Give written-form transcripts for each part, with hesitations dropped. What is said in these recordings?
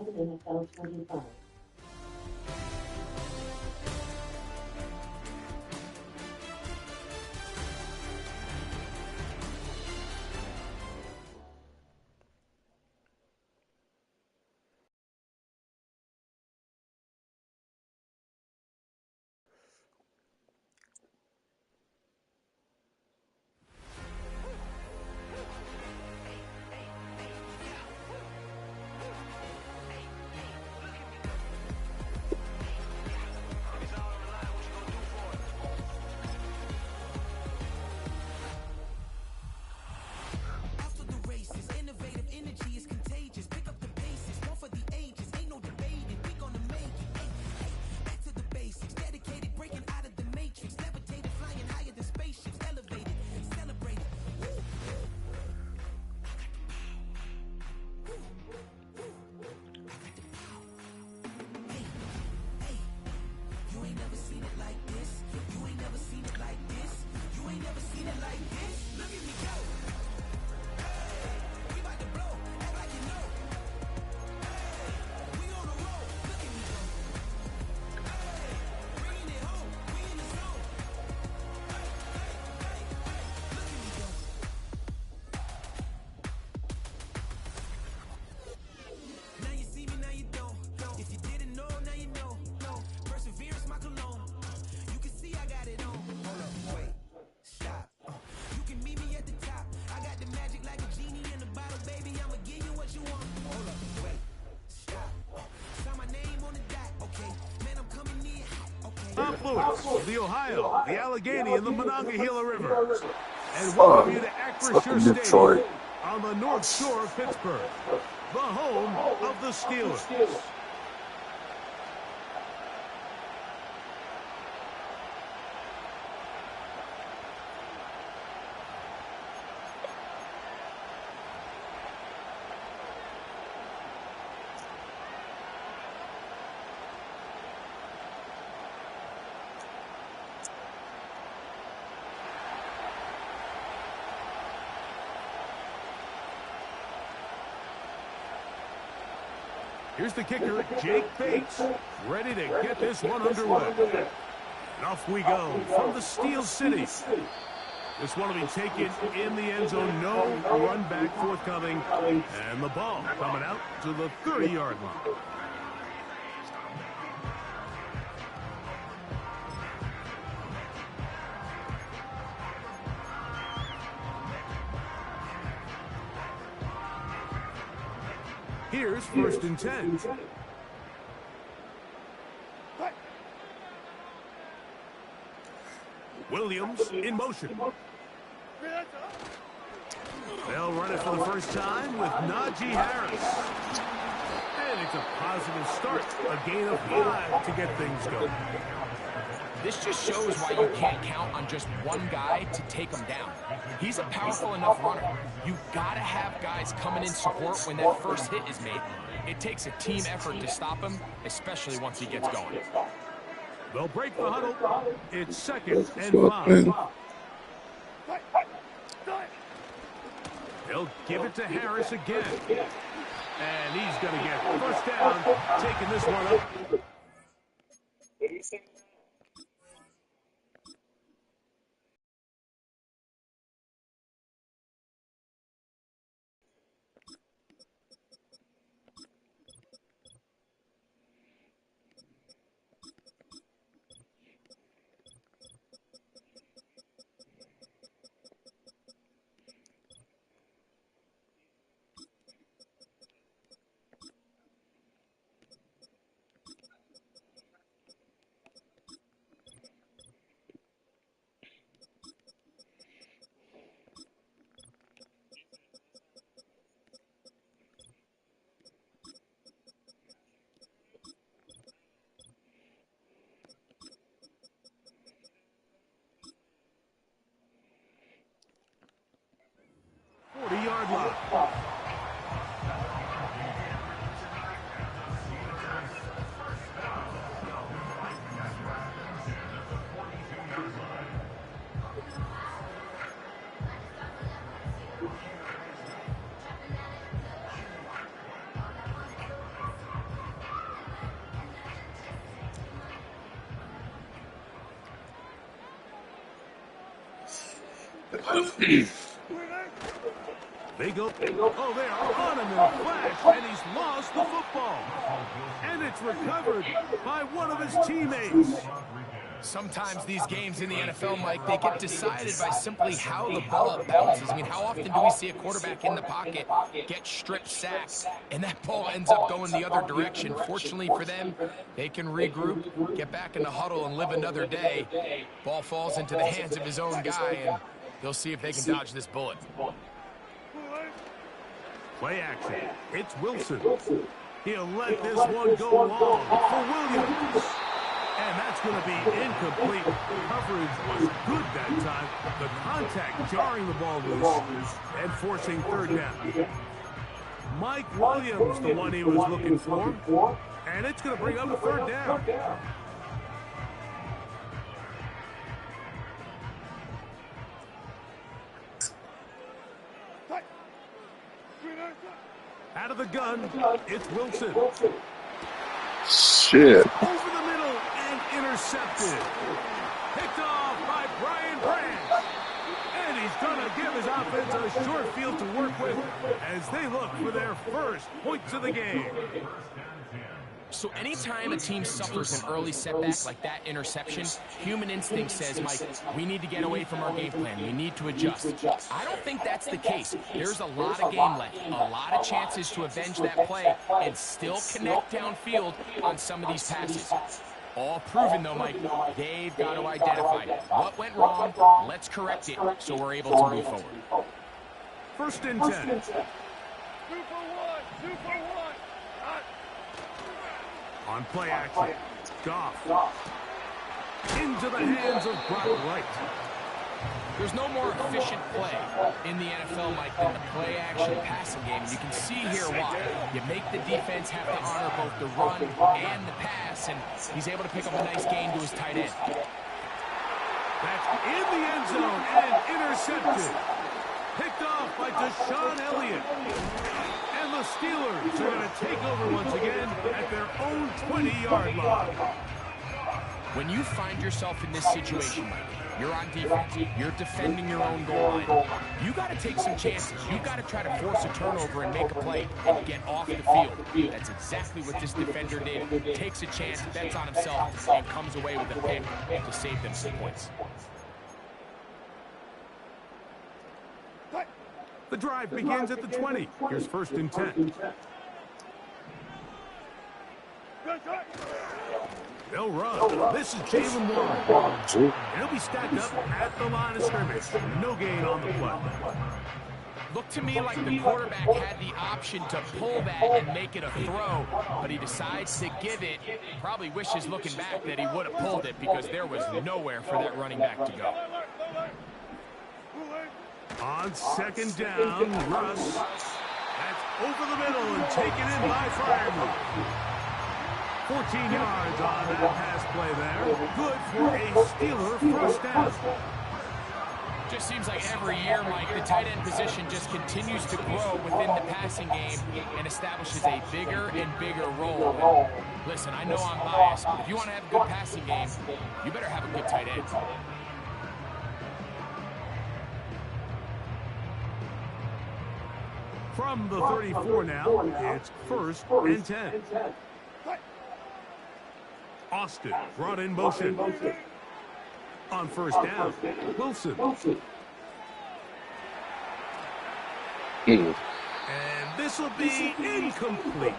Madden NFL 25. Confluence of the Ohio, the Allegheny, and the Monongahela River. And welcome you to Acrisure Stadium on the North Shore of Pittsburgh, the home of the Steelers. Here's the kicker, Jake Bates, ready to get this one underway. And off we go from the Steel City. This one will be taken in the end zone. No run back forthcoming. And the ball coming out to the 30-yard line. Here's 1st and 10. Williams in motion. They'll run it for the first time with Najee Harris. And it's a positive start. A gain of 5 to get things going. This just shows why you can't count on just one guy to take him down. He's a powerful enough runner. You've got to have guys coming in support when that first hit is made. It takes a team effort to stop him, especially once he gets going. They'll break the huddle. It's 2nd and 5. They'll give it to Harris again. And he's going to get first down, taking this one up. They go. Oh, they are on him in a flash, and he's lost the football. And it's recovered by one of his teammates. Sometimes these games in the NFL, Mike, they get decided by simply how the ball bounces. I mean, how often do we see a quarterback in the pocket get strip sacked, and that ball ends up going the other direction? Fortunately for them, they can regroup, get back in the huddle, and live another day. Ball falls into the hands of his own guy, and they'll see if they can dodge this bullet. Play action. It's Wilson. He'll let this one go long for Williams. And that's going to be incomplete. Coverage was good that time. The contact jarring the ball loose and forcing third down. Mike Williams, the one he was looking for. And it's going to bring up a third down. Out of the gun, it's Wilson. Shit. Over the middle and intercepted. Picked off by Brian Branch. And he's going to give his offense a short field to work with as they look for their first points of the game. So anytime a team suffers an early setback like that interception, human instinct says, Mike, we need to get away from our game plan. We need to adjust. I don't think that's the case. There's a lot of game left, a lot of chances to avenge that play and still connect downfield on some of these passes. All proven, though, Mike. They've got to identify what went wrong. Let's correct it so we're able to move forward. First and 10. 2 for 1, 2 for 1. On play action, Goff. Into the hands of Brock Wright. There's no more efficient play in the NFL, Mike, than the play-action passing game. You can see here why. You make the defense have to honor both the run and the pass, and he's able to pick up a nice gain to his tight end. That's in the end zone and intercepted. Picked off by Deshaun Elliott. And the Steelers are going to take over once again at their own 20-yard line. When you find yourself in this situation, Mike, you're on defense, you're defending your own goal line, you got to take some chances. You got to try to force a turnover and make a play and get off the field. That's exactly what this defender did. Takes a chance, bets on himself, and comes away with a pick to save them some points. The drive begins at the 20. Here's first and 10. They'll run. This is Jalen Warren. He'll be stacked up at the line of scrimmage. No gain on the play. Looked to me like the quarterback had the option to pull that and make it a throw, but he decides to give it. Probably wishes looking back that he would have pulled it because there was nowhere for that running back to go. On second down, Russ. That's over the middle and taken in by Fryermuth. 14 yards on that pass play there. Good for a Steeler first down. Just seems like every year, Mike, the tight end position just continues to grow within the passing game and establishes a bigger and bigger role. And listen, I know I'm biased, but if you want to have a good passing game, you better have a good tight end. From the 34 now, it's first and 10. Austin brought in motion. On first down, Wilson. And this will be incomplete.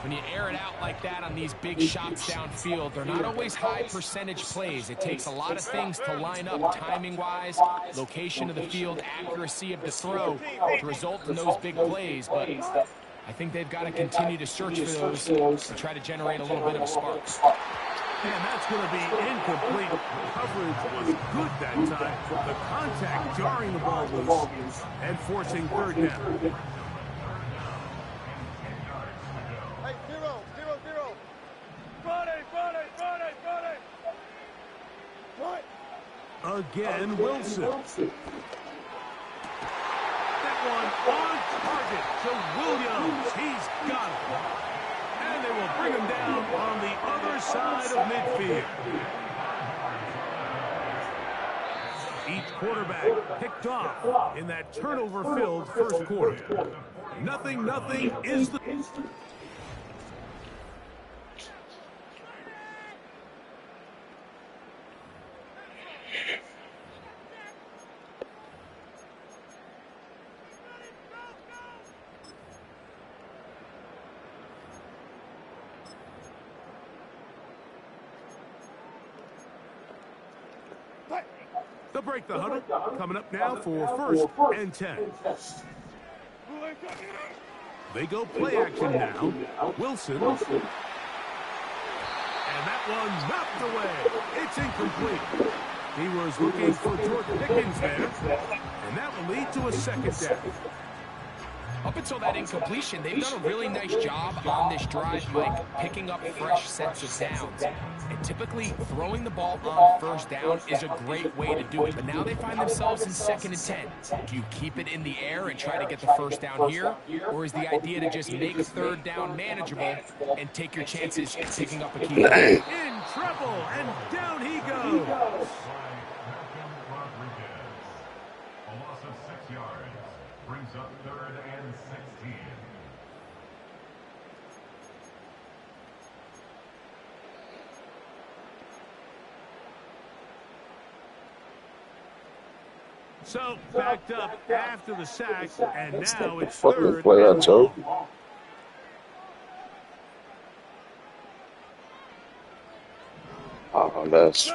When you air it out like that on these big shots downfield, they're not always high percentage plays. It takes a lot of things to line up timing-wise, location of the field, accuracy of the throw to result in those big plays. But I think they've got to continue to search for those to try to generate a little bit of a spark. And that's going to be incomplete. Coverage was good that time. The contact jarring the ball loose and forcing third down. Again, Wilson. That one on target to Williams. He's got it. And they will bring him down on the other side of midfield. Each quarterback picked off in that turnover-filled first quarter. Nothing is the... They'll break the huddle. Coming up now for 1st and 10. They go play action now. Wilson. And that one knocked away. It's incomplete. He was looking for Jordan Pickens there. And that will lead to a second down. Up until that incompletion, they've done a really nice job on this drive, Mike, picking up fresh sets of downs. And typically, throwing the ball on first down is a great way to do it. But now they find themselves in 2nd and 10. Do you keep it in the air and try to get the first down here? Or is the idea to just make 3rd down manageable and take your chances picking up a key? In trouble, and down he goes. A loss of 6 yards. Brings up 3rd and 16. So, backed up after the sack, and now it's 3rd and long. Oh, that's...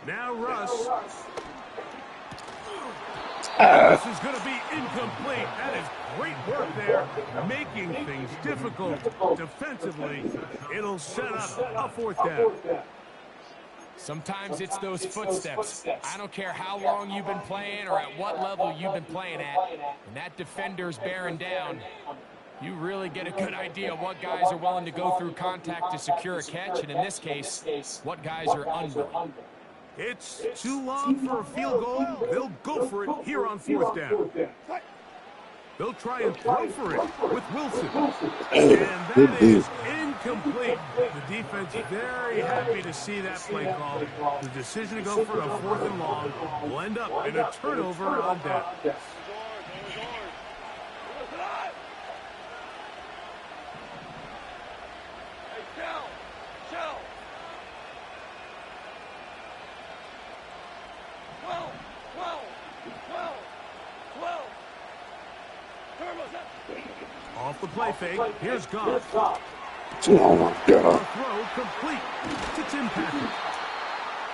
Now Russ. This is going to be incomplete. That is great work there, making things difficult defensively. It'll set up a 4th down. Sometimes it's those footsteps. I don't care how long you've been playing or at what level you've been playing at. When that defender's bearing down, you really get a good idea what guys are willing to go through contact to secure a catch, and in this case, what guys are unwilling. It's too long for a field goal. They'll go for it here on 4th down. They'll try and throw for it with Wilson. And that is incomplete. The defense very happy to see that play call. The decision to go for a 4th and long will end up in a turnover on down. Off the play fake, here's Goff. Oh my God. Throw complete to Tim Patrick.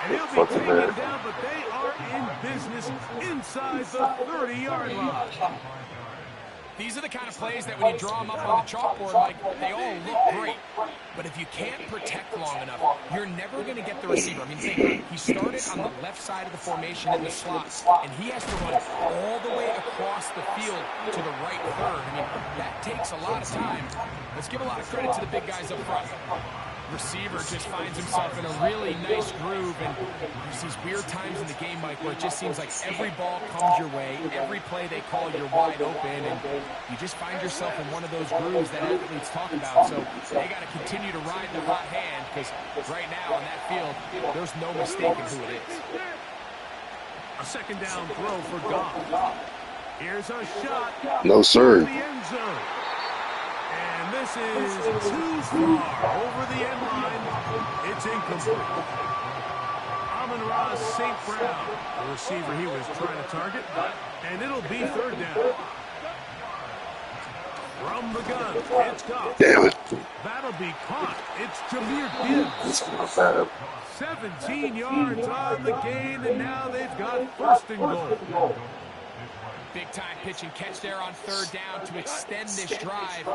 And he'll be taken down, but they are in business inside the 30-yard line. These are the kind of plays that when you draw them up on the chalkboard, like, they all look great. But if you can't protect long enough, you're never going to get the receiver. I mean, think, he started on the left side of the formation in the slot, and he has to run all the way across the field to the right third. I mean, that takes a lot of time. Let's give a lot of credit to the big guys up front. Receiver just finds himself in a really nice groove, and there's these weird times in the game, Mike, where it just seems like every ball comes your way, every play they call, you're wide open, and you just find yourself in one of those grooves that athletes talk about. So they got to continue to ride the hot hand, because right now on that field, there's no mistaking who it is. A 2nd down throw for Goff. Here's a shot. No, sir. The end zone. And this is too far over the end line. It's incomplete. Amon-Ra St. Brown, the receiver he was trying to target, and it'll be 3rd down. From the gun, it's Goff. Damn it. That'll be caught. It's Jameer Gibbs. That's not bad. 17 yards on the gain, and now they've got 1st and goal. Big-time pitch and catch there on 3rd down to extend this drive.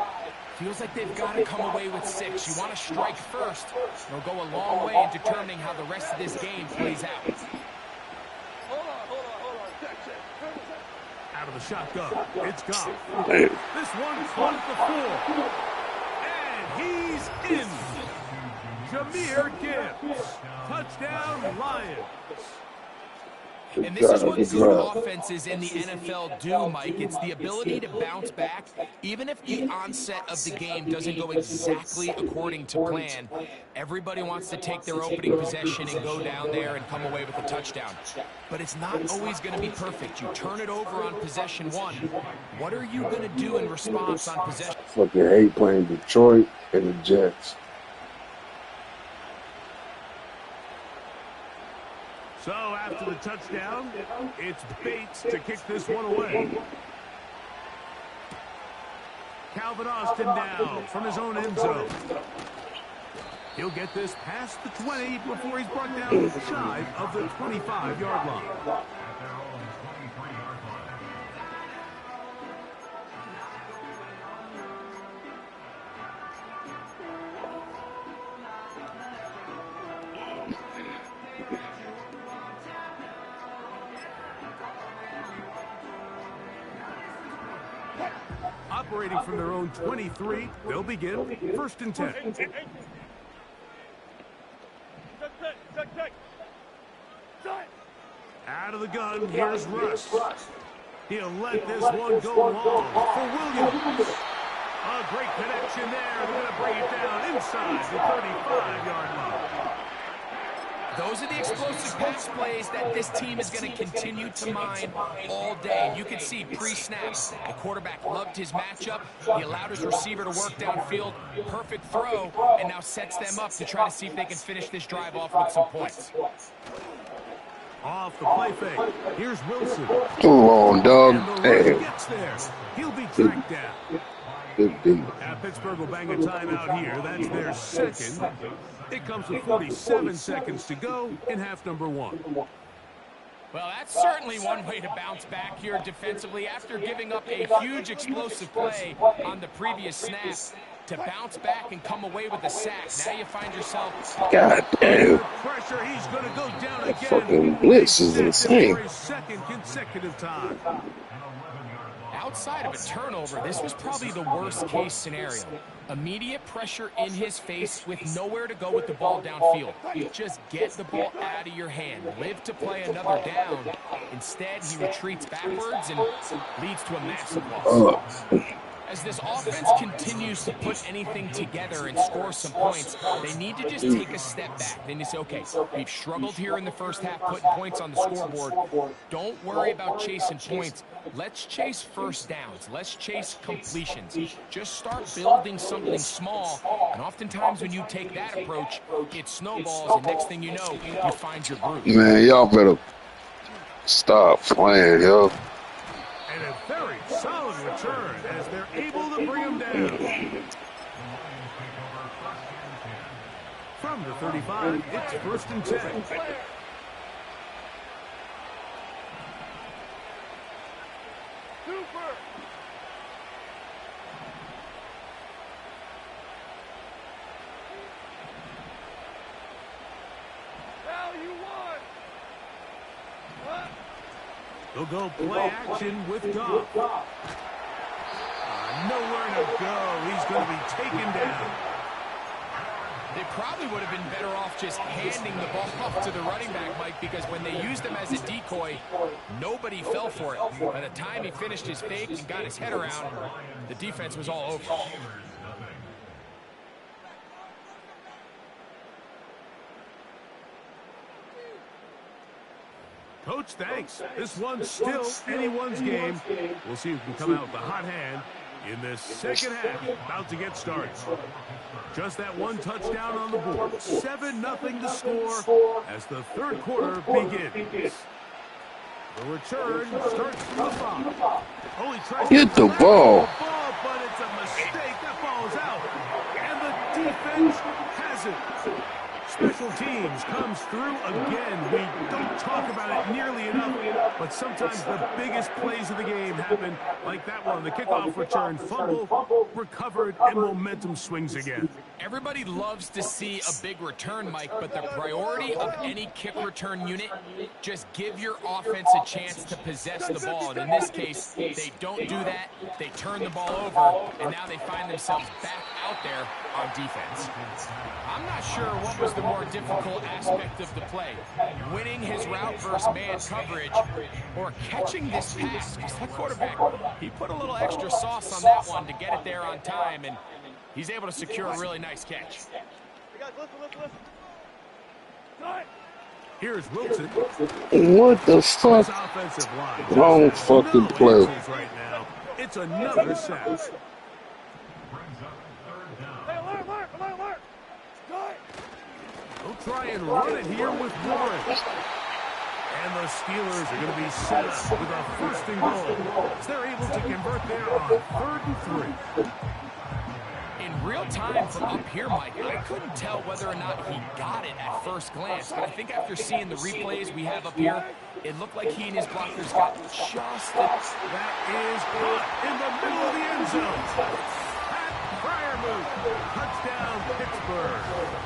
Feels like they've got to come away with 6. You want to strike first. It'll go a long way in determining how the rest of this game plays out. Out of the shotgun, it's Goff. Damn. This one's on the 4. And he's in. Jameer Gibbs. Touchdown, Lions. And this is what good offenses in the NFL do, Mike. It's the ability to bounce back, even if the onset of the game doesn't go exactly according to plan. Everybody wants to take their opening possession and go down there and come away with a touchdown. But it's not always going to be perfect. You turn it over on possession one. What are you going to do in response on possession? Fucking hate playing Detroit and the Jets. So after the touchdown, it's Bates to kick this one away. Calvin Austin now from his own end zone. He'll get this past the 20 before he's brought down shy of the 25-yard line. Operating from their own 23, they'll begin 1st and 10. Out of the gun, here's Russ. He'll let this one go long for Williams. A great connection there. They're going to bring it down inside the 35-yard line. Those are the explosive pass plays that this team is going to continue to mine all day. You can see pre-snap, the quarterback loved his matchup. He allowed his receiver to work downfield. Perfect throw, and now sets them up to try to see if they can finish this drive off with some points. Off the play fake. Here's Wilson. Come on, dog. And the Hey. rush gets there. He'll be tracked down. Good deal. Pittsburgh will bang a timeout here. That's their second. It comes with 47 seconds to go in half number one. Well, that's certainly one way to bounce back here defensively after giving up a huge explosive play on the previous snap. To bounce back and come away with a sack. Now you find yourself... God damn. Pressure, he's going to go down That again. fucking blitz is insane. For his second consecutive time. Outside of a turnover, this was probably the worst-case scenario. Immediate pressure in his face with nowhere to go with the ball downfield. Just get the ball out of your hand. Live to play another down. Instead, he retreats backwards and leads to a massive loss. As this offense continues to put anything together and score some points, they need to just take a step back. They need to say, okay, we've struggled here in the first half putting points on the scoreboard. Don't worry about chasing points. Let's chase first downs. Let's chase completions. Just start building something small. And oftentimes when you take that approach, it snowballs, and next thing you know, you find your groove. Man, y'all better stop playing, yo. And a very solid return as they're able to bring him down. From the 35, it's 1st and 10. They'll go play action with Goff. Nowhere to go. He's going to be taken down. They probably would have been better off just handing the ball off to the running back, Mike, because when they used him as a decoy, nobody fell for it. By the time he finished his fake and got his head around, the defense was all over. Coach, thanks. This one's still anyone's game. We'll see who can come out with the hot hand in this second half. About to get started. Just that one touchdown on the board. 7-0 to score as the third quarter begins. The return starts from the 5. Only tries Get the ball. But it's a mistake. That ball's out. And the defense has it. Special teams comes through again. We don't talk about it nearly enough, But sometimes the biggest plays of the game happen like that one. The kickoff return, fumble, recovered, and momentum swings again. Everybody loves to see a big return, Mike, but the priority of any kick return unit, just give your offense a chance to possess the ball. And in this case, they don't do that. They turn the ball over, and now they find themselves back out there on defense. I'm not sure what was the more difficult aspect of the play, winning his route versus man coverage or catching this pass, because that quarterback, he put a little extra sauce on that one to get it there on time, and he's able to secure a really nice catch. Here's Wilson. What the fuck? Offensive line. Wrong fucking play. Right now. It's another sack. They'll try and run it here with Warren. And the Steelers are going to be set up with a first and goal. They're able to convert there on 3rd and 3. In real time from up here, Mike, I couldn't tell whether or not he got it at first glance. But I think after seeing the replays we have up here, it looked like he and his blockers got just the... That is caught in the middle of the end zone. Pat Fryermuth, touchdown Pittsburgh.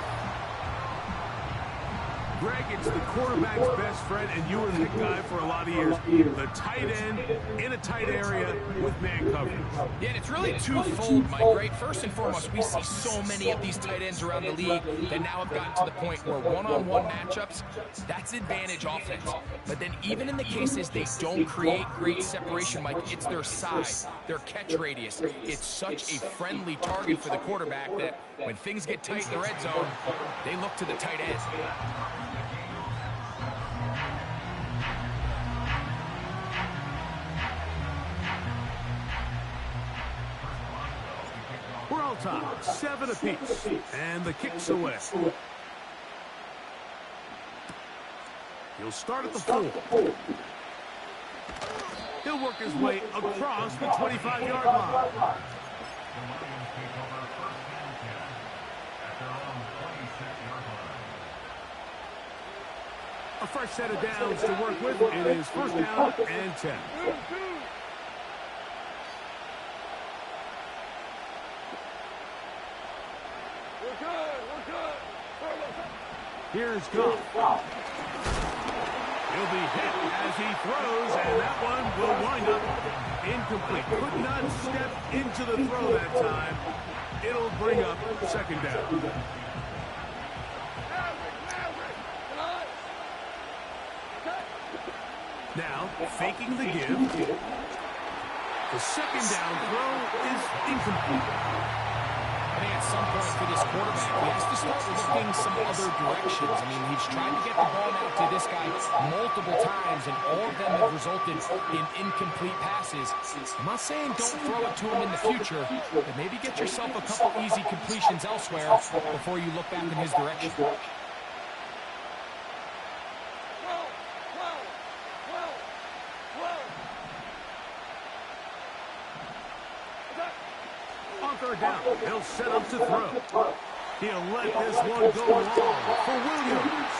Greg, it's the quarterback's best friend, and you were that guy for a lot of years. The tight end in a tight area with man coverage. Yeah, and it's really twofold, Mike, right? First and foremost, we see so many of these tight ends around the league that now have gotten to the point where one-on-one matchups, that's advantage offense. But then even in the cases they don't create great separation, Mike, it's their size, their catch radius. It's such a friendly target for the quarterback that when things get tight in the red zone, they look to the tight end. We're all tied, 7 apiece, and the kick's away. He'll start at the 4. He'll work his way across the 25-yard line. A fresh set of downs to work with. It is 1st down and 10. Here's Goff. He'll be hit as he throws, and that one will wind up incomplete. Could not step into the throw that time. It'll bring up 2nd down. Now, faking the give. The 2nd down throw is incomplete. I think at some point for this quarterback, he has to start looking some other directions. I mean, he's tried to get the ball out to this guy multiple times, and all of them have resulted in incomplete passes. I'm not saying don't throw it to him in the future, but maybe get yourself a couple easy completions elsewhere before you look back in his direction. Down. He'll set up to throw. He'll let this one go long for Williams.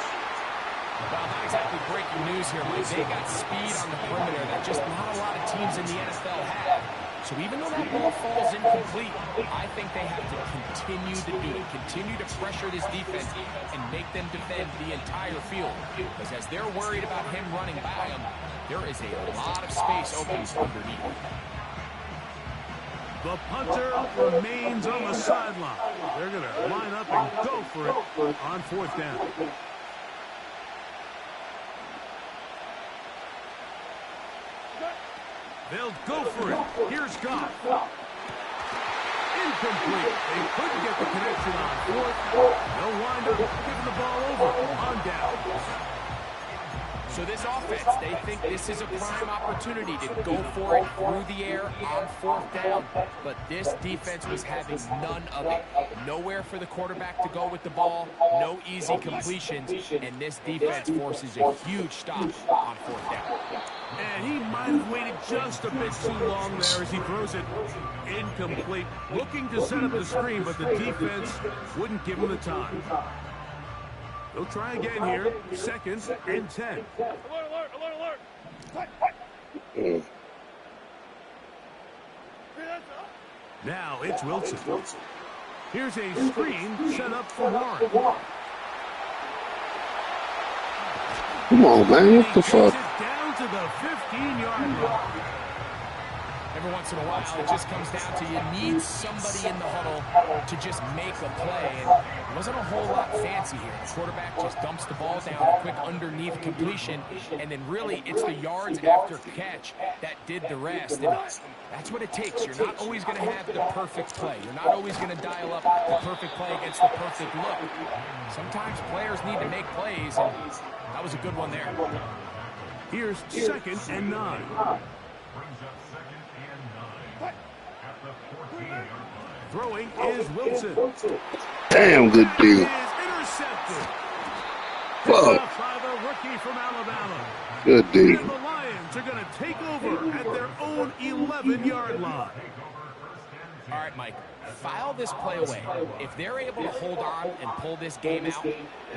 Well, not exactly breaking news here, Mike. They got speed on the perimeter that just not a lot of teams in the NFL have. So even though that ball falls incomplete, I think they have to continue to do it. Continue to pressure this defense and make them defend the entire field. Because as they're worried about him running by them, there is a lot of space open underneath. The punter remains on the sideline. They're going to line up and go for it on 4th down. They'll go for it. Here's Goff. Incomplete. They couldn't get the connection on 4th. They'll wind up giving the ball over on down. So this offense, they think this is a prime opportunity to go for it through the air on 4th down. But this defense was having none of it. Nowhere for the quarterback to go with the ball, no easy completions, and this defense forces a huge stop on 4th down. And he might have waited just a bit too long there as he throws it incomplete. Looking to set up the screen, but the defense wouldn't give him the time. They'll try again here. 2nd and 10. Alert, alert, alert, alert. Now it's Wilson. Here's a screen set up for Warren. Come on, man. What the fuck? Down to the 15-yard line. Every once in a while, it just comes down to you need somebody in the huddle to just make a play. And it wasn't a whole lot fancy here. The quarterback just dumps the ball down, a quick underneath completion, and then really it's the yards after catch that did the rest. And that's what it takes. You're not always going to have the perfect play. You're not always going to dial up the perfect play against the perfect look. Sometimes players need to make plays, and that was a good one there. Here's 2nd and 9. Brings up 2nd and 9 at the 14-yard line. Throwing is Wilson. Damn good He deal. is intercepted. Fuck. Picked up by the rookie from Alabama. Good And deal. the Lions are going to take over at their own 11-yard line. All right, Mike, file this play away. If they're able to hold on and pull this game out,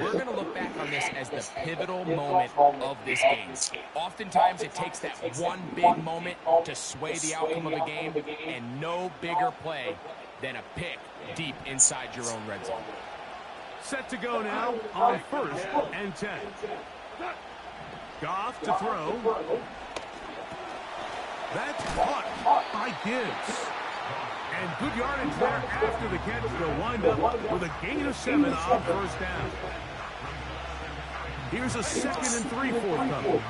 we're going to look back on this as the pivotal moment of this game. Oftentimes, it takes that one big moment to sway the outcome of a game, and no bigger play than a pick deep inside your own red zone. Set to go now on 1st and 10. Goff to throw. That's caught by Gibbs. And good yardage there after the catch. They'll wind up with a gain of 7 on 1st down. Here's a 2nd and 3 forthcoming.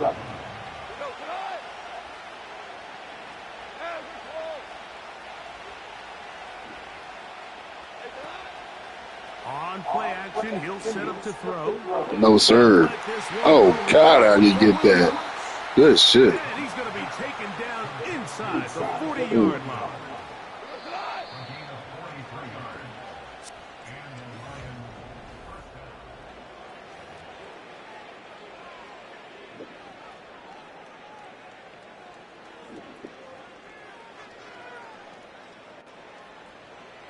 On play action, he'll set up to throw. No, sir. Oh, God, how did you get that? Good shit. And he's going to be taken down inside the 40-yard line.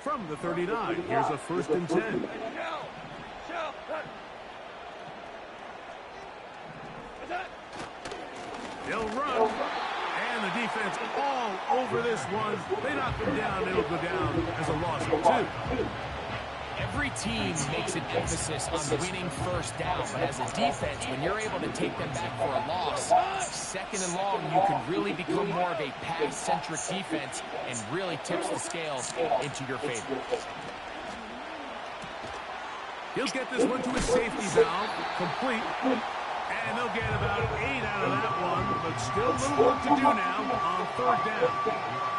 From the 39, here's a 1st and 10. They'll run, and the defense all over this one. They knock them down. It'll go down as a loss of 2. Every team makes an emphasis on winning 1st down, but as a defense, when you're able to take them back for a loss, 2nd and long, you can really become more of a pass-centric defense and really tips the scales into your favor. He'll get this one to his safety valve, complete, and they'll get about 8 out of that one, but still a little work to do now on 3rd down.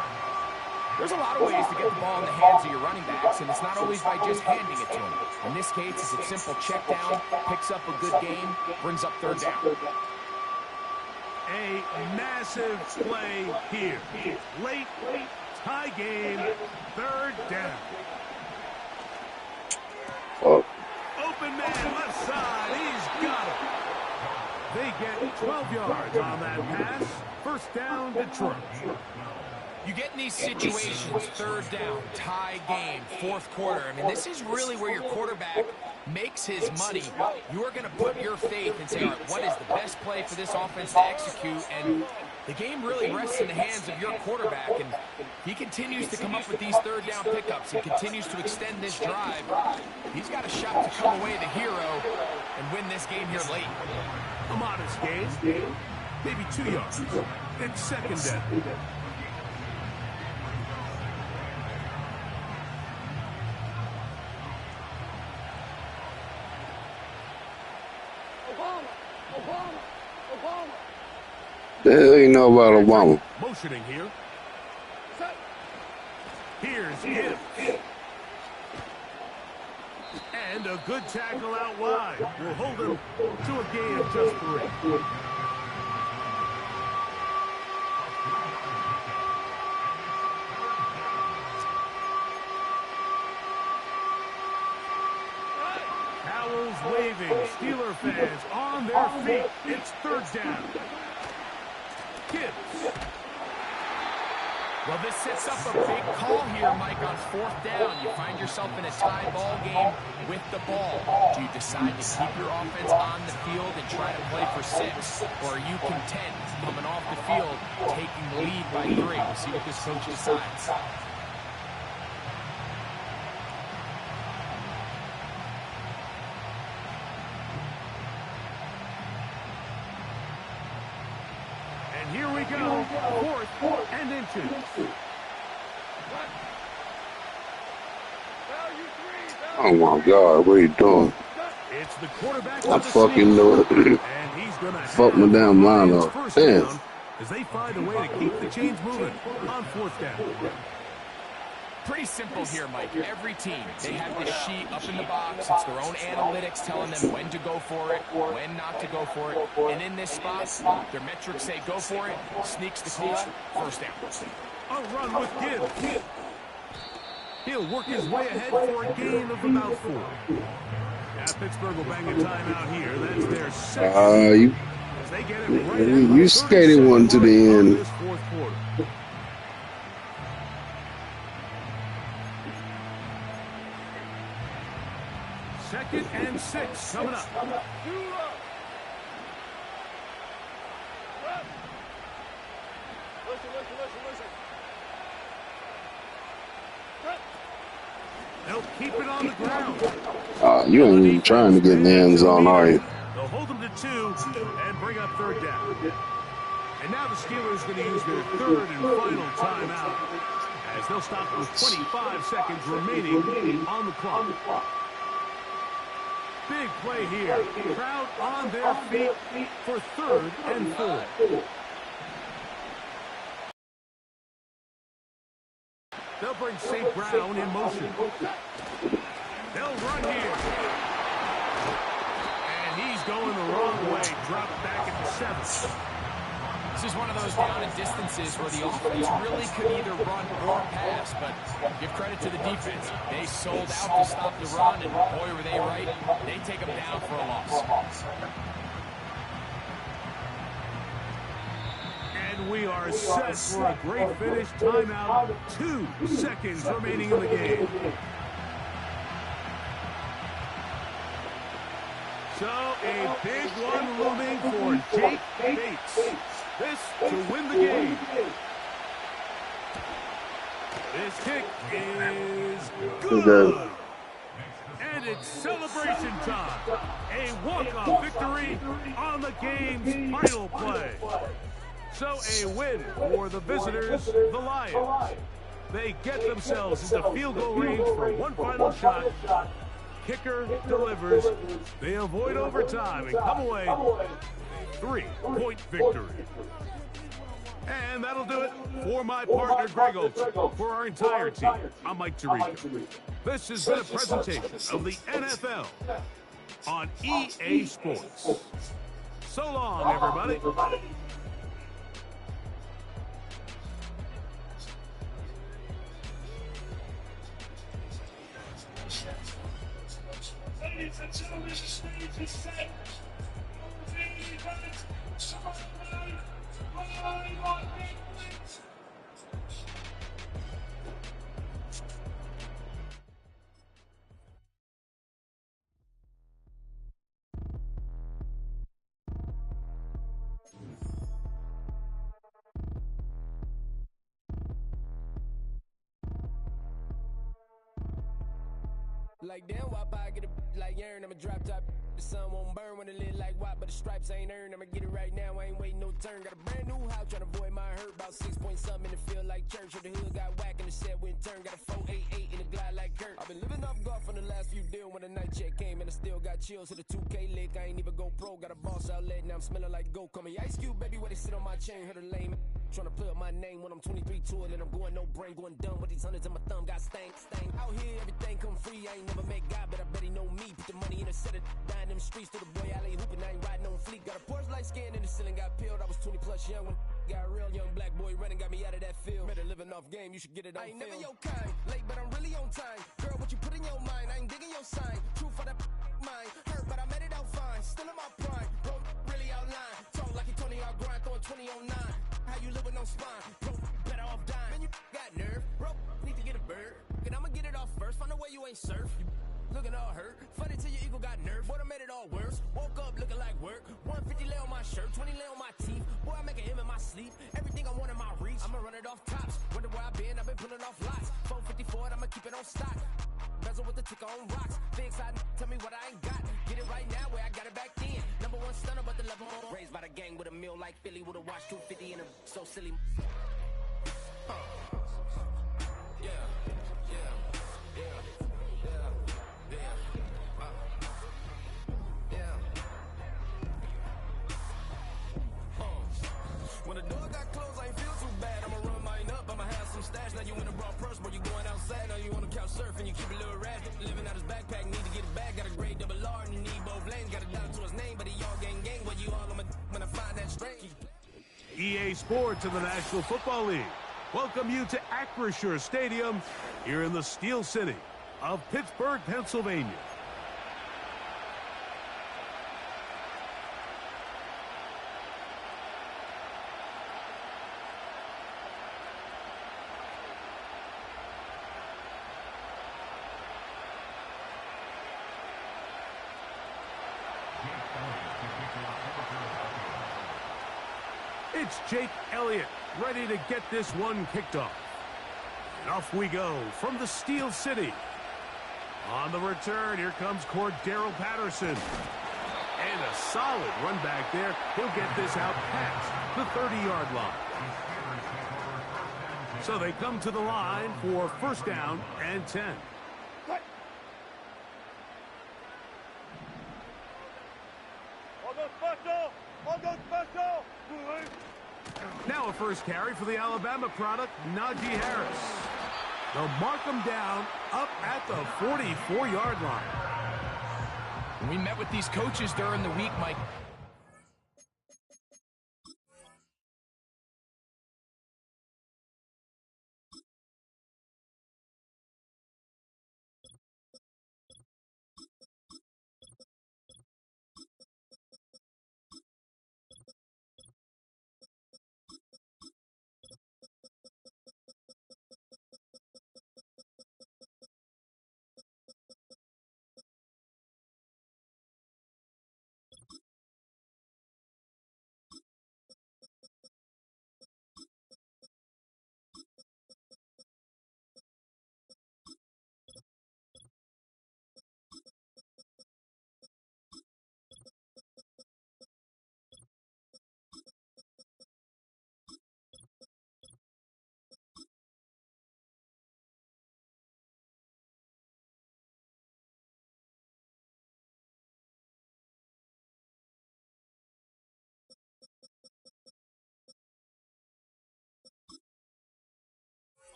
There's a lot of ways to get the ball in the hands of your running backs, and it's not always by just handing it to them. In this case, it's a simple check down, picks up a good gain, brings up 3rd down. A massive play here. Late, tie game, 3rd down. Fuck. Open man, left side, he's got it. They get 12 yards on that pass. 1st down, Detroit. You get in these situations, 3rd down, tie game, 4th quarter. I mean, this is really where your quarterback makes his money. You are going to put your faith and say, all right, what is the best play for this offense to execute? And the game really rests in the hands of your quarterback. And he continues to come up with these 3rd down pickups. He continues to extend this drive. He's got a shot to come away the hero and win this game here late. A modest gain, maybe 2 yards. It's 2nd down. The hell you know about Obama? Motioning here. Here's Gibbs. And a good tackle out wide will hold him to a gain of just 3. Towels waving, Steeler fans on their feet. It's 3rd down. Gibbs. Well, this sets up a big call here, Mike, on 4th down. You find yourself in a tie ball game with the ball. Do you decide to keep your offense on the field and try to play for 6? Or are you content coming off the field, taking the lead by 3? We'll see what this coach decides. Here we go, 4th and inches. Oh my God, what are you doing? It's the quarterback. I fucking know it. And he's gonna fuck my damn line up. Damn. As they find a way to keep the chains moving on 4th down. Pretty simple here, Mike. Every team, they have this sheet up in the box. It's their own analytics telling them when to go for it, when not to go for it. And in this spot, their metrics say go for it, sneaks the call, 1st down. A run with Gibbs. He'll work his way ahead for a gain of about 4. Now Pittsburgh will bang a timeout here. That's their second. As they get it right you skated one to the end. This 4th quarter. Second and 6 coming up. Listen. They'll keep it on the ground. You ain't even trying to get in the end zone, are you? They'll hold them to 2 and bring up 3rd down. And now the Steelers are going to use their 3rd and final timeout as they'll stop with 25 seconds remaining on the clock. Big play here. Crowd on their feet for 3rd and 4. They'll bring St. Brown in motion. They'll run here. And he's going the wrong way. Dropped back at the 7. This is one of those down and distances where the offense really could either run or pass, but give credit to the defense. They sold out to stop the run, and boy, were they right. They take them down for a loss. And we are set for a great finish. Timeout. 2 seconds remaining in the game. So a big one looming for Jake Bates. This to win the game. This kick is good. And it's celebration time. A walk-off victory on the game's final play. So a win for the visitors, the Lions. They get themselves into field goal range for one final shot. Kicker delivers. They avoid overtime and come away with a 3-point victory. And that'll do it for my partner, Greg Olson. For our entire team, I'm Mike Tirico. This has been a presentation of the NFL on EA Sports. So long, everybody. Ladies and gentlemen, the stage is set. Like damn, why I get a like urn, I'ma drop top. The sun won't burn when it lit like white, but the stripes ain't earned. I'ma get it right now, I ain't waiting no turn. Got a brand new house, tryna avoid my hurt. About 6 point something, it feel like church. Or the hood got whack and the set went turn. Got a 488 in a glide like Kurt. I've been living off golf on the last few deals. When the night check came and I still got chills. To the 2K lick, I ain't even go pro. Got a boss outlet, now I'm smelling like go. Call me Ice Cube, baby, where they sit on my chain. Heard a lame. Tryna play up my name when I'm 23 to it, and I'm going no brain, going dumb with these hundreds in my thumb. Got stank. Out here, everything come free. I ain't never met God, but I bet he know me. Put the money in a set of dying them streets to the boy alley hooping. I ain't riding on fleek. Got a Porsche light skin in the ceiling, got peeled. I was 20 plus young when got a real young black boy running, got me out of that field. Better living off game, you should get it on film. I ain't never your kind, late but I'm really on time. Girl, what you put in your mind, I ain't digging your sign. True for that mind, hurt but I made it out fine. Still in my prime, bro, really outline. Talk like you Tony, I'll grind, throwing 20 on 9. How you live with no spine, bro, better off dying. Man, you got nerve. Bro, need to get a bird. And I'ma get it off first. Find a way you ain't surf. You looking all hurt. Funny till your ego got nerve. Boy, I made it all worse. Woke up looking like work. 150 lay on my shirt. 20 lay on my teeth. Boy, I make an M in my sleep. Everything I want in my reach. I'ma run it off tops. Wonder where I've been pulling off lots. 454, I'ma keep it on stock. Bezel with the ticker on rocks. Big side, tell me what I ain't got. Get it right now where I got it back then. Number one stunner, but the level on. Raised by the gang with a meal like Philly. With a watch 250 and a so silly. Yeah, yeah, yeah, yeah, yeah, yeah. When the door got closed, I ain't feel too bad. I'ma run mine up, I'ma have some stash. Now you in a broad purse, but you going outside. Now you on the couch surfing, you keep a little rat. Living out his backpack, need to get it back. Got a grade double R and you need both lanes. Got a dot to his name, but he all gang gang. But you all on my when I find that strength. EA Sports and the National Football League welcome you to Acrisure Stadium here in the Steel City of Pittsburgh, Pennsylvania. It's Jake Elliott ready to get this one kicked off. And off we go from the Steel City. On the return, here comes Cordero Patterson. And a solid run back there. He'll get this out past the 30-yard line. So they come to the line for first down and 10. Now a first carry for the Alabama product, Najee Harris. They'll mark him down up at the 44-yard line. We met with these coaches during the week, Mike.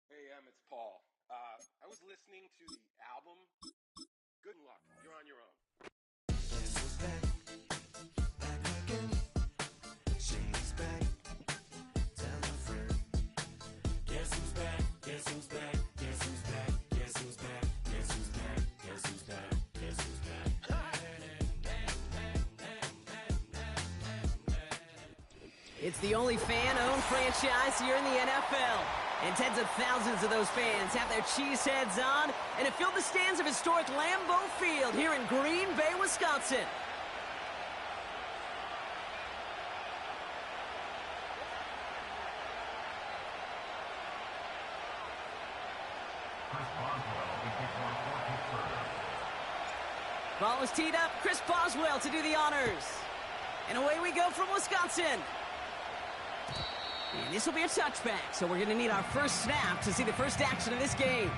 Hey, it's Paul. I was listening to the album Good luck. You're on your own. Guess who's back? Back again. Shady's back. Tell a friend. Guess who's back? Guess who's back? Guess who's back? Guess who's back? Guess who's back? Guess who's back? Guess who's back? It's the only fan-owned franchise here in the NFL. And tens of thousands of those fans have their cheese heads on and have filled the stands of historic Lambeau Field here in Green Bay, Wisconsin. Ball is teed up. Chris Boswell to do the honors. And away we go from Wisconsin. And this will be a touchback, so we're going to need our first snap to see the first action of this game.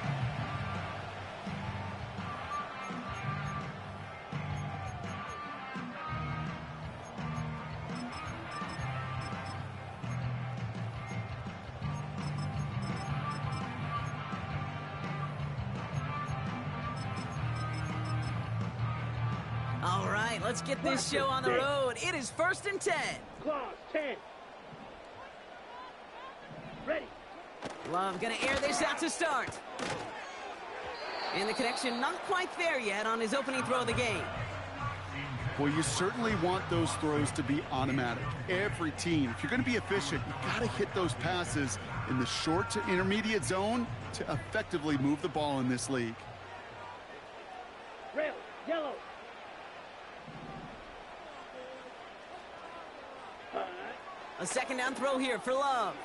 All right, let's get this show on the road. It is 1st and 10. Clause 10. Ready. Love gonna air this out to start. And the connection not quite there yet on his opening throw of the game. Well, you certainly want those throws to be automatic. Every team, if you're going to be efficient, you got to hit those passes in the short to intermediate zone to effectively move the ball in this league. Rail. Yellow. A second down throw here for Love.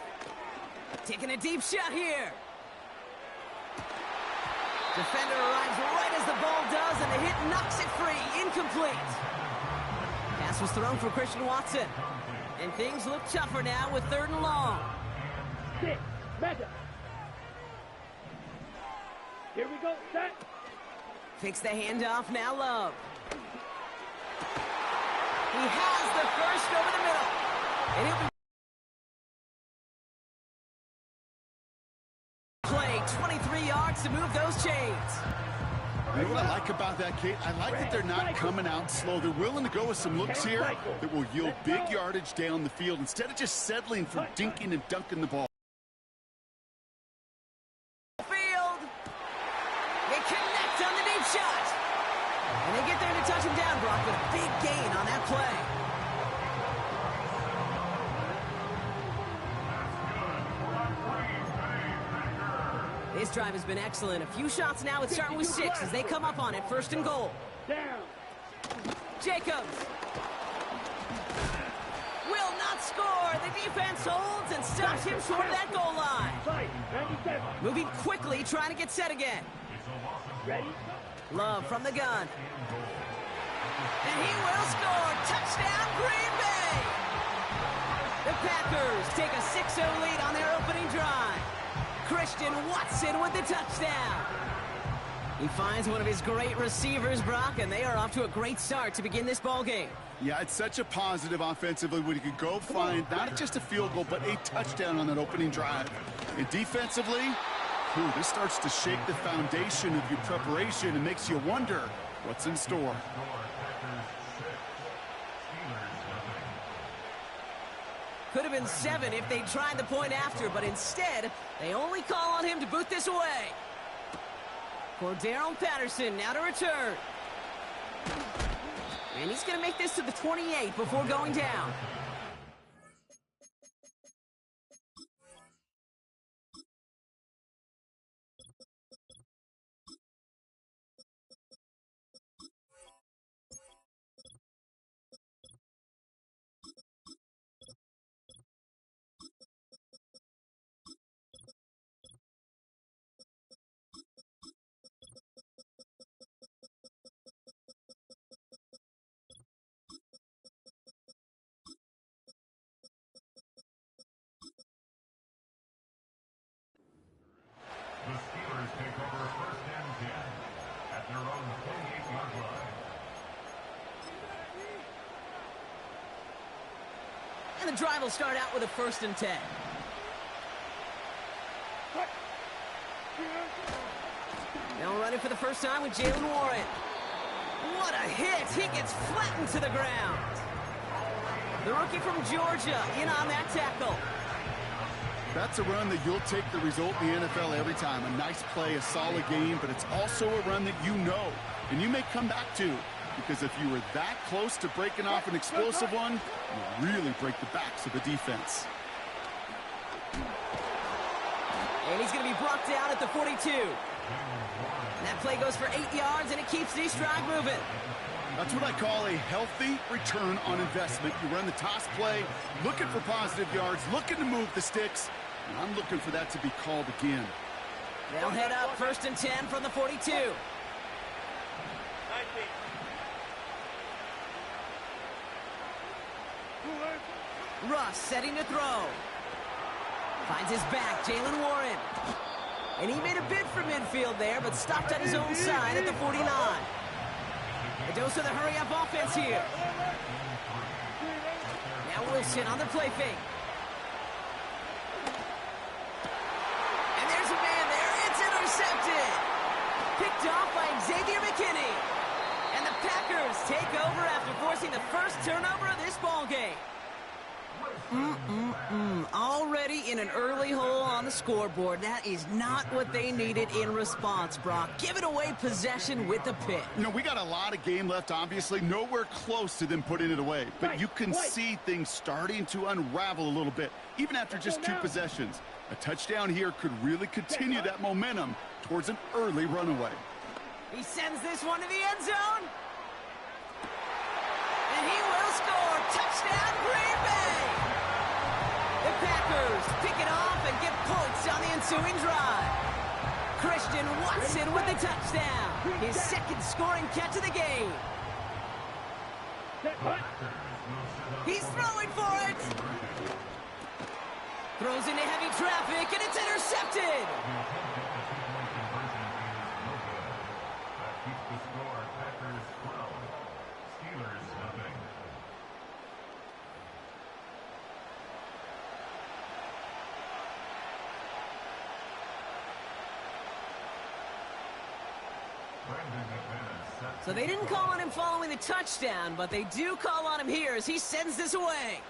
Taking a deep shot here. Defender arrives right as the ball does, and the hit knocks it free. Incomplete. Pass was thrown for Christian Watson. And things look tougher now with 3rd and long. 6. Madden. Here we go. Set. Fakes the handoff, now Love. He has the first over the middle. And he'll be play 23 yards to move those chains. You know what I like about that, Kate? I like that they're not coming out slow. They're willing to go with some looks here that will yield big yardage down the field instead of just settling for dinking and dunking the ball. Field. They connect on the deep shot. And they get there to touch him down, Brock, with a big gain on that play. This drive has been excellent. A few shots now. It's starting with 6 as they come up on it. 1st and goal. Down. Jacobs. Will not score. The defense holds and stops him short of that goal line. 97. Moving quickly, trying to get set again. Ready. Love from the gun. And he will score. Touchdown, Green Bay. The Packers take a 6-0 lead on their opening drive. Christian Watson with the touchdown. He finds one of his great receivers, Brock, and they are off to a great start to begin this ball game. Yeah, it's such a positive offensively when you could go find not just a field goal, but a touchdown on that opening drive. And defensively, this starts to shake the foundation of your preparation and makes you wonder what's in store. Could have been 7 if they tried the point after, but instead, they only call on him to boot this away. Cordarrelle Patterson now to return. And he's going to make this to the 28 before going down. The Steelers take over 1st and 10 at their own 28-yard line. And the drive will start out with a 1st and 10. Now running for the first time with Jalen Warren. What a hit! He gets flattened to the ground. The rookie from Georgia in on that tackle. That's a run that you'll take the result in the NFL every time. A nice play, a solid game, but it's also a run that you know, and you may come back to, because if you were that close to breaking off an explosive one, you'll really break the backs of the defense. And he's going to be brought down at the 42. That play goes for 8 yards, and it keeps the stride moving. That's what I call a healthy return on investment. You run the toss play, looking for positive yards, looking to move the sticks, and I'm looking for that to be called again. They'll head up 1st and 10 from the 42. 19. Russ setting to throw. Finds his back, Jalen Warren. And he made a bid for midfield there, but stopped on his own side at the 49. A dose of the hurry-up offense here. Now Wilson on the play fake. And there's a man there. It's intercepted. Picked off by Xavier McKinney. And the Packers take over after forcing the first turnover of this ballgame. Already in an early hole on the scoreboard. That is not what they needed in response, Brock. Giving away possession with the pick. You know, we got a lot of game left, obviously. Nowhere close to them putting it away. But you can see things starting to unravel a little bit, even after just 2 possessions. A touchdown here could really continue that momentum towards an early runaway. He sends this one to the end zone. And he will score. Touchdown, Green Bay! The Packers pick it off and get points on the ensuing drive. Christian Watson with the touchdown. His second scoring catch of the game. He's throwing for it. Throws into heavy traffic, and it's intercepted. Keeps the score. Packers 12. Steelers nothing. So they didn't call on him following the touchdown, but they do call on him here as he sends this away.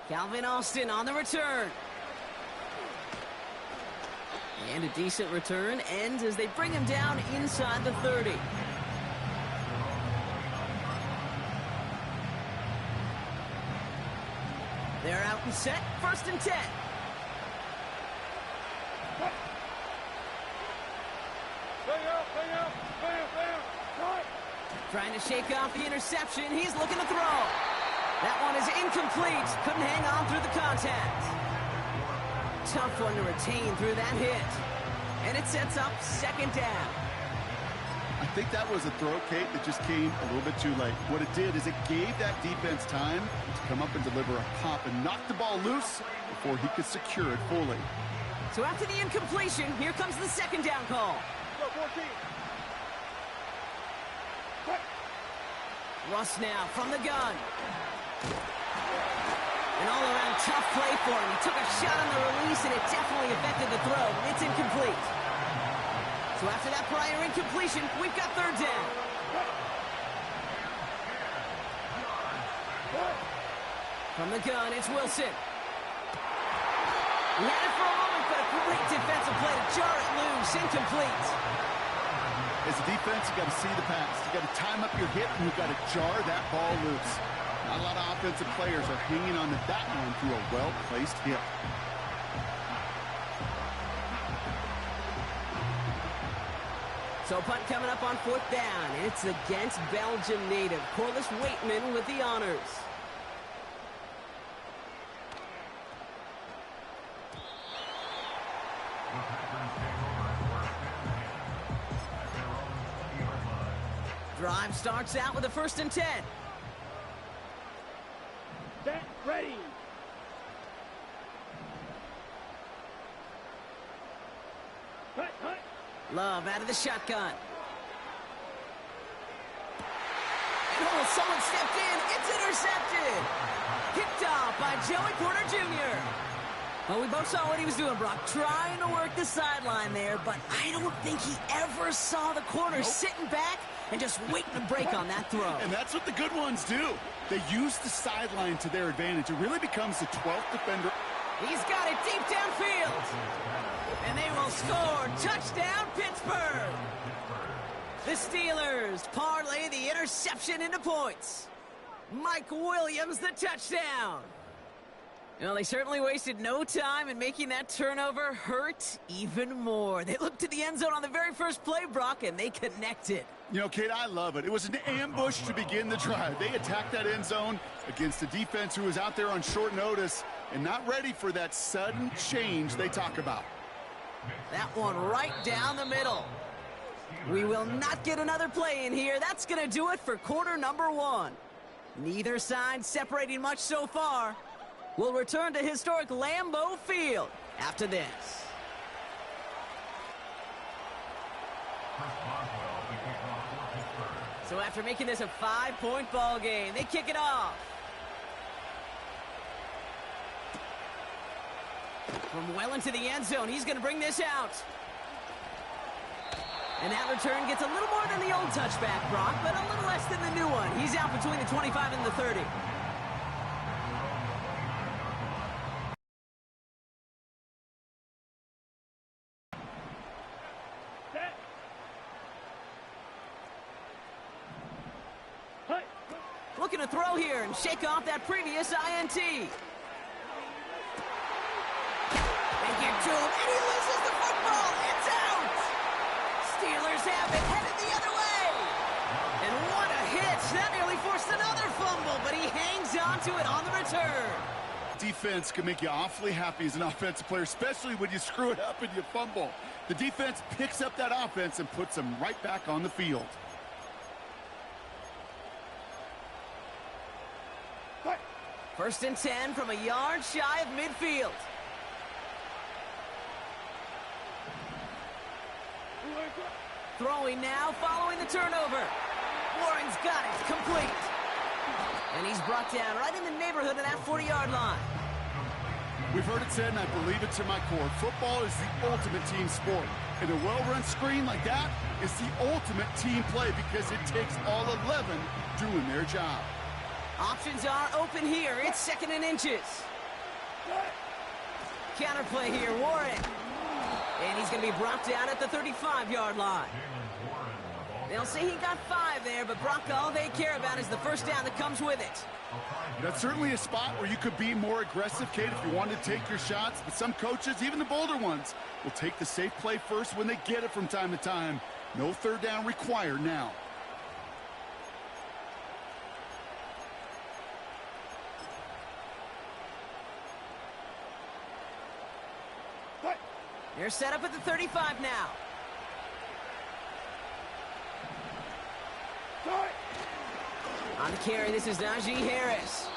Calvin Austin on the return. And a decent return ends as they bring him down inside the 30. They're out and set, 1st and 10. Trying to shake off the interception. He's looking to throw. That one is incomplete. Couldn't hang on through the contact. Tough one to retain through that hit. And it sets up 2nd down. I think that was a throw, Kate, that just came a little bit too late. What it did is it gave that defense time to come up and deliver a pop and knock the ball loose before he could secure it fully. So after the incompletion, here comes the 2nd down call. Russ now from the gun. An all-around tough play for him. He took a shot on the release, and it definitely affected the throw. It's incomplete. So after that prior incompletion, we've got 3rd down. From the gun, it's Wilson. He had it for a moment, but a great defensive play to jar it loose. Incomplete. As a defense, you got to see the pass. You got to time up your hit, and you got to jar that ball loose. Not a lot of offensive players are hanging on to that one through a well-placed hit. So punt coming up on 4th down. It's against Belgium native Corliss Waitman with the honors. Drive starts out with a 1st and 10. Set, ready. Cut. Love out of the shotgun. And someone stepped in. It's intercepted. Picked off by Joey Porter Jr. Well, we both saw what he was doing, Brock, trying to work the sideline there, but I don't think he ever saw the corner sitting back and just waiting to break on that throw. And that's what the good ones do. They use the sideline to their advantage. It really becomes the 12th defender. He's got it deep downfield. And they will score. Touchdown, Pittsburgh. The Steelers parlay the interception into points. Mike Williams, the touchdown. Well, they certainly wasted no time in making that turnover hurt even more. They looked to the end zone on the very first play, Brock, and they connected. You know, Kate, I love it. It was an ambush to begin the drive. They attacked that end zone against a defense who was out there on short notice and not ready for that sudden change they talk about. That one right down the middle. We will not get another play in here. That's going to do it for quarter number 1. Neither side separating much so far. We'll return to historic Lambeau Field after this. So after making this a 5-point ball game, they kick it off. From well into the end zone, he's going to bring this out. And that return gets a little more than the old touchback, Brock, but a little less than the new one. He's out between the 25 and the 30. Looking to throw here and shake off that previous INT. They get to him, and he loses the football. It's out. Steelers have it, headed the other way. And what a hit. That nearly forced another fumble, but he hangs on to it on the return. Defense can make you awfully happy as an offensive player, especially when you screw it up and you fumble. The defense picks up that offense and puts them right back on the field. First and 10 from a yard shy of midfield. Throwing now, following the turnover. Warren's got it, complete. And he's brought down right in the neighborhood of that 40-yard line. We've heard it said, and I believe it to my core, football is the ultimate team sport. And a well-run screen like that is the ultimate team play because it takes all 11 doing their job. Options are open here. It's 2nd and inches. Counterplay here, Warren. And he's going to be brought down at the 35-yard line. They'll say he got 5 there, but Brock, all they care about is the first down that comes with it. That's certainly a spot where you could be more aggressive, Kate, if you wanted to take your shots. But some coaches, even the bolder ones, will take the safe play first when they get it from time to time. No third down required now. They're set up at the 35 now. On the carry, this is Najee Harris.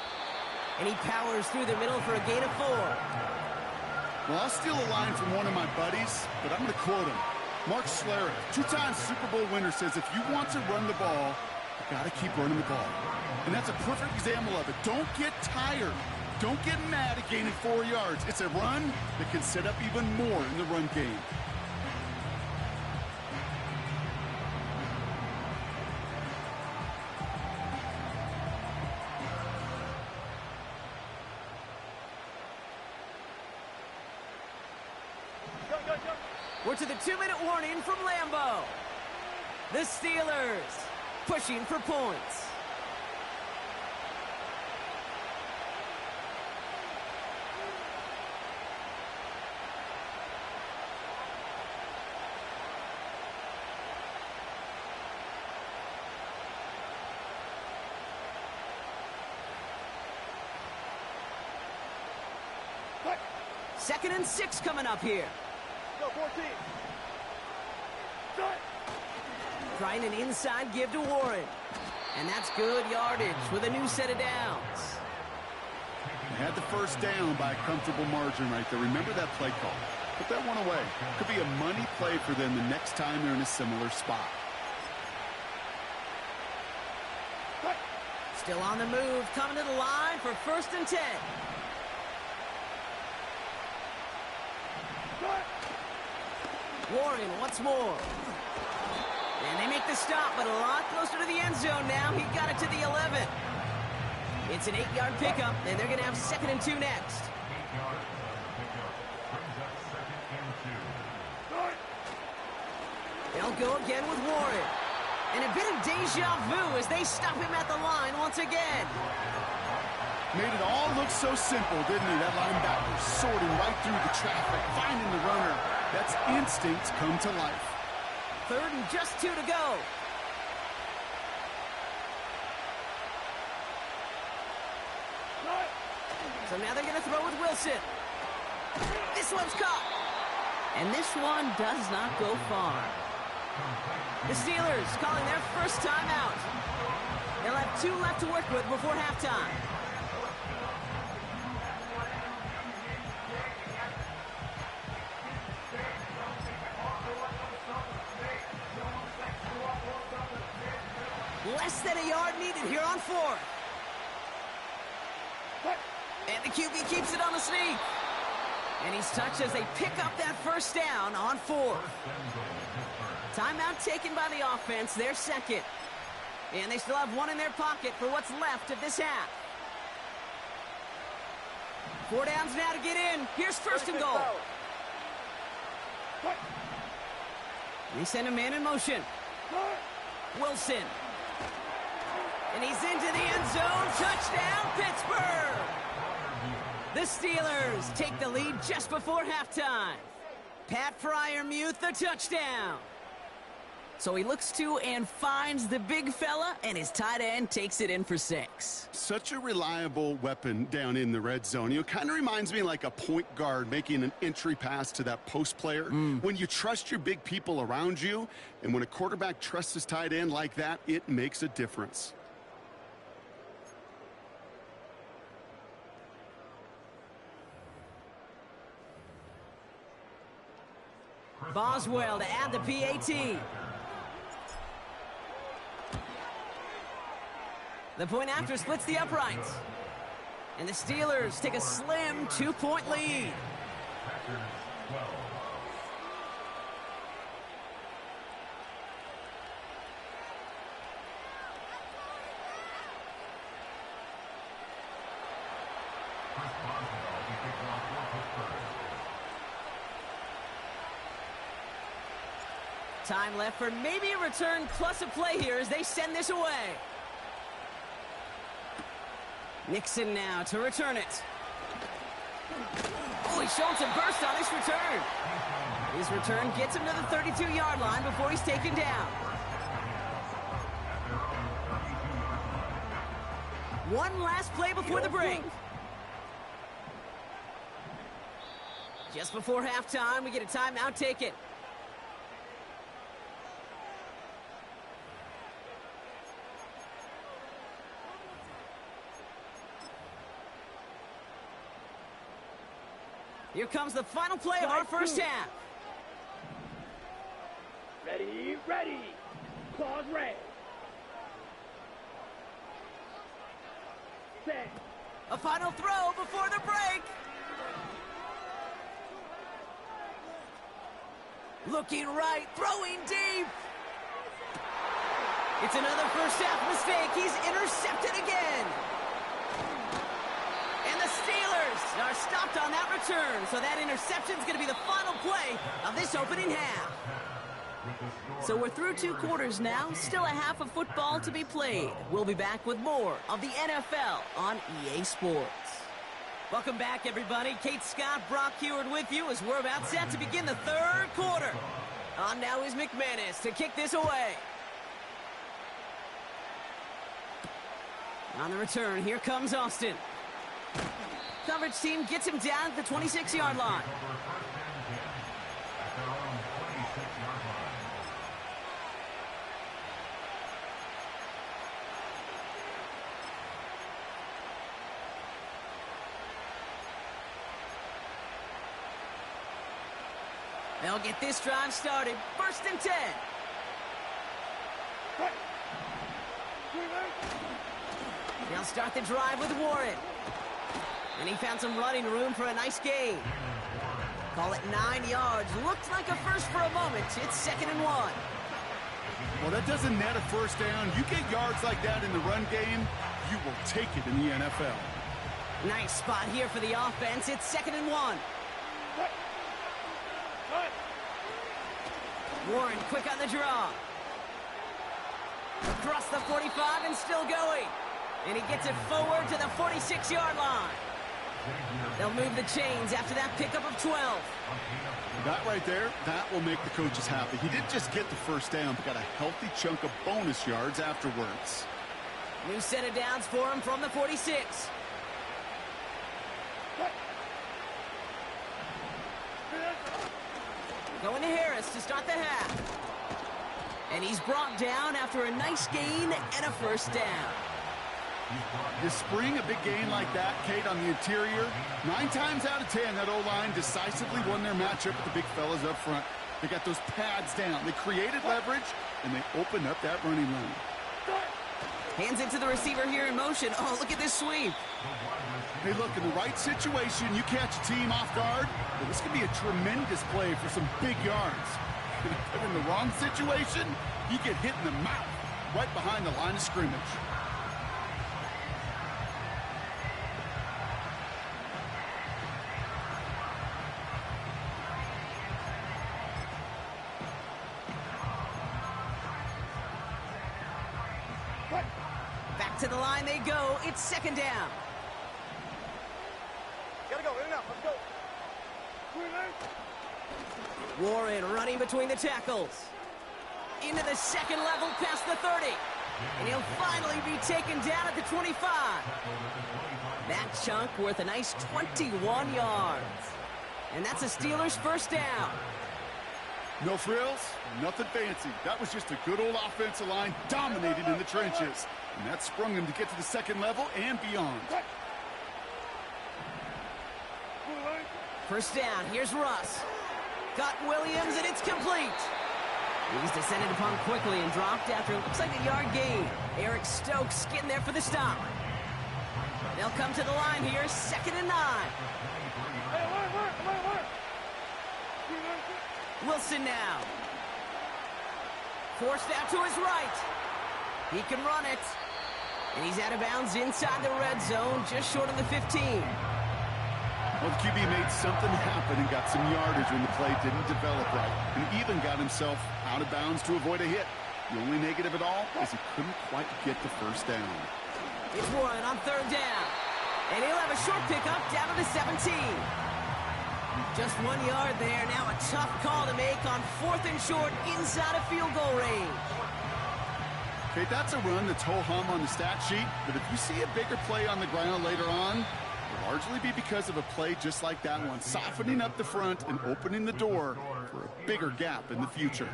And he powers through the middle for a gain of 4. Well, I'll steal a line from one of my buddies, but I'm going to quote him. Mark Schlereth, 2-time Super Bowl winner, says if you want to run the ball, you got to keep running the ball. And that's a perfect example of it. Don't get tired. Don't get mad at gaining 4 yards. It's a run that can set up even more in the run game. We're to the 2-minute warning from Lambeau. The Steelers pushing for points. Second and 6 coming up here. Go, 14. Trying an inside give to Warren. And that's good yardage with a new set of downs. They had the first down by a comfortable margin right there. Remember that play call. Put that one away. Could be a money play for them the next time they're in a similar spot. Still on the move, coming to the line for 1st and 10. Warren once more. And they make the stop, but a lot closer to the end zone now. He got it to the 11. It's an 8-yard pickup, and they're going to have 2nd and 2 next. 8 yards pickup. Brings up 2nd and 2. They'll go again with Warren. And a bit of deja vu as they stop him at the line once again. Made it all look so simple, didn't he? That linebacker sorting right through the traffic, finding the runner. That's instinct come to life. 3rd and just 2 to go. So now they're going to throw with Wilson. This one's caught. And this one does not go far. The Steelers calling their first timeout. They'll have 2 left to work with before halftime. Less than a yard needed here on 4th. And the QB keeps it on the sneak. And he's touched as they pick up that first down on 4th. Timeout taken by the offense, their 2nd. And they still have 1 in their pocket for what's left of this half. 4 downs now to get in. Here's 1st and goal. They send a man in motion. Wilson. And he's into the end zone. Touchdown, Pittsburgh! The Steelers take the lead just before halftime. Pat Freiermuth, the touchdown. So he looks to and finds the big fella, and his tight end takes it in for 6. Such a reliable weapon down in the red zone. You know, kind of reminds me like a point guard making an entry pass to that post player. When you trust your big people around you, and when a quarterback trusts his tight end like that, it makes a difference. Boswell to add the PAT. The point after splits the uprights. And the Steelers take a slim 2-point lead. Packers 12. Chris Boswell will kick off for Pittsburgh. Time left for maybe a return plus a play here as they send this away. Nixon now to return it. Oh, he's showing some burst on this return. His return gets him to the 32-yard line before he's taken down. One last play before the break. Just before halftime, we get a timeout taken. Here comes the final play of our first half. Ready, ready. Claws red. Set. A final throw before the break. Looking right, throwing deep. It's another first half mistake. He's intercepted again. And the Steelers are stopped on that return. So that interception is going to be the final play of this opening half. So we're through 2 quarters now. Still a half of football to be played. We'll be back with more of the NFL on EA Sports. Welcome back, everybody. Kate Scott, Brock Heward with you as we're about set to begin the 3rd quarter. On now is McManus to kick this away. On the return, here comes Austin. Coverage team gets him down at the 26-yard line. They'll get this drive started. 1st and 10. They'll start the drive with Warren. And he found some running room for a nice gain. Call it 9 yards. Looked like a first for a moment. It's 2nd and 1. Well, that doesn't net a first down. You get yards like that in the run game, you will take it in the NFL. Nice spot here for the offense. It's 2nd and 1. Warren quick on the draw. Across the 45 and still going. And he gets it forward to the 46-yard line. They'll move the chains after that pickup of 12. That right there, that will make the coaches happy. He didn't just get the first down, but got a healthy chunk of bonus yards afterwards. New set of downs for him from the 46. Going to Harris to start the half. And he's brought down after a nice gain and a first down. You spring a big gain like that, Kate, on the interior, 9 times out of 10, that O-line decisively won their matchup with the big fellas up front. They got those pads down. They created leverage, and they opened up that running lane. Hands it to the receiver here in motion. Oh, look at this sweep. Hey, look, in the right situation, you catch a team off guard, well, this could be a tremendous play for some big yards. But in the wrong situation, you get hit in the mouth right behind the line of scrimmage. Back to the line they go. It's 2nd down. Gotta go, in and out, let's go. Warren running between the tackles. Into the second level past the 30. And he'll finally be taken down at the 25. That chunk worth a nice 21 yards. And that's a Steelers first down. No frills, nothing fancy. That was just a good old offensive line dominated in the trenches. And that sprung him to get to the second level and beyond. First down, here's Russ. Got Williams, and it's complete. He's descended upon quickly and dropped after it looks like a yard gain. Eric Stokes getting there for the stop. They'll come to the line here, 2nd and 9. Wilson now. Forced out to his right. He can run it. And he's out of bounds inside the red zone, just short of the 15. Well, the QB made something happen and got some yardage when the play didn't develop right. And even got himself out of bounds to avoid a hit. The only negative at all is he couldn't quite get the first down. It's Warren on 3rd down. And he'll have a short pickup down to the 17. Just 1 yard there. Now a tough call to make on 4th and short inside of field goal range. Okay, that's a run that's ho-hum on the stat sheet, but if you see a bigger play on the ground later on, it'll largely be because of a play just like that one, softening up the front and opening the door for a bigger gap in the future.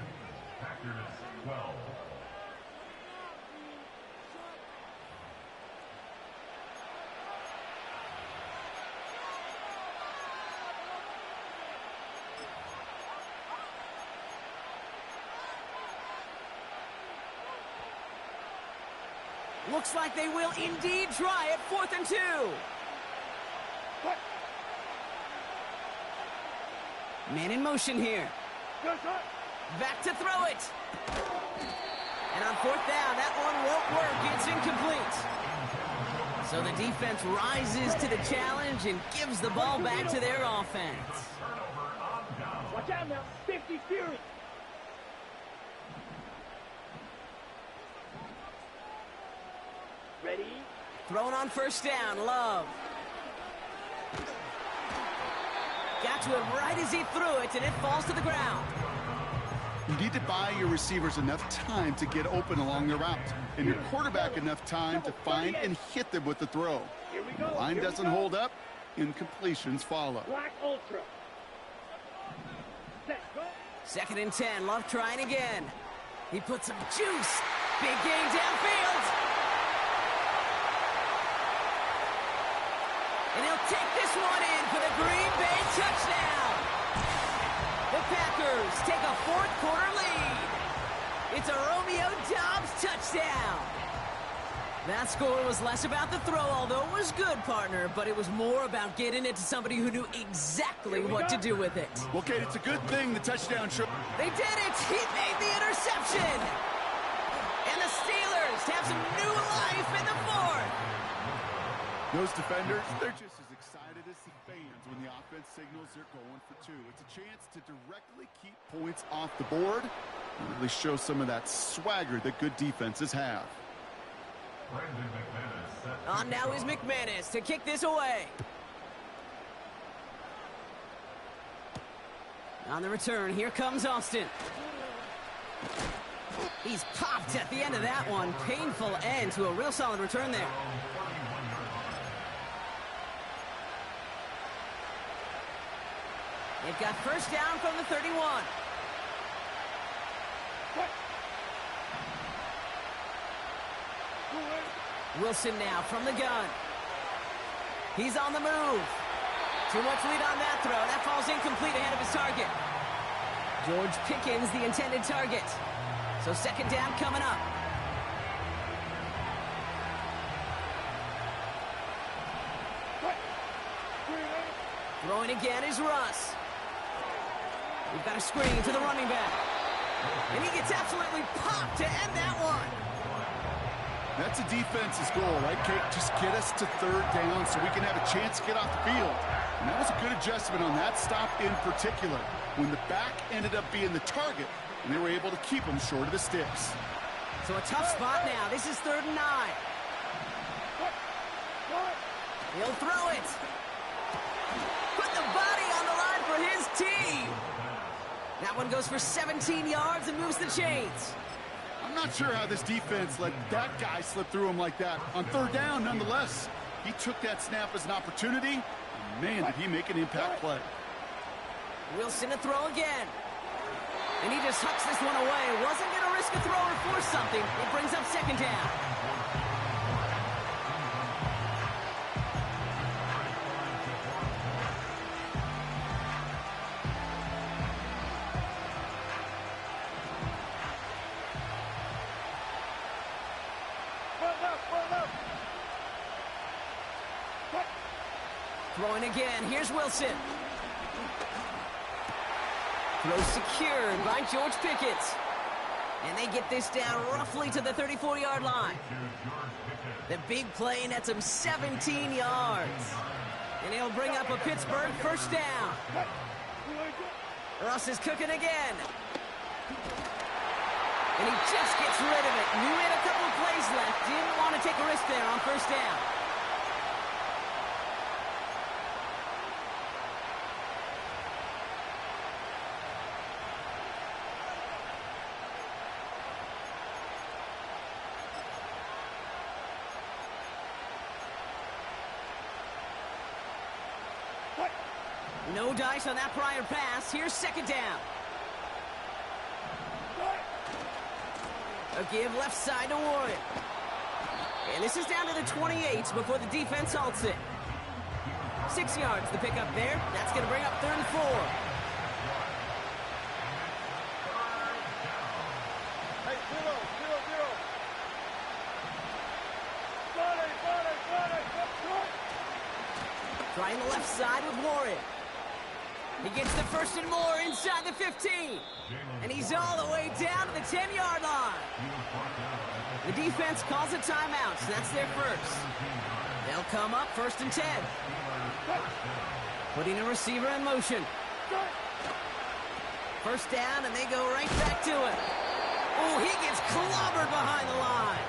Looks like they will indeed try it. 4th and 2. Man in motion here. Back to throw it. And on 4th down, that one won't work. It's incomplete. So the defense rises to the challenge and gives the ball back to their offense. Watch out now, 50 Fury. Ready? Thrown on 1st down, Love. Got to it right as he threw it, and it falls to the ground. You need to buy your receivers enough time to get open along the route, and your quarterback enough time to find and hit them with the throw. The line doesn't hold up, incompletions follow. Black Ultra. Set, go. 2nd and 10, Love trying again. He puts some juice. Big gain downfield. And he'll take this one in for the Green Bay touchdown. The Packers take a 4th quarter lead. It's a Romeo Doubs touchdown. That score was less about the throw, although it was good, partner, but it was more about getting it to somebody who knew exactly what to do with it. Well, Kate, it's a good thing the touchdown trip. They did it! He made the interception! And the Steelers have some new life in the fourth! Those defenders, they're just as excited as the fans when the offense signals they're going for two. It's a chance to directly keep points off the board and really show some of that swagger that good defenses have. On now is McManus to kick this away. On the return, here comes Austin. He's popped at the end of that one. Painful end to a real solid return there. They've got first down from the 31. Wilson now from the gun. He's on the move. Too much lead on that throw. That falls incomplete ahead of his target. George Pickens, the intended target. So second down coming up. Throwing again is Russ. We've got a screen to the running back. And he gets absolutely popped to end that one. That's a defense's goal, right, Kate? Just get us to third down so we can have a chance to get off the field. And that was a good adjustment on that stop in particular, when the back ended up being the target, and they were able to keep him short of the sticks. So a tough spot now. This is 3rd and 9. He'll throw it. Put the body on the line for his team. That one goes for 17 yards and moves the chains. I'm not sure how this defense let that guy slip through him like that. On 3rd down, nonetheless, he took that snap as an opportunity. And man, did he make an impact play. Wilson to throw again. And he just hucks this one away. Wasn't going to risk a throw or force something. It brings up second down. Throwing again. Here's Wilson. Throw secured by George Pickens. And they get this down roughly to the 34-yard line. The big play nets him 17 yards. And he'll bring up a Pittsburgh first down. Russ is cooking again. And he just gets rid of it. Knew he had a couple of plays left. Didn't want to take a risk there on first down. No dice on that prior pass. Here's second down. A give left side to Warren. And this is down to the 28 before the defense halts it. 6 yards the pickup there. That's going to bring up 3rd and 4. Hey, 0-0-0. Trying the left side with Warren. He gets the 1st and more inside the 15. And he's all the way down to the 10-yard line. The defense calls a timeout, so that's their first. They'll come up 1st and 10. Putting a receiver in motion. First down, and they go right back to it. Oh, he gets clobbered behind the line.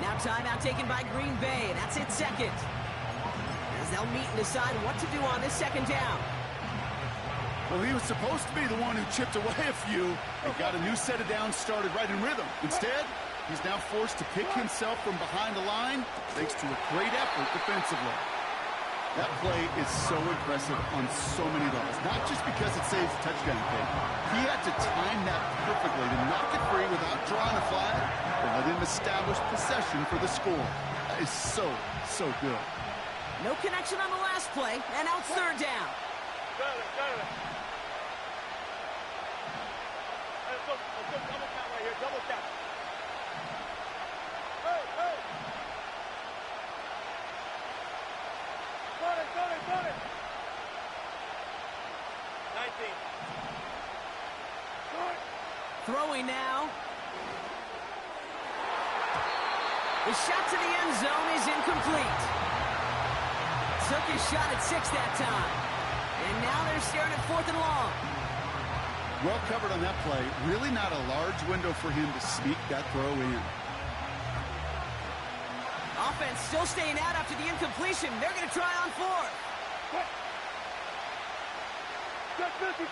Now timeout taken by Green Bay. That's it second. As they'll meet and decide what to do on this second down. Well, he was supposed to be the one who chipped away a few and got a new set of downs started right in rhythm. Instead, he's now forced to pick himself from behind the line thanks to a great effort defensively. That play is so impressive on so many levels, not just because it saves a touchdown kick. He had to time that perfectly to knock it free without drawing a flag and let him establish possession for the score. That is so good. No connection on the last play, and now it's 3rd down. Got it. Let's go double count right here, double count. Hey! dale. 19. Throwing now. The shot to the end zone is incomplete. Took his shot at 6 that time. And now they're staring at 4th and long. Well covered on that play. Really not a large window for him to sneak that throw in. Offense still staying out after the incompletion. They're going to try on 4th. Touch 50.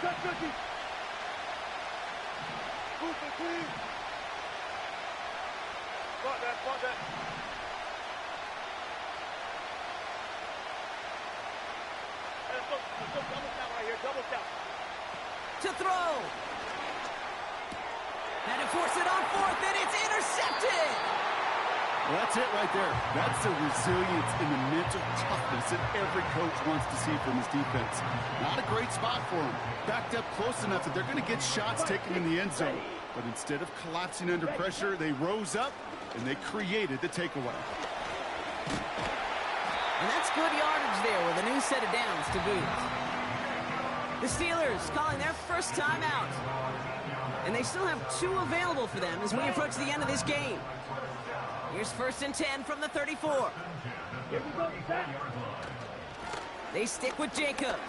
Booster, please. Spot that. Let's go double count right here, double count. To throw. And to force it on 4th, and it's intercepted. Well, that's it right there. That's the resilience and the mental toughness that every coach wants to see from his defense. Not a great spot for him. Backed up close enough that they're going to get shots taken in the end zone. But instead of collapsing under pressure, they rose up and they created the takeaway. And that's good yardage there with a new set of downs to boot. The Steelers calling their first timeout. And they still have 2 available for them as we approach the end of this game. Here's 1st and 10 from the 34. They stick with Jacobs.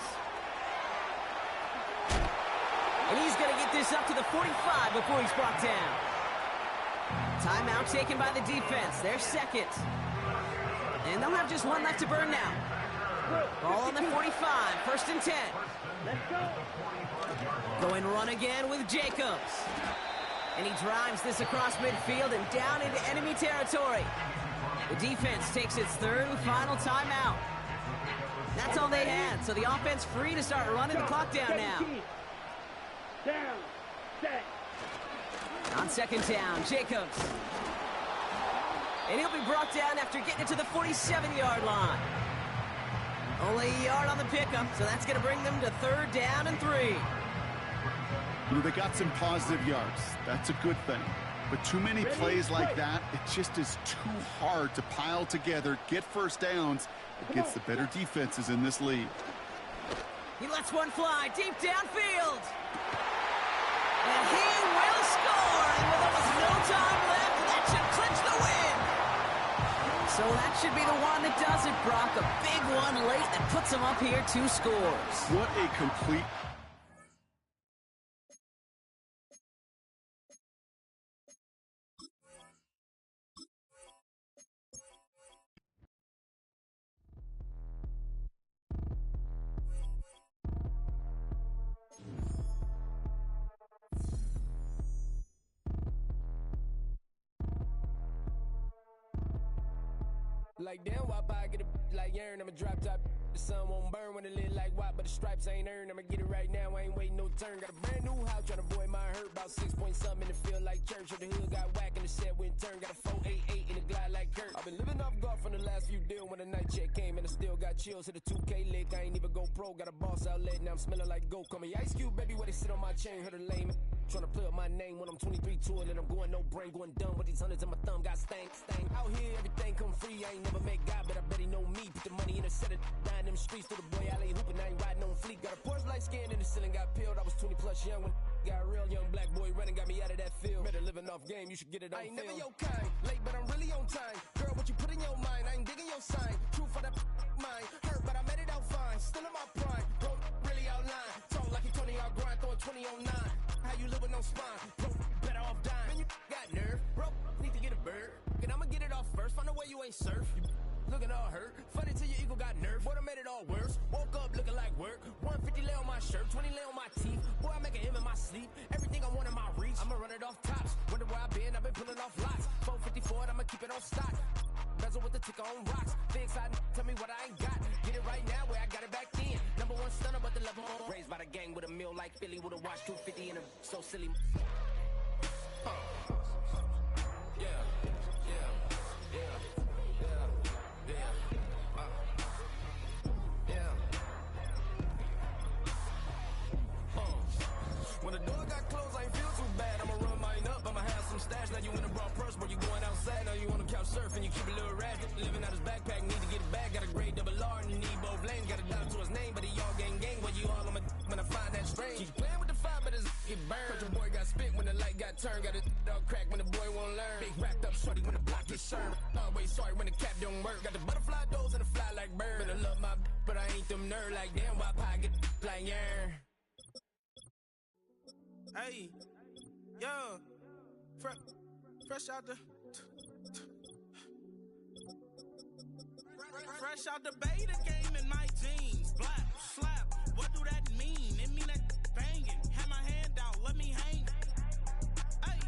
And he's going to get this up to the 45 before he's brought down. Timeout taken by the defense. Their second. And they'll have just 1 left to burn now. Ball on the 45. 1st and 10. Going run again with Jacobs. And he drives this across midfield and down into enemy territory. The defense takes its 3rd and final timeout. That's all they had, so the offense free to start running the clock down now. Down, set. On 2nd down, Jacobs. And he'll be brought down after getting it to the 47-yard line. Only a yard on the pickup, so that's going to bring them to 3rd down and 3. You know, they got some positive yards. That's a good thing. But too many plays like that, it just is too hard to pile together, get first downs against the better defenses in this league. He lets one fly deep downfield. And he will score. And with almost no time left, that should clinch the win. So that should be the one that does it, Brock. A big one late that puts him up here 2 scores. What a complete... Like damn, why I get a like urn? I'ma drop top. The sun won't burn when it lit like white, but the stripes ain't earned. I'ma get it right now, I ain't waiting no turn. Got a brand new house, tryna avoid my hurt. About 6 point something in the field like church. Or the hood got whack and the set went turn. Got a 488 in the glide like Kurt. I've been living off golf from the last few deals. When the night check came and I still got chills. Hit a 2K lick, I ain't even go pro. Got a boss outlet, now I'm smelling like gold. Call me Ice Cube, baby, where they sit on my chain. Heard a lame. Tryna play up my name when I'm 23 touring and I'm going no brain, going dumb with these hundreds in my thumb. Got stank. Out here, everything come free. I ain't never met God, but I bet he know me. Put the money in a set of dying them streets. To the boy, I ain't hooping, I ain't riding on fleek. Got a Porsche light skin in the ceiling, got peeled. I was 20 plus young when got real young black boy running, got me out of that field. Better living off game, you should get it on. I ain't never your kind, late but I'm really on time. Girl, what you put in your mind, I ain't digging your sign. True for that mine, hurt but I made it out fine. Still in my prime, bro, really outline. Talk like you 20 out grind, throwing 20 on 9. How you live with no spine, bro, better off dying. Man, you got nerve, bro, need to get a bird. And I'ma get it off first, find a way you ain't surf. You looking all hurt, funny till your ego got nerve. Boy, I made it all worse, woke up looking like work. 150 lay on my shirt, 20 lay on my teeth. Boy, I make an M in my sleep, everything I want in my reach. I'ma run it off tops, wonder where I've been pulling off lots. 454, I'ma keep it on stock. Bezel with the ticker on rocks. Big side, tell me what I ain't got. Get it right now where I got it back then. Number 1 stunner, but the level on. Raised by the gang with a meal like Philly with a watch 250 and a so silly. When the door got closed, I ain't feel too bad. I'ma run mine up, I'ma have some stash. Now you in a broad purse, but you going outside. Now you on the couch surfing, you keep a little ratchet. Living out his backpack, need to get it back. Got a grade double R and you need both lanes. burn. Cause your boy got spit when the light got turned. Got a dog crack when the boy won't learn. Big wrapped up shorty when the block gets served. Always sorry when the cap don't work. Got the butterfly doors and the fly like bird. Better love my but I ain't them nerd like damn. Why pie get like yarn? Hey, yo, fresh out the fresh out the beta game in my jeans. Black slap, what do that mean? It mean that banging. Have my hand out, let me hang. Hey,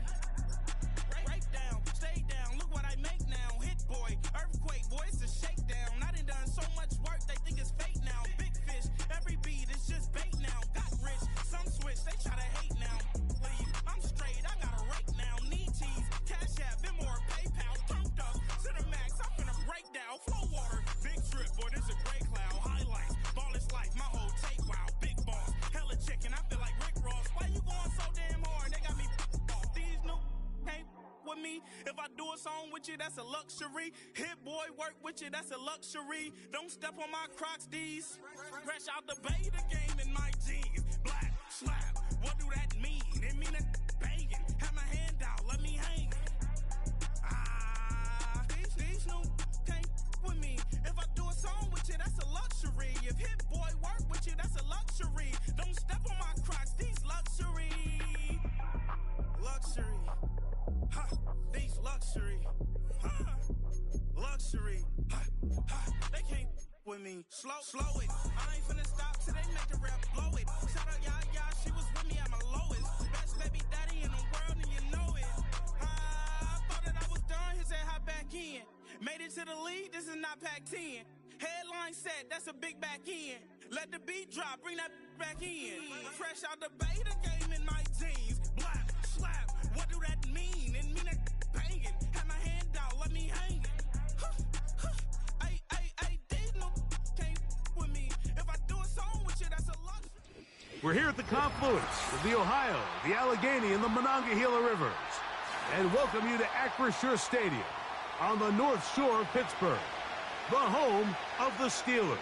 break down, stay down. Look what I make now. Hit boy, earthquake, boy, it's a shakedown. I done done so much work, they think it's fake now. Big fish, every beat is just bait now. Got rich, some switch, they try to hate now. Leave, I'm straight, I got a rake now. Need cheese, cash app, Venmo or PayPal. Pumped up, to the max, I'm finna break down. Flow water, big trip, boy, this a gray cloud. Highlights, ball is life, my whole take wow. Big boss, hella chicken, I feel like Rick Ross. Why you going so damn hard? They got me off. These new can't with me. If I do a song with you, that's a luxury. Hit boy, work with you, that's a luxury. Don't step on my Crocs, these. Fresh out the beta game in my jeans. Black slap, what do that mean? It mean that banging. Have my hand out, let me hang. These new can't with me. If I do a song with you, that's a luxury. If hit boy work with you, that's a luxury. Don't step on my Crocs, these luxury. Luxury. Ha, these luxury. Ha, luxury. Ha, ha, they can't with me. Slow it. I ain't finna stop till they make the rap blow it. Shout out Yaya, she was with me at my lowest. Best baby daddy in the world and you know it. I thought that I was done, he said hop back in. Made it to the league, this is not Pac-10. Headline set, that's a big back end. Let the beat drop, bring that back in. Fresh out the beta game in my jeans. Black slap, what do that mean? It mean that banging. Have my hand out, let me hang it. Ay, these no can't with me. If I do a song with you, that's a luxury. We're here at the confluence of the Ohio, the Allegheny, and the Monongahela Rivers, and welcome you to Acrisure Stadium on the North Shore of Pittsburgh, the home of the Steelers.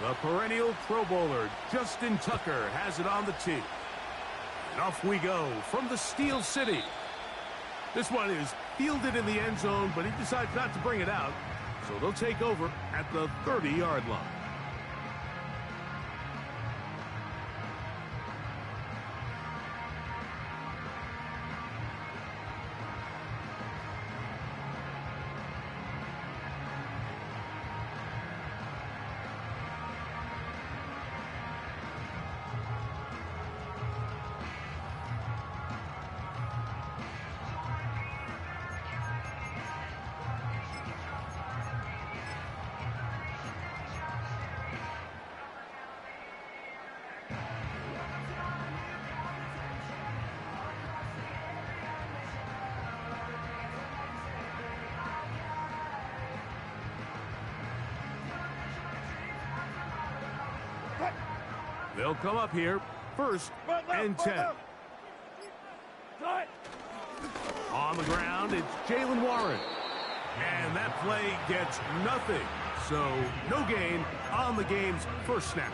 The perennial Pro Bowler, Justin Tucker, has it on the tee. And off we go from the Steel City. This one is fielded in the end zone, but he decides not to bring it out, so they'll take over at the 30-yard line. They'll come up here, first and 10. On the ground, it's Jalen Warren. And that play gets nothing. So, no gain on the game's first snap.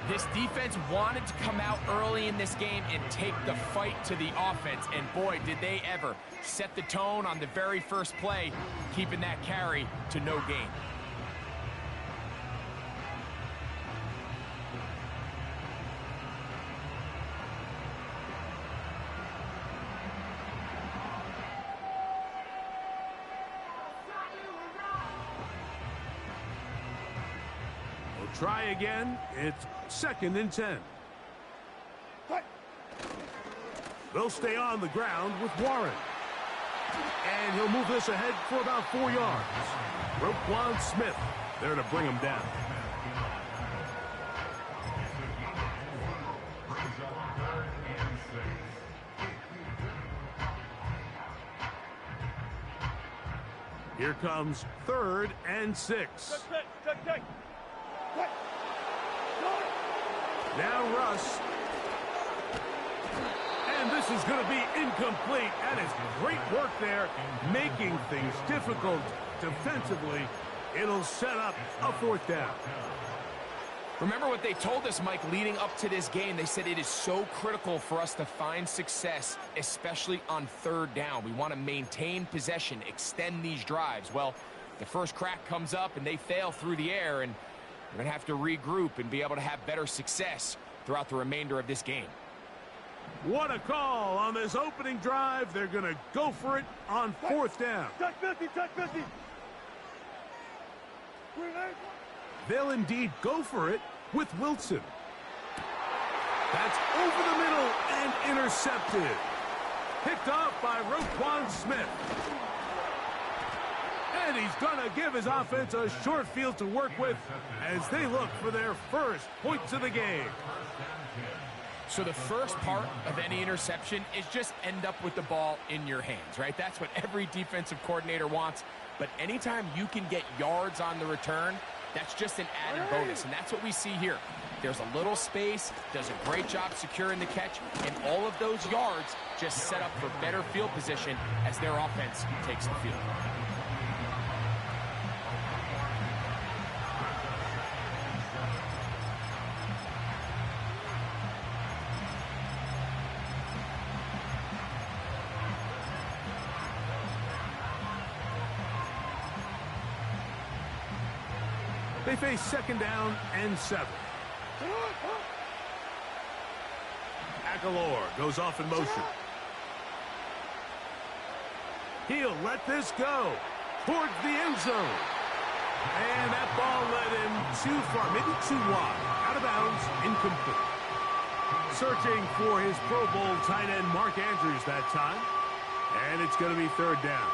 This defense wanted to come out early in this game and take the fight to the offense. And boy, did they ever set the tone on the very first play, keeping that carry to no gain. Try again. It's second and 10. They'll stay on the ground with Warren. And he'll move this ahead for about 4 yards. Roquan Smith there to bring him down. Here comes 3rd and 6. Check. Now Russ. And this is going to be incomplete. And it's great work there, making things difficult defensively. It'll set up a 4th down. Remember what they told us, Mike, leading up to this game. They said it is so critical for us to find success, especially on 3rd down. We want to maintain possession, extend these drives. Well, the first crack comes up and they fail through the air, and we're going to have to regroup and be able to have better success throughout the remainder of this game. What a call on this opening drive. They're going to go for it on 4th down. Check 50. They'll indeed go for it with Wilson. That's over the middle and intercepted. Picked off by Roquan Smith. And he's going to give his offense a short field to work with as they look for their first points of the game. So the first part of any interception is just end up with the ball in your hands, right? That's what every defensive coordinator wants. But anytime you can get yards on the return, that's just an added bonus, and that's what we see here. There's a little space, does a great job securing the catch, and all of those yards just set up for better field position as their offense takes the field. They face 2nd down and 7. Aguilar goes off in motion. He'll let this go towards the end zone. And that ball led him too far, maybe too wide. Out of bounds, incomplete. Searching for his Pro Bowl tight end Mark Andrews that time. And it's going to be 3rd down.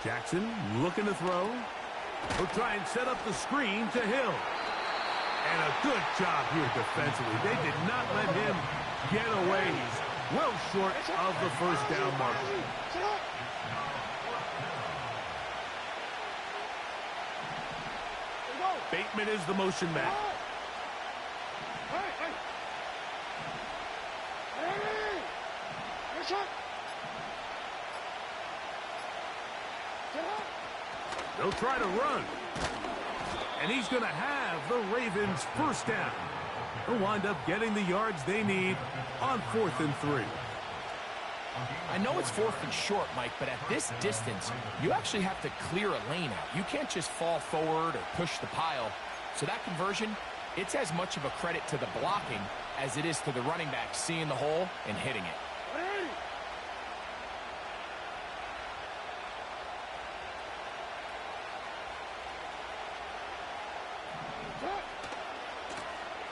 Jackson looking to throw. He'll try and set up the screen to Hill. And a good job here defensively. They did not let him get away. He's well short of the 1st down mark. Bateman is the motion man. They'll try to run. And he's going to have the Ravens 1st down. They'll wind up getting the yards they need on 4th and 3. I know it's 4th and short, Mike, but at this distance, you actually have to clear a lane out. You can't just fall forward or push the pile. So that conversion, it's as much of a credit to the blocking as it is to the running back seeing the hole and hitting it.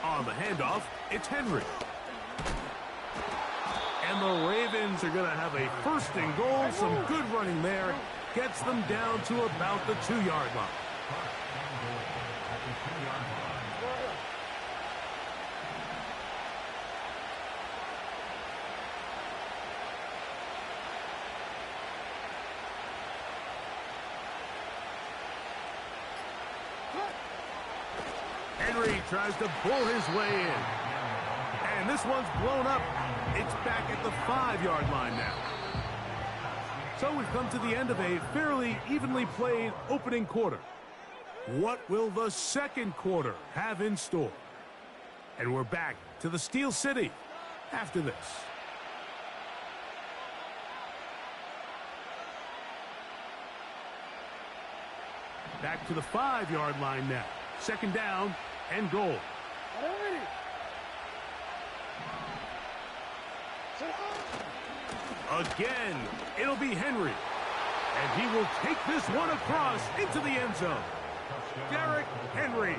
On the handoff, it's Henry. And the Ravens are going to have a 1st and goal. Some good running there. Gets them down to about the 2-yard line. Henry tries to pull his way in. And this one's blown up. It's back at the 5-yard line now. So we've come to the end of a fairly evenly played opening quarter. What will the 2nd quarter have in store? And we're back to the Steel City after this. Back to the 5-yard line now. 2nd down and goal. Again, it'll be Henry. And he will take this one across into the end zone. Derrick Henry.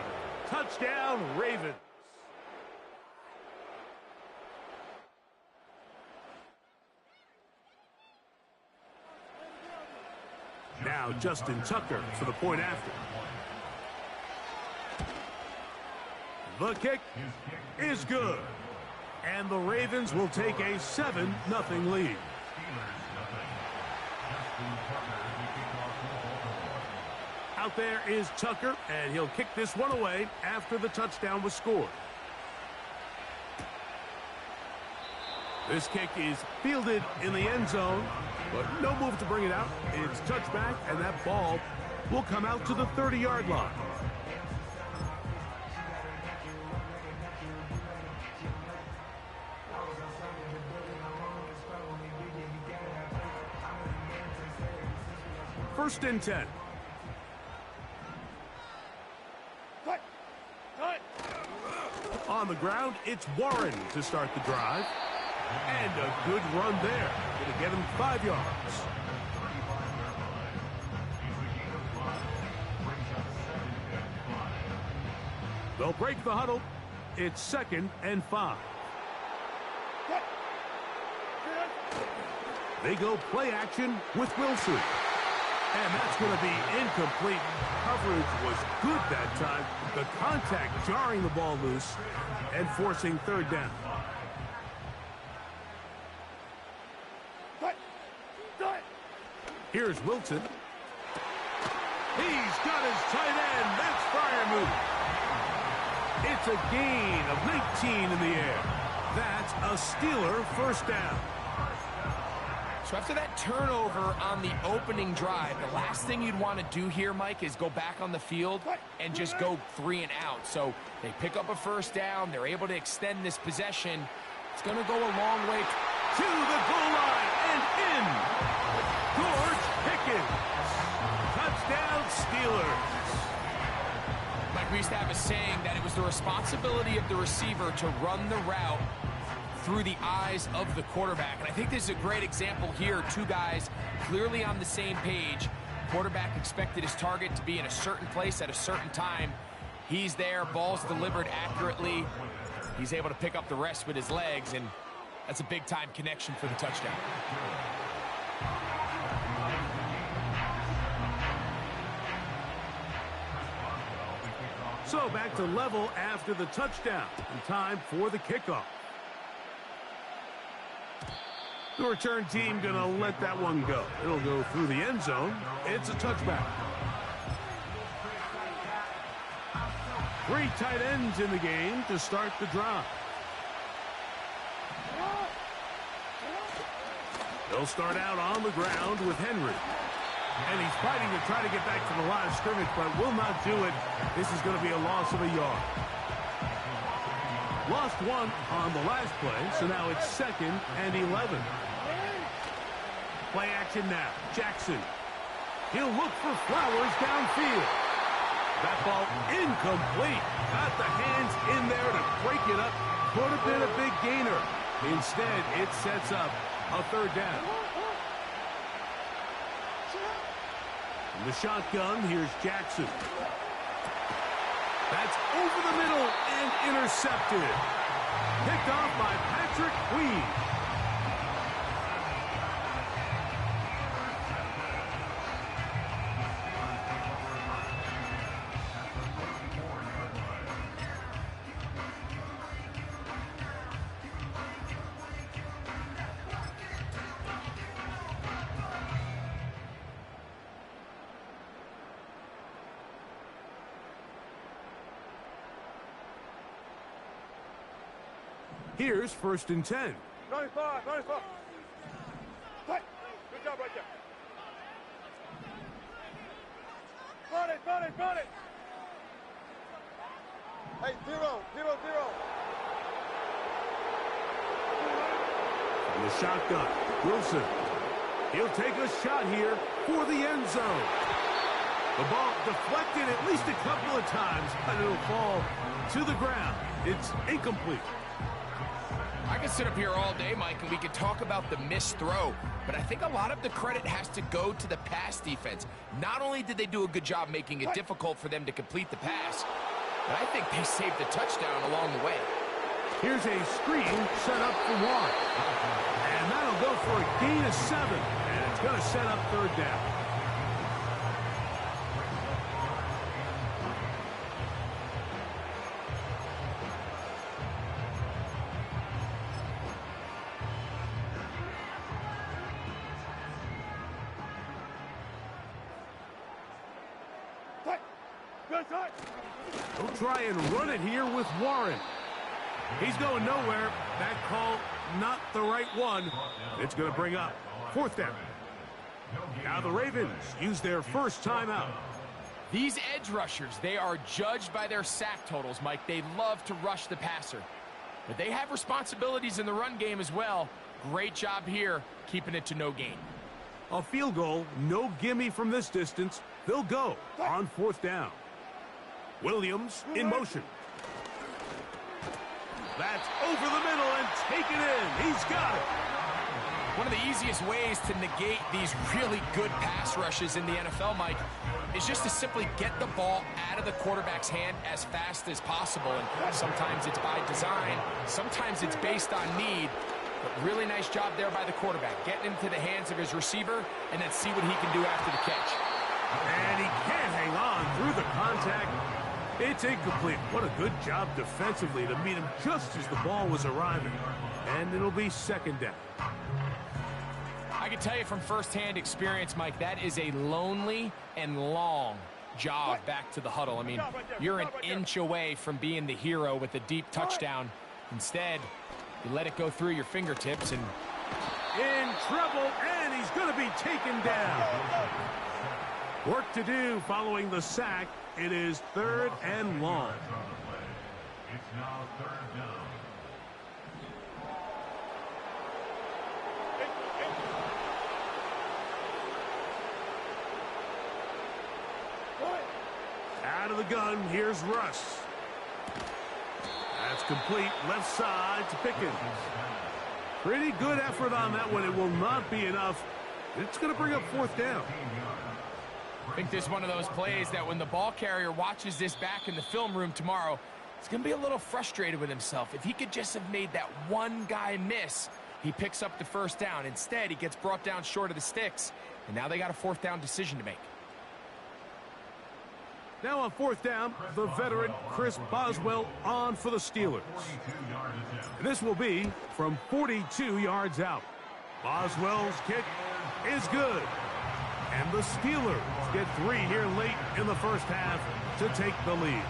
Touchdown, Ravens. Now Now Justin Tucker for the point after. The kick is good. And the Ravens will take a 7-0 lead. Out there is Tucker, and he'll kick this one away after the touchdown was scored. This kick is fielded in the end zone, but no move to bring it out. It's touchback, and that ball will come out to the 30-yard line. First and 10. On the ground, it's Warren to start the drive. And a good run there. Going to get him 5 yards. They'll break the huddle. It's 2nd and 5. They go play action with Wilson. And that's going to be incomplete. Coverage was good that time. The contact jarring the ball loose and forcing 3rd down. Here's Wilson. He's got his tight end. That's Freiermuth. It's a gain of 19 in the air. That's a Steeler first down. So after that turnover on the opening drive, the last thing you'd want to do here, Mike, is go back on the field and just go 3 and out. So they pick up a first down. They're able to extend this possession. It's going to go a long way to the goal line and in. George Pickens. Touchdown, Steelers. Mike, we used to have a saying that it was the responsibility of the receiver to run the route through the eyes of the quarterback. And I think this is a great example here. 2 guys clearly on the same page. Quarterback expected his target to be in a certain place at a certain time. He's there, ball's delivered accurately. He's able to pick up the rest with his legs, and that's a big-time connection for the touchdown. So back to level after the touchdown, and time for the kickoff. The return team going to let that one go. It'll go through the end zone. It's a touchback. 3 tight ends in the game to start the drive. They'll start out on the ground with Henry. And he's fighting to try to get back to the line of scrimmage, but will not do it. This is going to be a loss of a yard. Lost 1 on the last play, so now it's 2nd and 11. Play action now. Jackson. He'll look for Flowers downfield. That ball incomplete. Got the hands in there to break it up. Could have been a big gainer. Instead, it sets up a 3rd down. From the shotgun, here's Jackson. That's over the middle and intercepted. Picked off by Patrick Queen. Here's 1st and 10. 95, 95. Hey, good job right there. Got it. Hey, 0, 0, 0. From the shotgun, Wilson. He'll take a shot here for the end zone. The ball deflected at least a couple of times, but it'll fall to the ground. It's incomplete. I could sit up here all day, Mike, and we could talk about the missed throw, but I think a lot of the credit has to go to the pass defense. Not only did they do a good job making it difficult for them to complete the pass, but I think they saved the touchdown along the way. Here's a screen set up for Warren. And that'll go for a gain of 7, and it's going to set up 3rd down. He'll try and run it here with Warren. He's going nowhere. That call, not the right one. It's going to bring up 4th down. Now the Ravens use their first timeout. These edge rushers, they are judged by their sack totals, Mike. They love to rush the passer. But they have responsibilities in the run game as well. Great job here, keeping it to no gain. A field goal, no gimme from this distance. They'll go on 4th down. Williams in motion. That's over the middle and taken in. He's got it. One of the easiest ways to negate these really good pass rushes in the NFL, Mike, is just to simply get the ball out of the quarterback's hand as fast as possible. And sometimes it's by design, sometimes it's based on need. But really nice job there by the quarterback, getting into the hands of his receiver and then see what he can do after the catch. And he can't hang on through the contact. It's incomplete. What a good job defensively to meet him just as the ball was arriving. And it'll be 2nd down. I can tell you from firsthand experience, Mike, that is a lonely and long jog back to the huddle. I mean, you're an inch away from being the hero with a deep touchdown. Instead, you let it go through your fingertips and... In trouble, and he's going to be taken down. Work to do following the sack. It is 3rd and long. It's now 3rd down. Out of the gun, here's Russ. That's complete, left side to Pickens. Pretty good effort on that one. It will not be enough. It's going to bring up 4th down. I think this is one of those plays that when the ball carrier watches this back in the film room tomorrow, he's going to be a little frustrated with himself. If he could just have made that one guy miss, he picks up the 1st down. Instead, he gets brought down short of the sticks, and now they got a 4th down decision to make. Now on 4th down, the veteran Chris Boswell on for the Steelers. This will be from 42 yards out. Boswell's kick is good. And the Steelers get 3 here late in the first half to take the lead.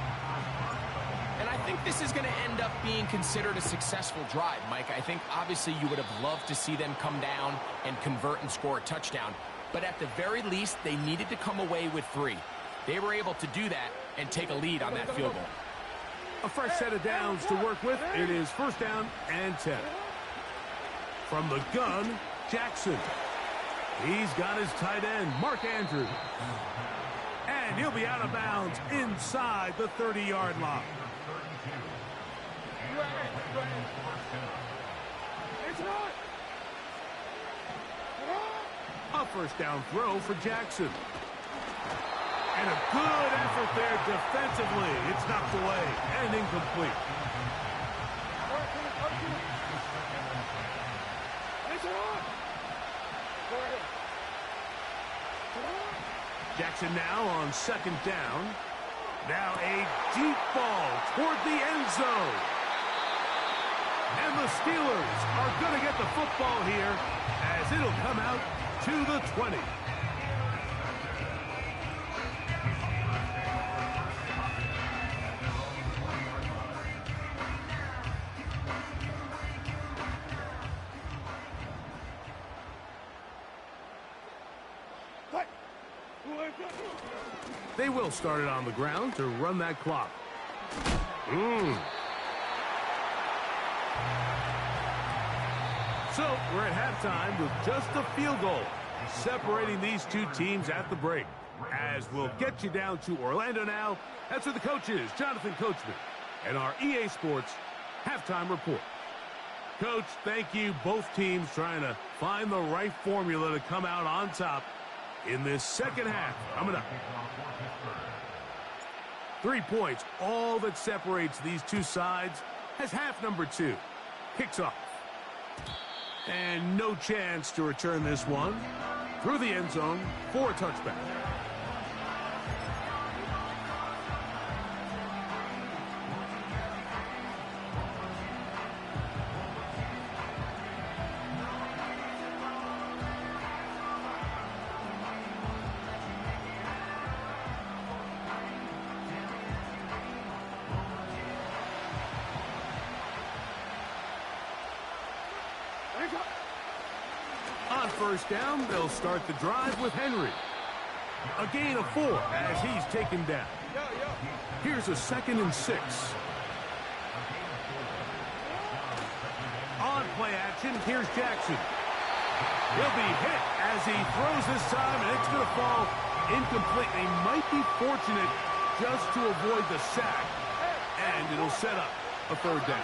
And I think this is going to end up being considered a successful drive, Mike. I think obviously you would have loved to see them come down and convert and score a touchdown. But at the very least, they needed to come away with 3. They were able to do that and take a lead on that field goal. A fresh set of downs to work with. It is 1st down and 10. From the gun, Jackson. He's got his tight end, Mark Andrews. And he'll be out of bounds inside the 30-yard line. A 1st down throw for Jackson. And a good effort there defensively. It's knocked away and incomplete. Jackson now on 2nd down. Now a deep ball toward the end zone. And the Steelers are going to get the football here as it'll come out to the 20. They will start it on the ground to run that clock. So we're at halftime with just a field goal separating these two teams at the break. As we'll get you down to Orlando now, that's where the coach is, Jonathan Coachman, and our EA Sports halftime report. Coach, thank you. Both teams trying to find the right formula to come out on top in this second half. Coming up. 3 points, all that separates these two sides, as half number 2 kicks off. And no chance to return this one through the end zone for a touchback. first down, they'll start the drive with Henry. A gain of 4 as he's taken down. Here's a 2nd and 6. On play action, here's Jackson. He'll be hit as he throws this time, and it's going to fall incomplete. They might be fortunate just to avoid the sack, and it'll set up a 3rd down.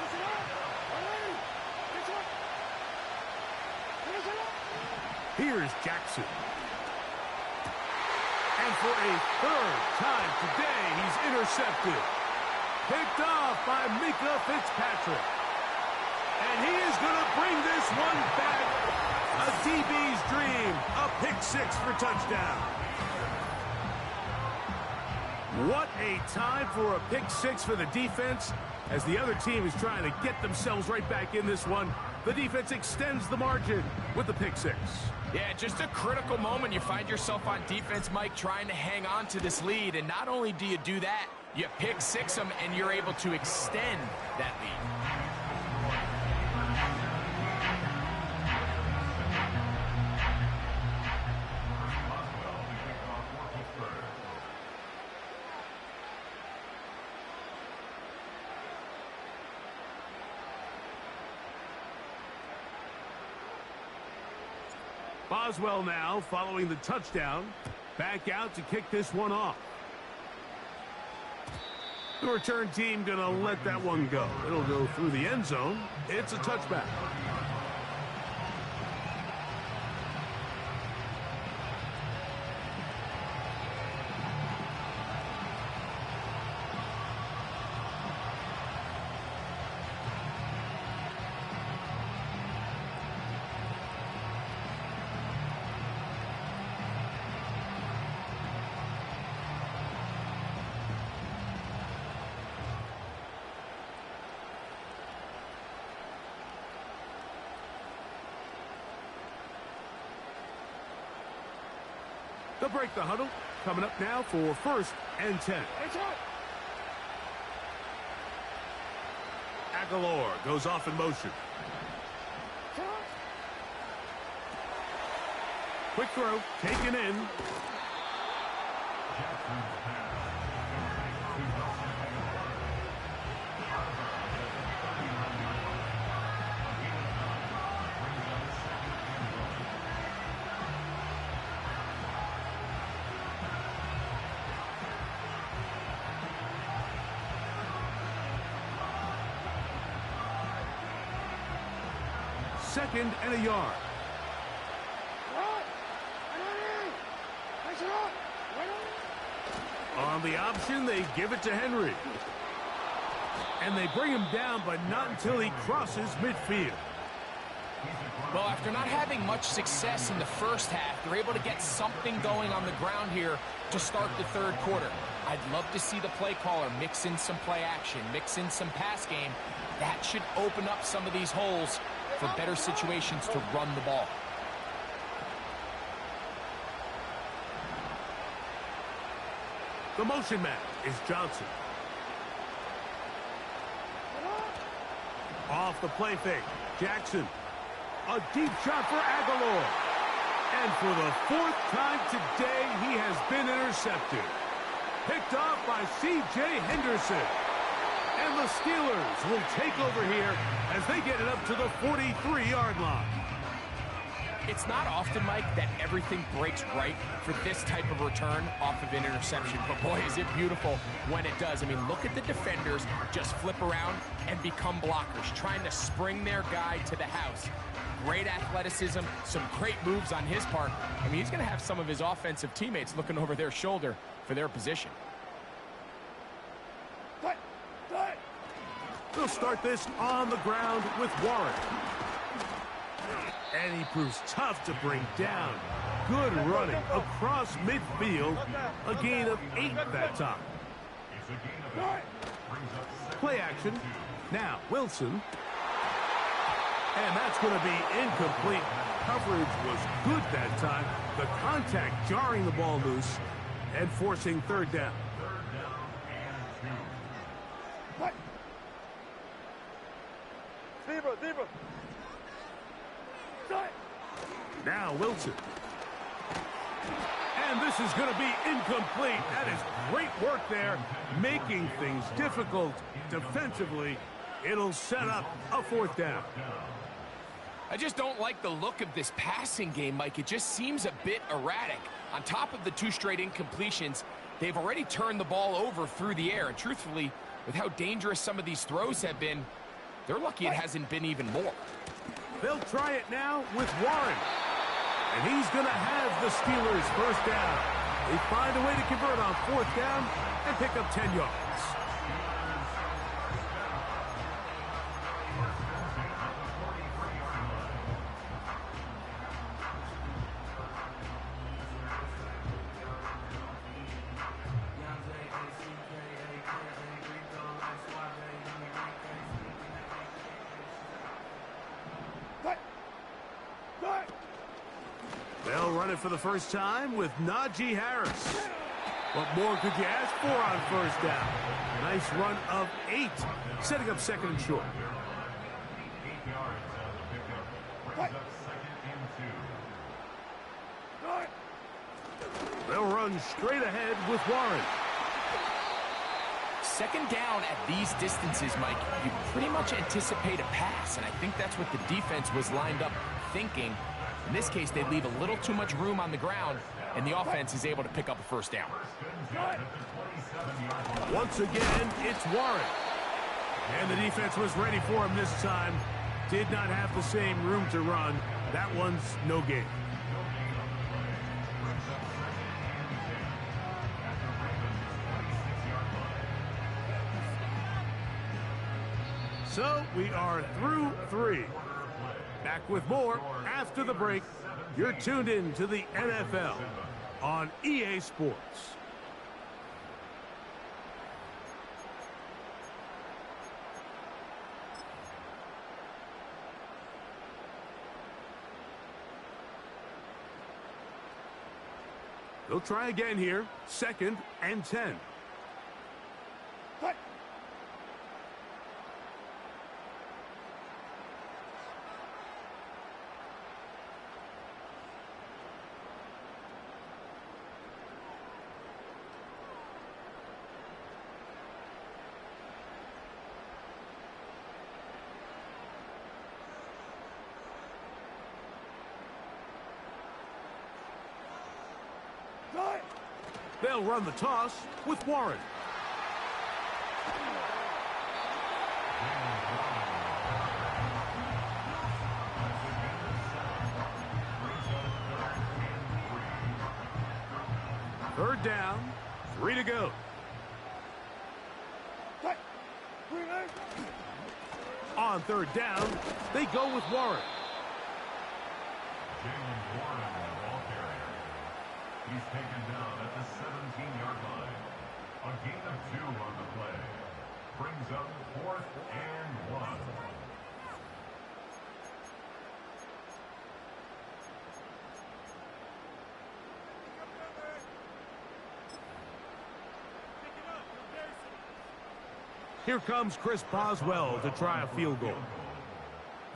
Here's Jackson. And for a 3rd time today, he's intercepted. Picked off by Mika Fitzpatrick. And he is going to bring this one back. A DB's dream. A pick 6 for touchdown. What a time for a pick 6 for the defense. As the other team is trying to get themselves right back in this one, the defense extends the margin with the pick 6. Yeah, just a critical moment. You find yourself on defense, Mike, trying to hang on to this lead. And not only do you do that, you pick 6 them, and you're able to extend that lead. Boswell now following the touchdown. Back out to kick this one off. The return team going to let that one go. It'll go through the end zone. It's a touchback. They'll break the huddle. Coming up now for 1st and 10. Aguilar goes off in motion. Quick throw, taken in. Second and a yard. On the option, they give it to Henry. And they bring him down, but not until he crosses midfield. Well, after not having much success in the first half, they're able to get something going on the ground here to start the 3rd quarter. I'd love to see the play caller mix in some play action, mix in some pass game. That should open up some of these holes for better situations to run the ball. The motion man is Johnson. Off the play fake, Jackson. A deep shot for Aguilar. And for the 4th time today, he has been intercepted. Picked off by C.J. Henderson. And the Steelers will take over here as they get it up to the 43-yard line. It's not often, Mike, that everything breaks right for this type of return off of an interception. But boy, is it beautiful when it does. I mean, look at the defenders just flip around and become blockers, trying to spring their guy to the house. Great athleticism, some great moves on his part. I mean, he's going to have some of his offensive teammates looking over their shoulder for their position. They'll start this on the ground with Warren. And he proves tough to bring down. Good running across midfield. A gain of 8 that time. Play action. Now Wilson. And that's going to be incomplete. Coverage was good that time. The contact jarring the ball loose and forcing 3rd down. Now now Wilson. And this is going to be incomplete. That is great work there, making things difficult defensively. It'll set up a 4th down. I just don't like the look of this passing game, Mike. It just seems a bit erratic. On top of the 2 straight incompletions, they've already turned the ball over through the air. And truthfully, with how dangerous some of these throws have been, they're lucky it hasn't been even more. They'll try it now with Warren. And he's going to have the Steelers' 1st down. They find a way to convert on 4th down and pick up 10 yards. They'll run it for the first time with Najee Harris. What more could you ask for on 1st down? Nice run of 8, setting up 2nd and short. 8 yards on the pickup. Brings up 2nd and 2. They'll run straight ahead with Warren. 2nd down at these distances, Mike, you pretty much anticipate a pass, and I think that's what the defense was lined up thinking. In this case, they leave a little too much room on the ground, and the offense is able to pick up a 1st down. Once again, it's Warren. And the defense was ready for him this time. Did not have the same room to run. That one's no gain. So we are through 3. Back with more after the break. You're tuned in to the NFL on EA Sports. They'll try again here. 2nd and 10. They'll run the toss with Warren. Third down, 3 to go. On 3rd down, they go with Warren. He's taken down at the 17-yard line. A gain of 2 on the play. Brings up 4th and 1. Here comes Chris Boswell to try a field goal.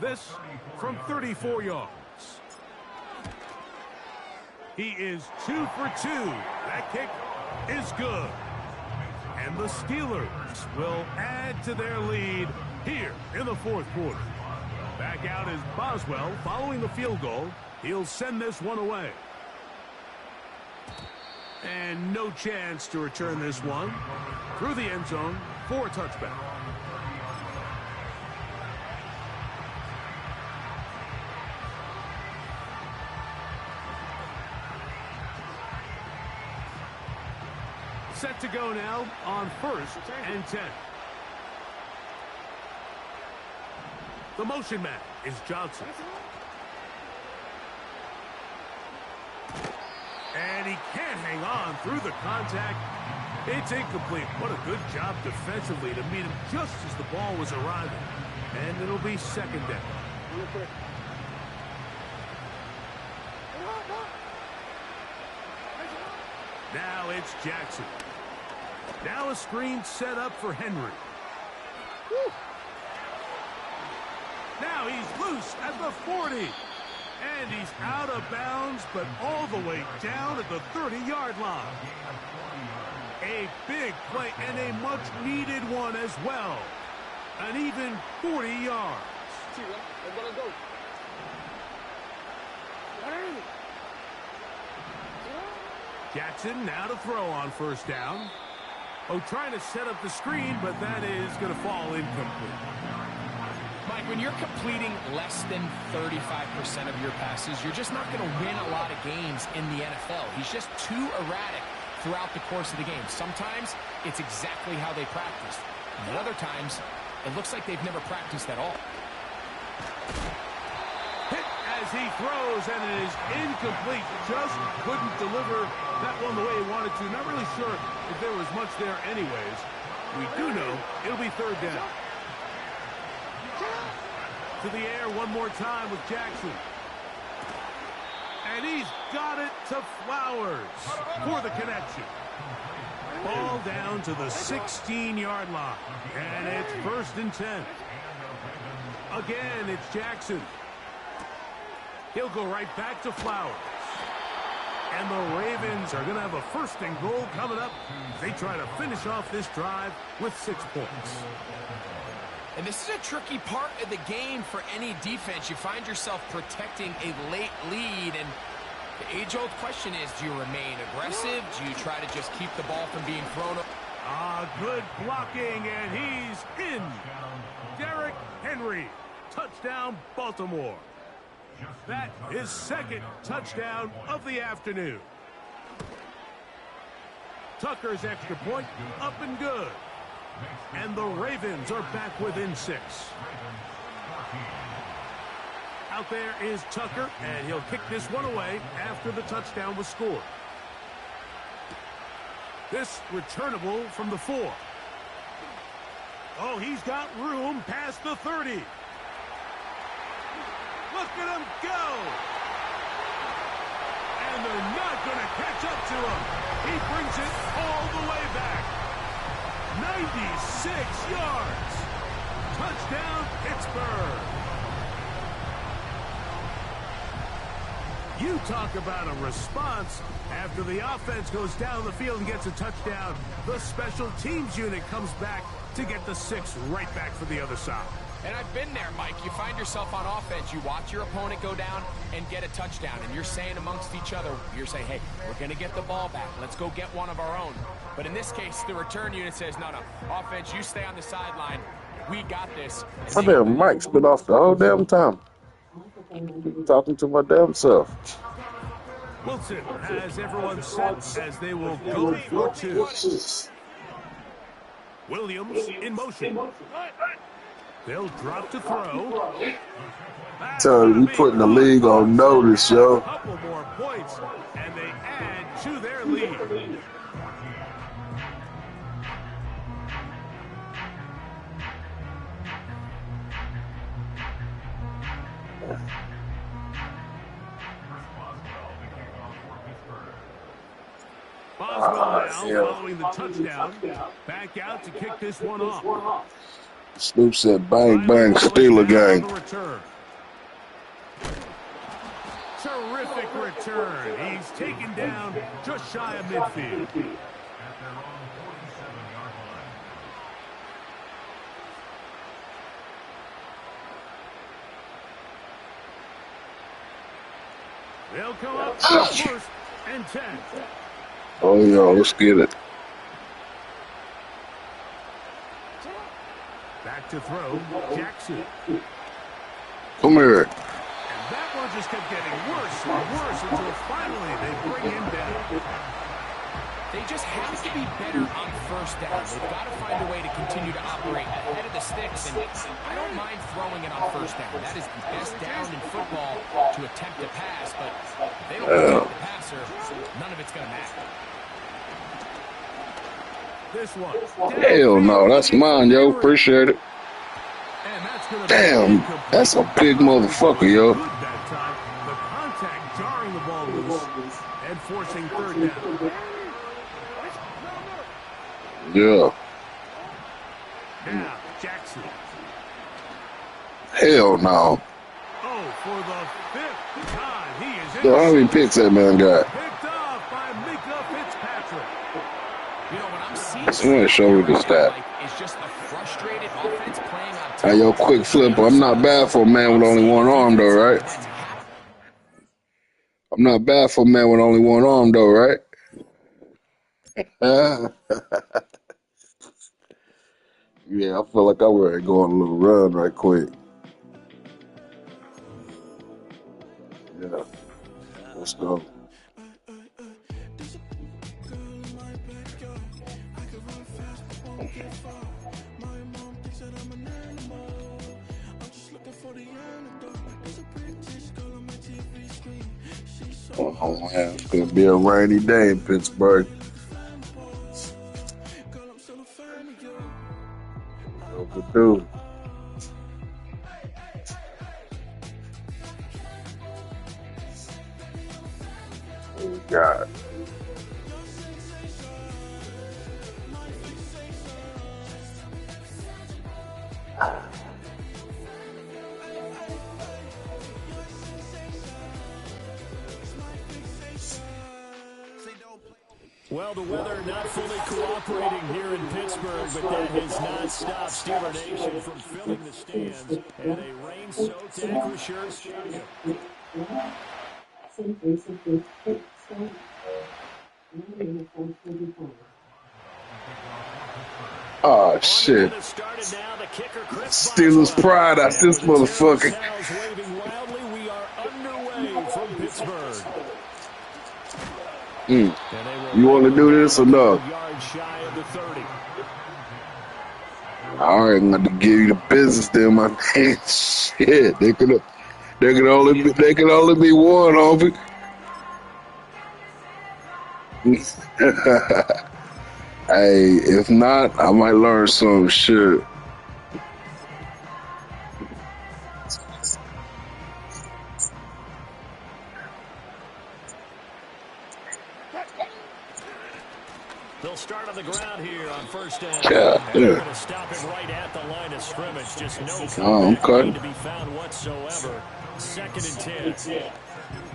This from 34 yards. He is 2 for 2. That kick is good. And the Steelers will add to their lead here in the 4th quarter. Back out is Boswell following the field goal. He'll send this one away. And no chance to return this one through the end zone for a touchback. Set to go now on 1st and 10. The motion man is Johnson. And he can't hang on through the contact. It's incomplete. What a good job defensively to meet him just as the ball was arriving. And it'll be 2nd down. Now it's Jackson. Now a screen set up for Henry. Woo. Now he's loose at the 40. And he's out of bounds, but all the way down at the 30-yard line. A big play and a much-needed one as well. An even 40 yards. Jackson now to throw on first down. Oh, trying to set up the screen, but that is going to fall incomplete. Mike, when you're completing less than 35% of your passes, you're just not going to win a lot of games in the NFL. He's just too erratic throughout the course of the game. Sometimes it's exactly how they practice. And other times, it looks like they've never practiced at all. Hit as he throws, and it is incomplete. Just couldn't deliver that one the way he wanted to. Not really sure if there was much there anyways. We do know it'll be third down. To the air one more time with Jackson. And he's got it to Flowers for the connection. Ball down to the 16-yard line. And it's 1st and 10. Again, it's Jackson. He'll go right back to Flowers. And the Ravens are going to have a 1st and goal coming up. They try to finish off this drive with 6 points. And this is a tricky part of the game for any defense. You find yourself protecting a late lead, and the age-old question is, do you remain aggressive? Do you try to just keep the ball from being thrown up? Good blocking, and he's in. Derrick Henry, touchdown Baltimore. That is 2nd touchdown of the afternoon. Tucker's extra point up and good. And the Ravens are back within 6. Out there is Tucker, and he'll kick this one away after the touchdown was scored. This returnable from the 4. Oh, he's got room past the 30. Look at him go! And they're not going to catch up to him. He brings it all the way back. 96 yards. Touchdown, Pittsburgh. You talk about a response. After the offense goes down the field and gets a touchdown, the special teams unit comes back to get the 6 right back for the other side. And I've been there, Mike. You find yourself on offense, you watch your opponent go down and get a touchdown, and you're saying amongst each other, you're saying, hey, we're going to get the ball back. Let's go get one of our own. But in this case, the return unit says, no, offense, you stay on the sideline. We got this. My damn mic's been off the whole damn time. I'm talking to my damn self. Wilson has everyone set as they will go for 2. Williams in motion. They'll drop to throw. Tell you, putting the league on notice, yo. A couple more points, and they add to their lead. Boswell now following the touchdown. Back out to kick this one off. Snoop said, bang, bang, Steeler gang. Terrific return. He's taken down just shy of midfield. They'll come up to 1st and 10. Oh, yo, let's get it. Back to throw, Jackson. Come here. And that one just kept getting worse and worse until finally they bring him down. They just have to be better on 1st down. They've got to find a way to continue to operate ahead of the sticks. And I don't mind throwing it on 1st down. That is the best down in football to attempt to pass. But if they don't protect the passer, none of it's going to matter. This one. Hell no, that's mine, yo. Appreciate it. Damn, that's a big motherfucker, yo. That time, the contact jarring the ball loose and forcing 3rd down. Yeah. Now, Jackson. Hell no. Oh, for the 5th Yo, how many picks that man got? Picked off by Mika Fitzpatrick. You know, what I'm seeing Somebody show me the stat. it's just a frustrated offense playing on Hey, yo, quick flipper. I'm not bad for a man with only one arm, though, right? I'm not bad for a man with only one arm, though, right? Yeah, I feel like I was ready to go on a little run right quick. Yeah, let's go. Oh man, it's gonna be a rainy day in Pittsburgh. Overdue. Oh God. Well, the weather not fully cooperating here in Pittsburgh, but that has not stopped Steeler Nation from filling the stands at a rain-soaked Acrisure Stadium. Oh shit. Steelers pride out this motherfucker. We are underway from Pittsburgh. You want to do this or no? All right, I'm going to give you the business then, my man. Shit, they could only be one, homie. Hey, if not, I might learn some shit. They'll start on the ground here on first down. Yeah, They're going to stop it right at the line of scrimmage. Just no comeback lane to be found whatsoever. 2nd and 10.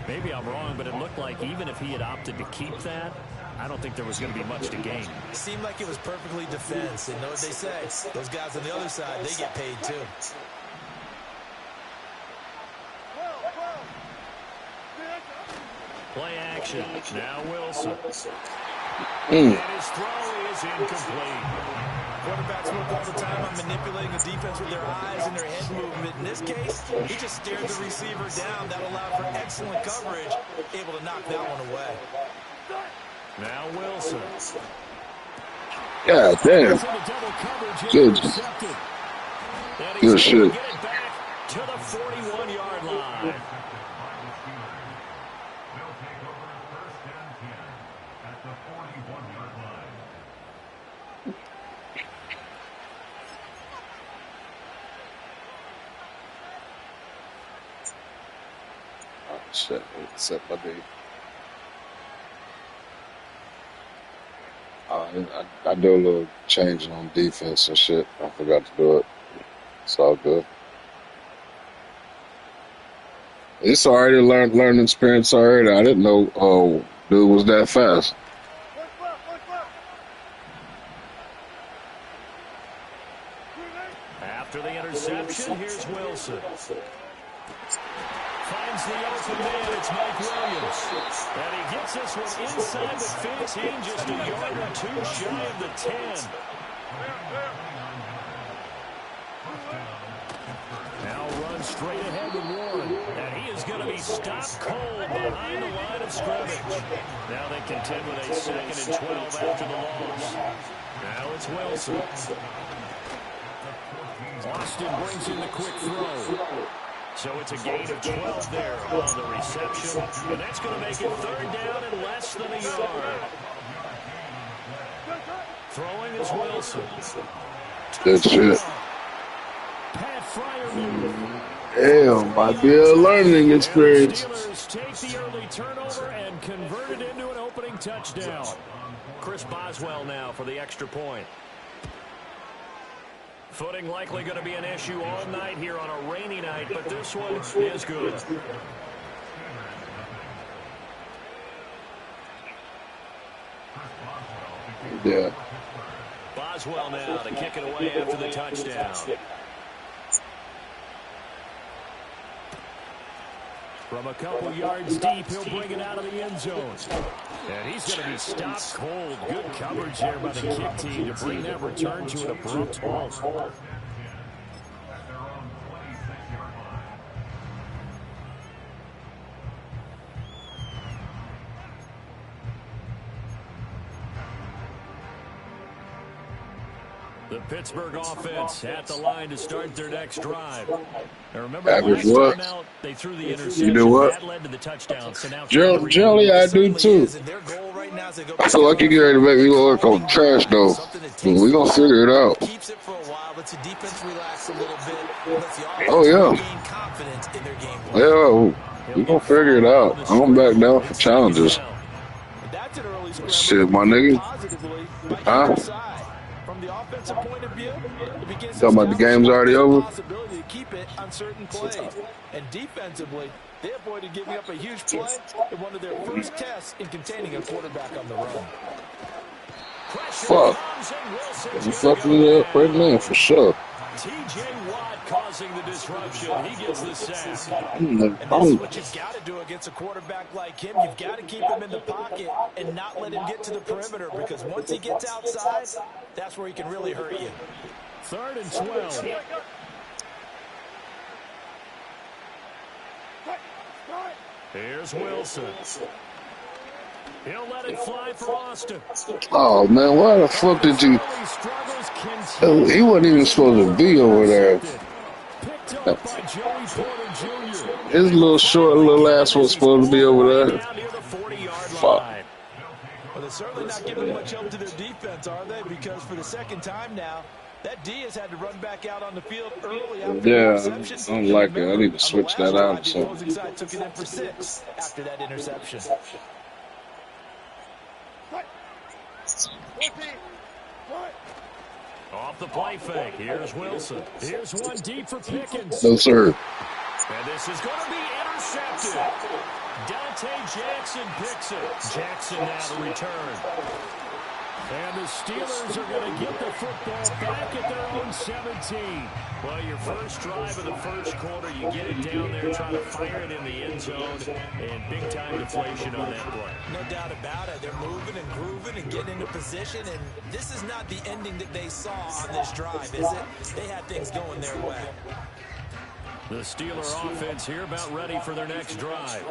Maybe I'm wrong, but it looked like even if he had opted to keep that, I don't think there was going to be much to gain. It seemed like it was perfectly defense. And know what they say? Those guys on the other side, they get paid too. Play action. Now Wilson. And his throw is incomplete. Quarterbacks work all the time on manipulating the defense with their eyes and their head movement. In this case, he just stared the receiver down. That allowed for excellent coverage, able to knock that one away. Now Wilson. God damn. Good shit. Get it back to the 41-yard line. Shit, except my day. I do a little changing on defense and shit. I forgot to do it. It's all good. It's already learning experience already. I didn't know dude was that fast. After the interception, here's Wilson. Finds the open man. It's Mike Williams. And he gets this one inside the 15, just a yard or two shy of the 10. Now runs straight ahead with Warren. And he is going to be stopped cold behind the line of scrimmage. Now they contend with a 2nd and 12 after the loss. Now it's Wilson. Austin brings in the quick throw. So it's a gain of 12 there on the reception. And that's going to make it 3rd down and less than a yard. Throwing is Wilson. Good shit. Pat Fryermuth. Damn, might be a learning experience. Steelers take the early turnover and convert it into an opening touchdown. Chris Boswell now for the extra point. Footing likely going to be an issue all night here on a rainy night, but this one is good. Yeah. Boswell now to kick it away after the touchdown. From a couple yards deep, he'll bring it out of the end zone. And he's going to be stopped cold. Good coverage there by the kick team to bring that return to an abrupt halt. The Pittsburgh offense at the line to start their next drive. Now remember, last time out, they threw the interception. You know what? That led to the touchdown. So now Generally, I do too. I feel like you're getting ready to make me look like I'm trash, though. But we're going to figure it out. Keeps it for a while, lets the defense relax a little bit, lets the offense gain confidence in their game plan. Yeah, we're going to figure it out. I'm back down for challenges. Shit, my nigga. Huh? From the offensive point of view, it begins to talking about the game's already over? Possibility to keep it on certain plays. And defensively, they avoided giving up a huge play in one of their first tests in containing a quarterback on the run. Fuck. You fucked me up right now, for sure. T.J. Watt causing the disruption. He gets the sack. And this is what you've got to do against a quarterback like him. You've got to keep him in the pocket and not let him get to the perimeter, because once he gets outside, that's where he can really hurt you. 3rd and 12. Here's Wilson. He'll let it fly for Austin. Oh, man, why the fuck did you... He wasn't even supposed to be over there. His little short little ass was supposed to be over there. Fuck. Well, they're certainly not giving much help to their defense, are they? Because for the second time now, that D has had to run back out on the field early after the interception. I don't like it. I need to switch that out or something. The opposing side took it in for 6 after that interception. Off the play fake. Here's Wilson. Here's one deep for Pickens. No, sir. And this is going to be intercepted. Dante Jackson picks it. Jackson now to return. And the Steelers are going to get the football back at their own 17. Well, your first drive of the first quarter, you get it down there, try to fire it in the end zone, and big-time deflation on that play. No doubt about it. They're moving and grooving and getting into position, and this is not the ending that they saw on this drive, is it? They had things going their way. The Steeler offense here about ready for their next drive.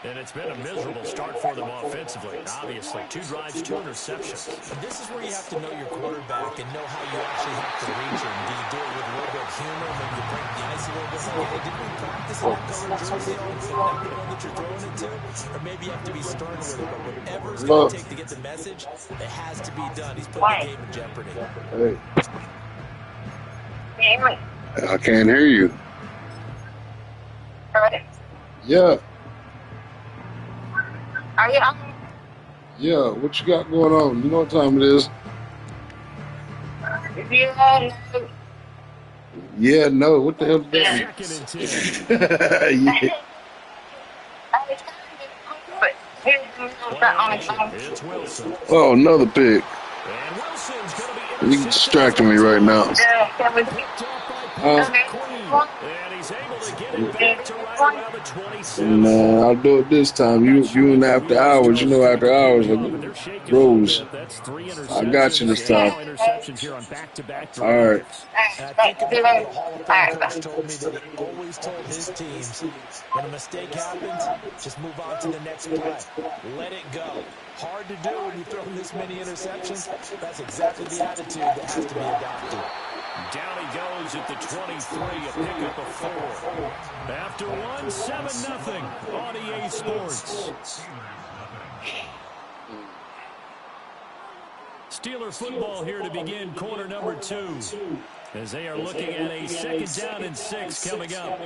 And it's been a miserable start for them offensively. Obviously, 2 drives, 2 interceptions. And this is where you have to know your quarterback and know how you actually have to reach him. Do you do it with a little bit of humor? Maybe you break the ice a little bit. Like, hey, did we practice in that color jersey all week? Not the one that you're throwing it to? Or maybe you have to be stern with it. But whatever it's going to take to get the message, it has to be done. He's putting the game in jeopardy. Hey. I can't hear you. Yeah. Are you on? Yeah, what you got going on? You know what time it is? Yeah, no. What the hell did that mean? Yeah. Oh, another pick. You distracting me right now. Nah, I'll do it this time. You and after hours. You know, after hours, Rose. I got you this time. All right. I think about the Hall of Fame coach told me that he always told his teams, when a mistake happens, just move on to the next play. Let it go. Hard to do when you throw this many interceptions. That's exactly the attitude that has to be adopted. Down he goes at the 23, a pickup of 4. After one, 7-0 on EA Sports. Steeler football here to begin quarter number 2, as they are looking at a 2nd down and 6 coming up.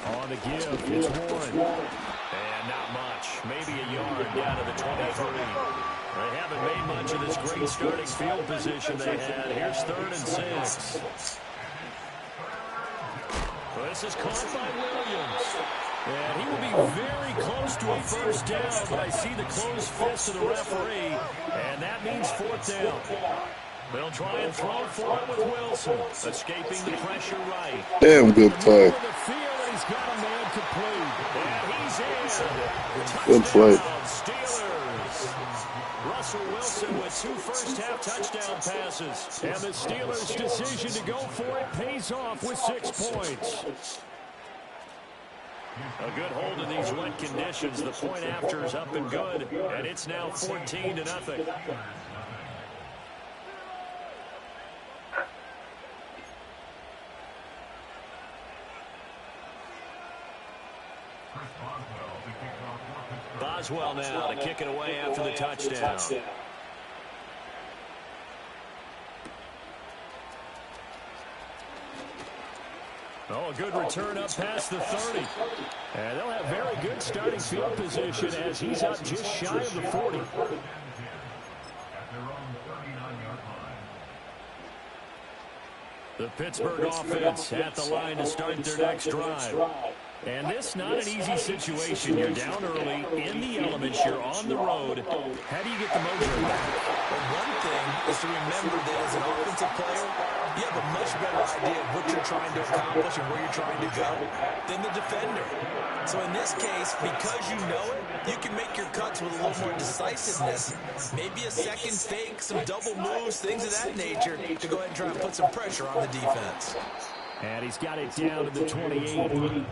On the give, it's Warren. And not much. maybe a yard down to the 23. They haven't made much of this great starting field position they had. Here's 3rd and 6. This is caught by Williams. And he will be very close to a first down, but I see the closed fist of the referee, and that means 4th down. They'll try and throw for it with Wilson, escaping the pressure right. Damn good play. He's got a man complete. And he's in. Good play. Steelers. Russell Wilson with 2 first-half touchdown passes. And the Steelers' decision to go for it pays off with 6 points. A good hold in these wet conditions. The point after is up and good. And it's now 14-0. Boswell now to kick it away after the touchdown. Oh, a good return up past the 30. And they'll have very good starting field position as he's up just shy of the 40. The Pittsburgh offense at the line to start their next drive. And this not an easy situation. You're down early, in the elements, you're on the road. How do you get the mojo back? Well, one thing is to remember that as an offensive player, you have a much better idea of what you're trying to accomplish and where you're trying to go than the defender. So in this case, because you know it, you can make your cuts with a little more decisiveness. Maybe a second fake, some double moves, things of that nature to go ahead and try and put some pressure on the defense. And he's got it down to the 28.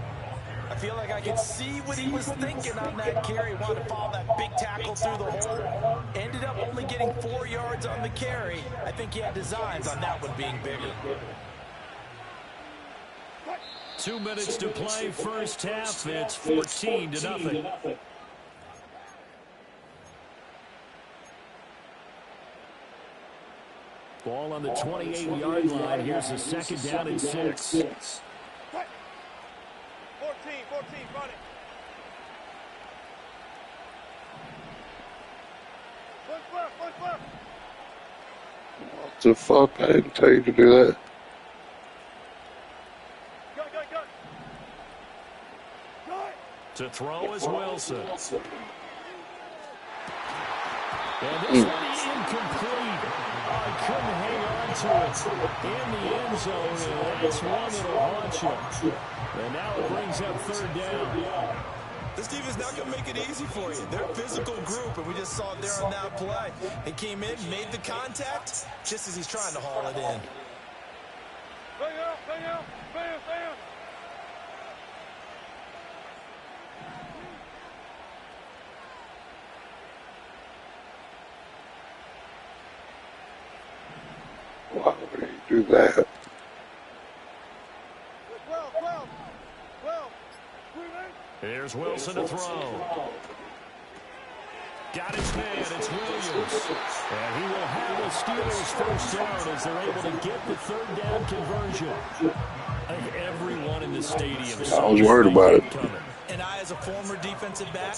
I feel like I can see what he was thinking on that carry. Wanted to follow that big tackle through the hole. Ended up only getting 4 yards on the carry. I think he had designs on that one being bigger. 2 minutes to play first half. It's 14-0. Ball on the 28-yard line. Here's a 2nd down and 6. 14, run it. Look. What the fuck? I didn't tell you to do that. Go. To throw is Wilson. And this will be incomplete. I couldn't hang on to it in the end zone, and that's one that'll haunt you. And now it brings up 3rd down. This defense not going to make it easy for you. They're a physical group, and we just saw it there on that play. He came in, made the contact, just as he's trying to haul it in. Bang out. Why would he do that? 12. Here's Wilson to throw. Got his man. It's Williams. And he will have the Steelers first down as they're able to get the 3rd down conversion. I think everyone in the stadium. I was worried about it. And I, as a former defensive back,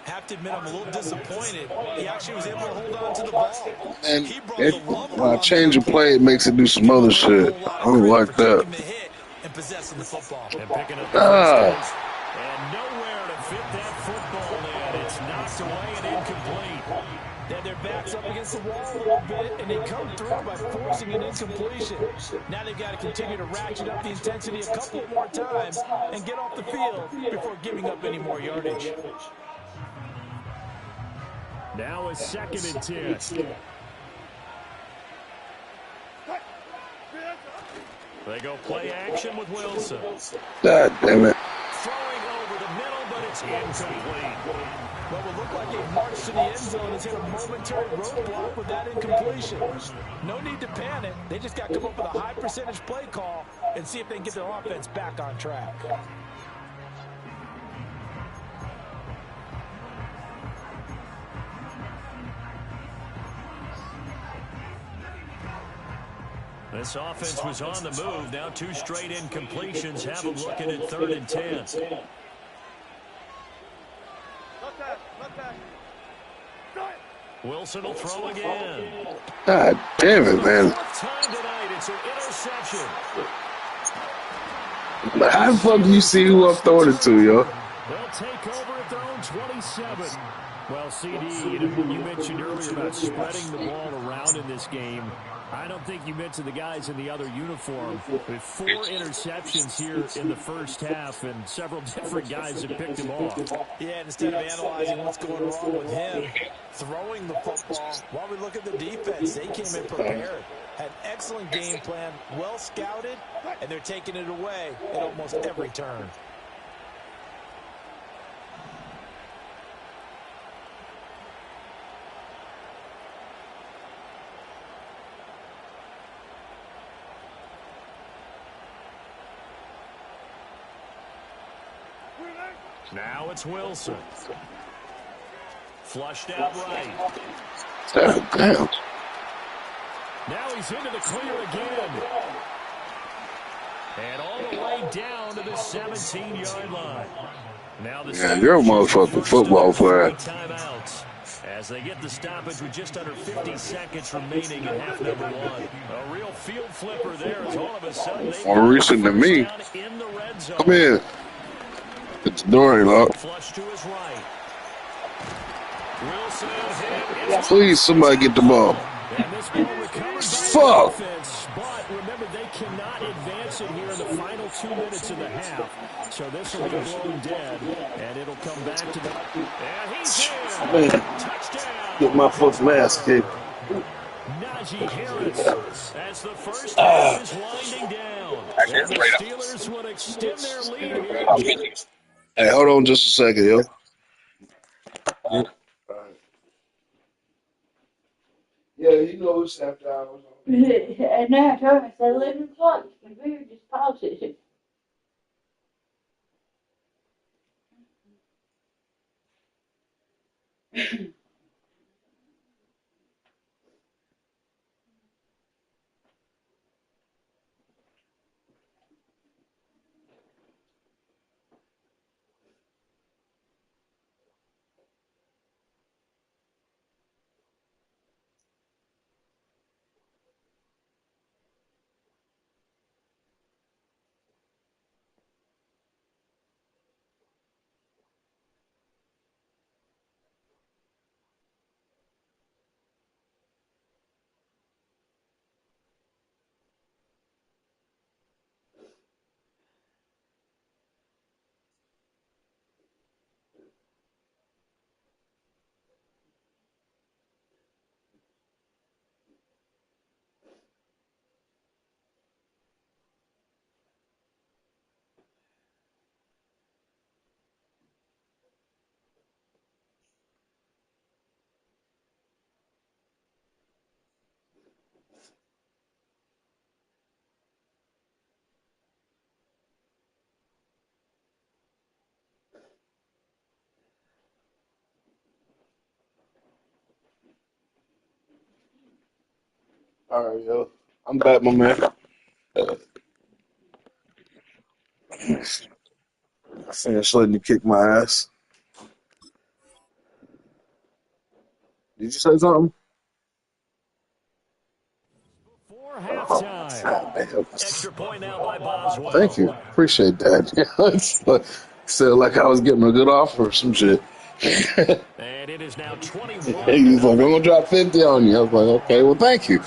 have to admit I'm a little disappointed. He actually was able to hold on to the ball. And when I change a play, it makes it do some other shit. I don't like that. And possessing the football. And picking up the and nowhere to fit that football in. It's knocked away and incomplete. They had their backs up against the wall a little bit, and they come through by forcing an incompletion. Now they've got to continue to ratchet up the intensity a couple more times and get off the field before giving up any more yardage. Now a 2nd and 10. They go play action with Wilson. God damn it. Throwing over the middle, but it's incomplete. What would look like a march to the end zone has hit a momentary roadblock with that incompletion. No need to panic. They just got to come up with a high percentage play call and see if they can get their offense back on track. This offense was on the move. Now 2 straight incompletions have them looking at 3rd and 10. Wilson will throw again. God damn it, man. Fourth time tonight, it's an interception. How the fuck do you see who I'm throwing it to, yo? They'll take over at their own 27. Well, CD, you mentioned earlier about spreading the ball around in this game. I don't think you mentioned the guys in the other uniform. With 4 interceptions here in the first half, and several different guys have picked him off. Yeah, instead of analyzing what's going wrong with him, throwing the football, while we look at the defense, they came in prepared. Had excellent game plan, well scouted, and they're taking it away at almost every turn. Now it's Wilson. Flushed out right. Damn. Now he's into the clear again. And all the way down to the 17-yard line. Now the You're a motherfucking football player. Timeouts as they get the stoppage with just under 50 seconds remaining in half number 1. A real field flipper there as all of a sudden they More recent than me. in the red zone. Come in. It's the door ain't locked. Flush to his right. Wilson, Please, somebody get the ball. and this ball recovered Fuck. by the defense, but remember they cannot advance it here in the final 2 minutes of the half. So this will be blown dead, and it'll come back to the. And he's in. Man, Touchdown. get my fucking ass kicked. Najee Harris as the first half is winding down. And the Steelers would extend their lead here. Hey, hold on just a second, yo. Yeah, you know it's after hours. And now I told him, I said 11 o'clock. The computer just pauses it. All right, yo. I'm back, my man. I finished letting you kick my ass. Did you say something? For halftime. Extra point now by Boswell. Thank you. Appreciate that. It's like, sounded like I was getting a good offer or some shit. And it is now 21. He's like, I'm going to drop 50 on you. I was like, okay, well, thank you.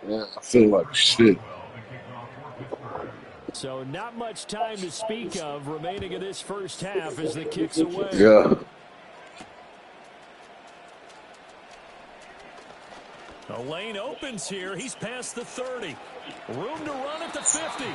Yeah, I feel like shit. So not much time to speak of remaining in this first half as the kick's away. Yeah. The lane opens here. He's past the 30. Room to run at the 50. And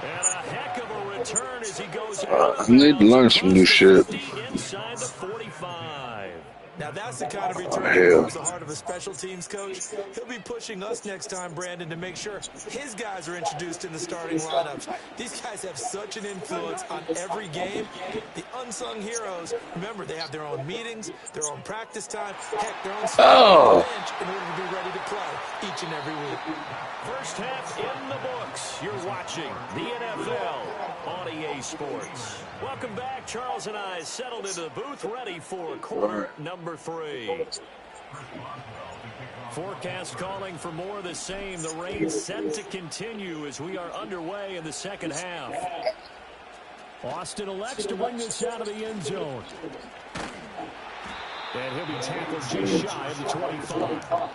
a heck of a return as he goes out. I need to learn some new shit. Inside the 45. Now that's That's the kind of return that Hell. warms the heart of a special teams coach. He'll be pushing us next time, Brandon, to make sure his guys are introduced in the starting lineups. These guys have such an influence on every game. The unsung heroes, remember, they have their own meetings, their own practice time, heck, their own spot on the bench in order to be ready to play each and every week. First half in the books. You're watching the NFL on EA Sports. Welcome back. Charles and I settled into the booth, ready for quarter number 3. Forecast calling for more of the same. The rain set to continue as we are underway in the second half. Austin elects to bring this out of the end zone. And he'll be tackled just shy of the 25.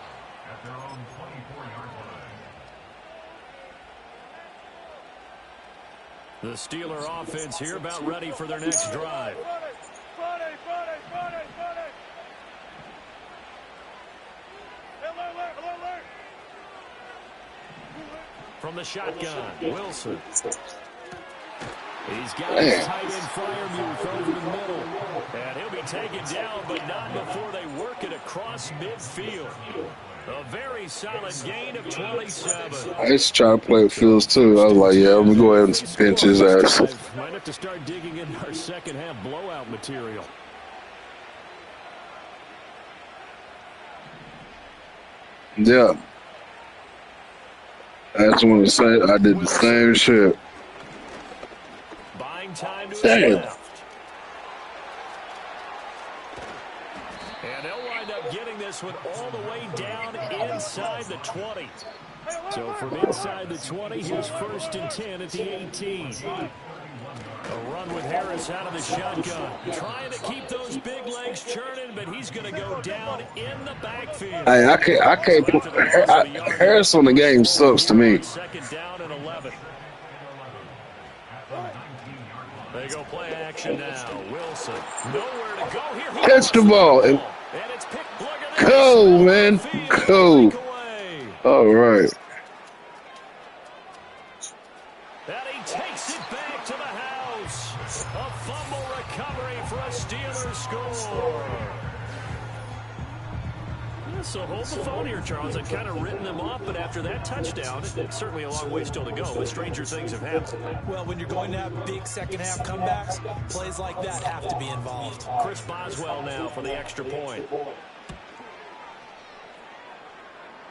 The Steeler offense here about ready for their next drive. From the shotgun, Wilson. He's got his tight end Fryermuth over the middle. And he'll be taken down, but not before they work it across midfield. A very solid gain of 27. I used to try to play with Fields too. I was like, yeah, let me go ahead and pinch his ass. Might have to start digging into our second half blowout material. Yeah. I just want to say I did the same shit. Buying time to his left. And they'll wind up getting this one all the way down inside the 20. So from inside the 20, here's 1st and 10 at the 18. A run with Harris out of the shotgun. Trying to keep those big legs churning, but he's going to go down in the backfield. Hey, I can't. Harris on the game sucks to me. 2nd down and 11. They go play action now. Wilson, nowhere to go here. Catch the ball. And it's picked. go, man. Go. All right. And he takes it back to the house. A fumble recovery for a Steelers score. Yeah, so hold the phone here, Charles. I've kind of written them off, but after that touchdown, it's certainly a long way still to go, but stranger things have happened. Well, when you're going to have big second half comebacks, plays like that have to be involved. Chris Boswell now for the extra point.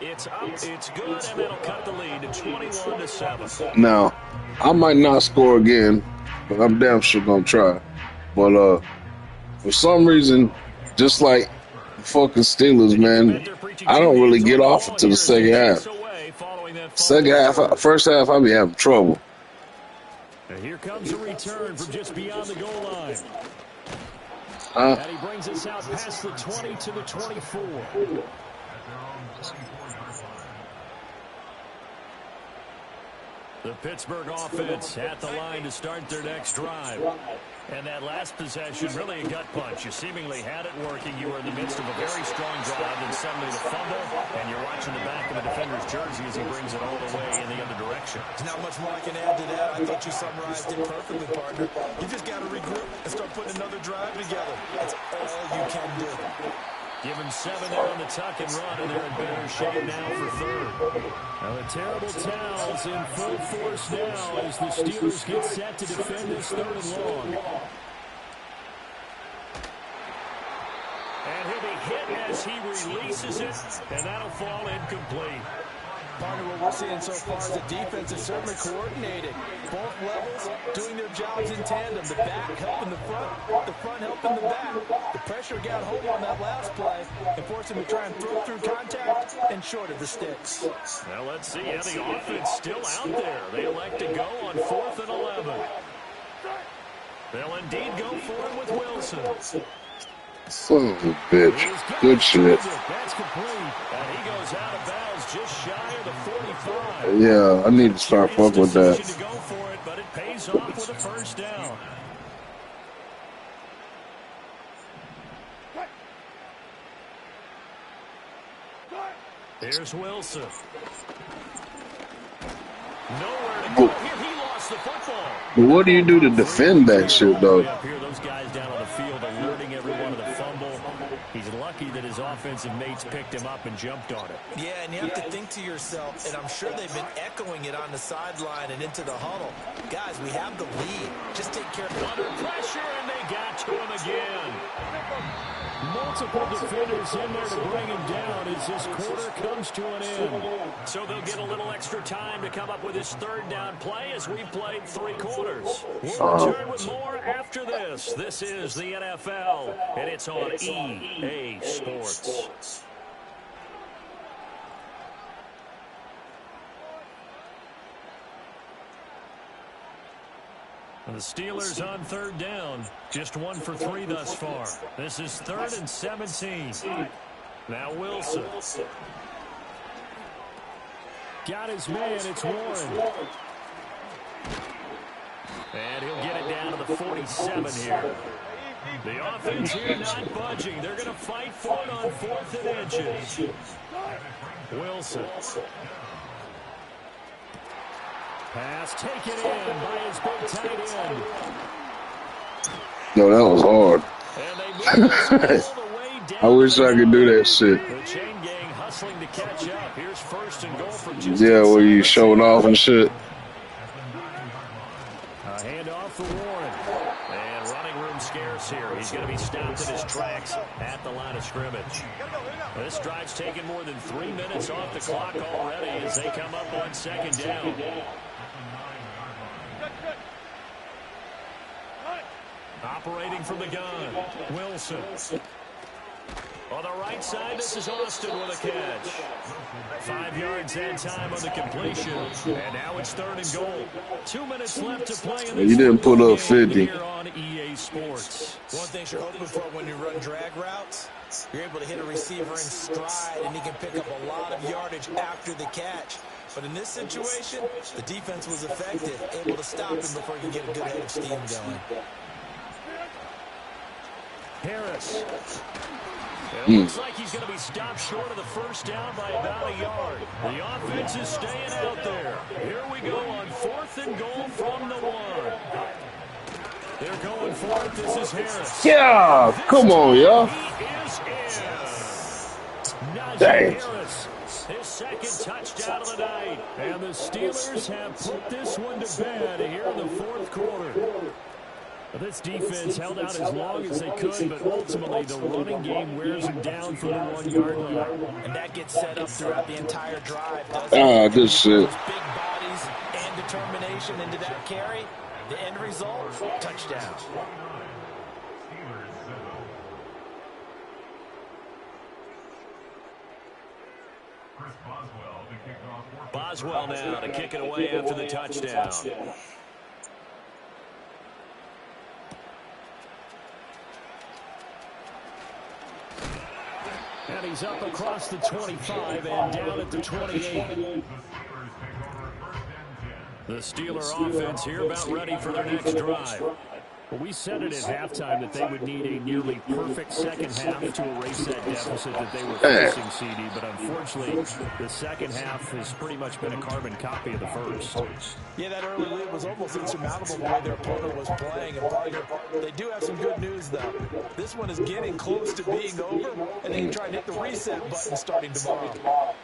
It's up, it's good, and that'll cut the lead to 21-7. Now, I might not score again, but I'm damn sure gonna try. But for some reason, just like the fucking Steelers, man, I don't really get off until the second half. Second half, first half, I be having trouble. And here comes a return from just beyond the goal line. And he brings us out past the 20 to the 24. The Pittsburgh offense at the line to start their next drive. And that last possession, really a gut punch. You seemingly had it working. You were in the midst of a very strong drive, and suddenly the fumble, and you're watching the back of the defender's jersey as he brings it all the way in the other direction. There's not much more I can add to that. I thought you summarized it perfectly, partner. You just got to regroup and start putting another drive together. That's all you can do. Give him 7 there on the tuck and run, and they're in better shape now for 3rd. Now the terrible towels in full force now as the Steelers get set to defend this 3rd and long. And he'll be hit as he releases it, and that'll fall incomplete. Partner, what we're seeing so far is the defense is certainly coordinated. Both levels doing their jobs in tandem. The back helping the front helping the back. The pressure got home on that last play and forced him to try and throw through contact and short of the sticks. Now let's see. Yeah, the offense still out there. They elect to go on 4th and 11. They'll indeed go for it with Wilson. son of a bitch. Good shit. That's complete. And he goes out of bounds just shy of the 45. Yeah, I need to start fucking with that. To go for it, but it pays off with a first down. Here's Wilson. Nowhere to go. Here he lost the football. But what do you do to defend that shit, though? Up here, those guys down on the field, alerting everyone of the fumble. He's lucky that his offensive mates picked him up and jumped on it. Yeah, and you have to think to yourself, and I'm sure they've been echoing it on the sideline and into the huddle. Guys, we have the lead. Just take care of it. Under pressure, and they got to him again. Multiple defenders in there to bring him down as this quarter comes to an end. So they'll get a little extra time to come up with his third down play as we've played 3 quarters. We'll return with more after this. This is the NFL, and it's on EA Sports. And the Steelers on third down. Just 1 for 3 thus far. This is 3rd and 17. Now Wilson. Got his man. It's Warren. And he'll get it down to the 47 here. The offense here not budging. They're going to fight for it on 4th and inches. Wilson. Pass taken in by his big tight end. No, that was hard. I wish I could do that shit. The chain gang hustling to catch up. Here's 1st and goal from just yeah, where you showing off and shit. A handoff for Warren. And running room scarce here. He's going to be stopped in his tracks at the line of scrimmage. This drive's taken more than 3 minutes off the clock already as they come up on 2nd down. Operating from the gun, Wilson. On the right side, this is Austin with a catch. 5 yards that time on the completion. And now it's 3rd and goal. 2 minutes left to play in this. You didn't put up 50. Here on EA Sports. One thing you're hoping for when you run drag routes, you're able to hit a receiver in stride, and he can pick up a lot of yardage after the catch. But in this situation, the defense was effective, able to stop him before he could get a good head of steam going. Harris. It looks like he's going to be stopped short of the 1st down by about a yard. The offense is staying out there. Here we go on 4th and goal from the 1. They're going for it. This is Harris. Yeah, come on, y'all. Dang. Harris, his 2nd touchdown of the night. And the Steelers have put this one to bed here in the 4th quarter. This defense held out as long as they could, but ultimately the running game wears them down from the 1-yard line. And that gets set up throughout the entire drive, doesn't it? Good shit. Those big bodies and determination into that carry. The end result, touchdown. Boswell now to kick it away after the touchdown. And he's up across the 25 and down at the 28. The Steeler offense here about ready for their next drive. Well, we said it at halftime that they would need a nearly perfect second half to erase that deficit that they were facing, CD. But unfortunately, the second half has pretty much been a carbon copy of the first. Yeah, that early lead was almost insurmountable the way their opponent was playing. And Parker, they do have some good news, though. This one is getting close to being over, and they can try and hit the reset button starting tomorrow.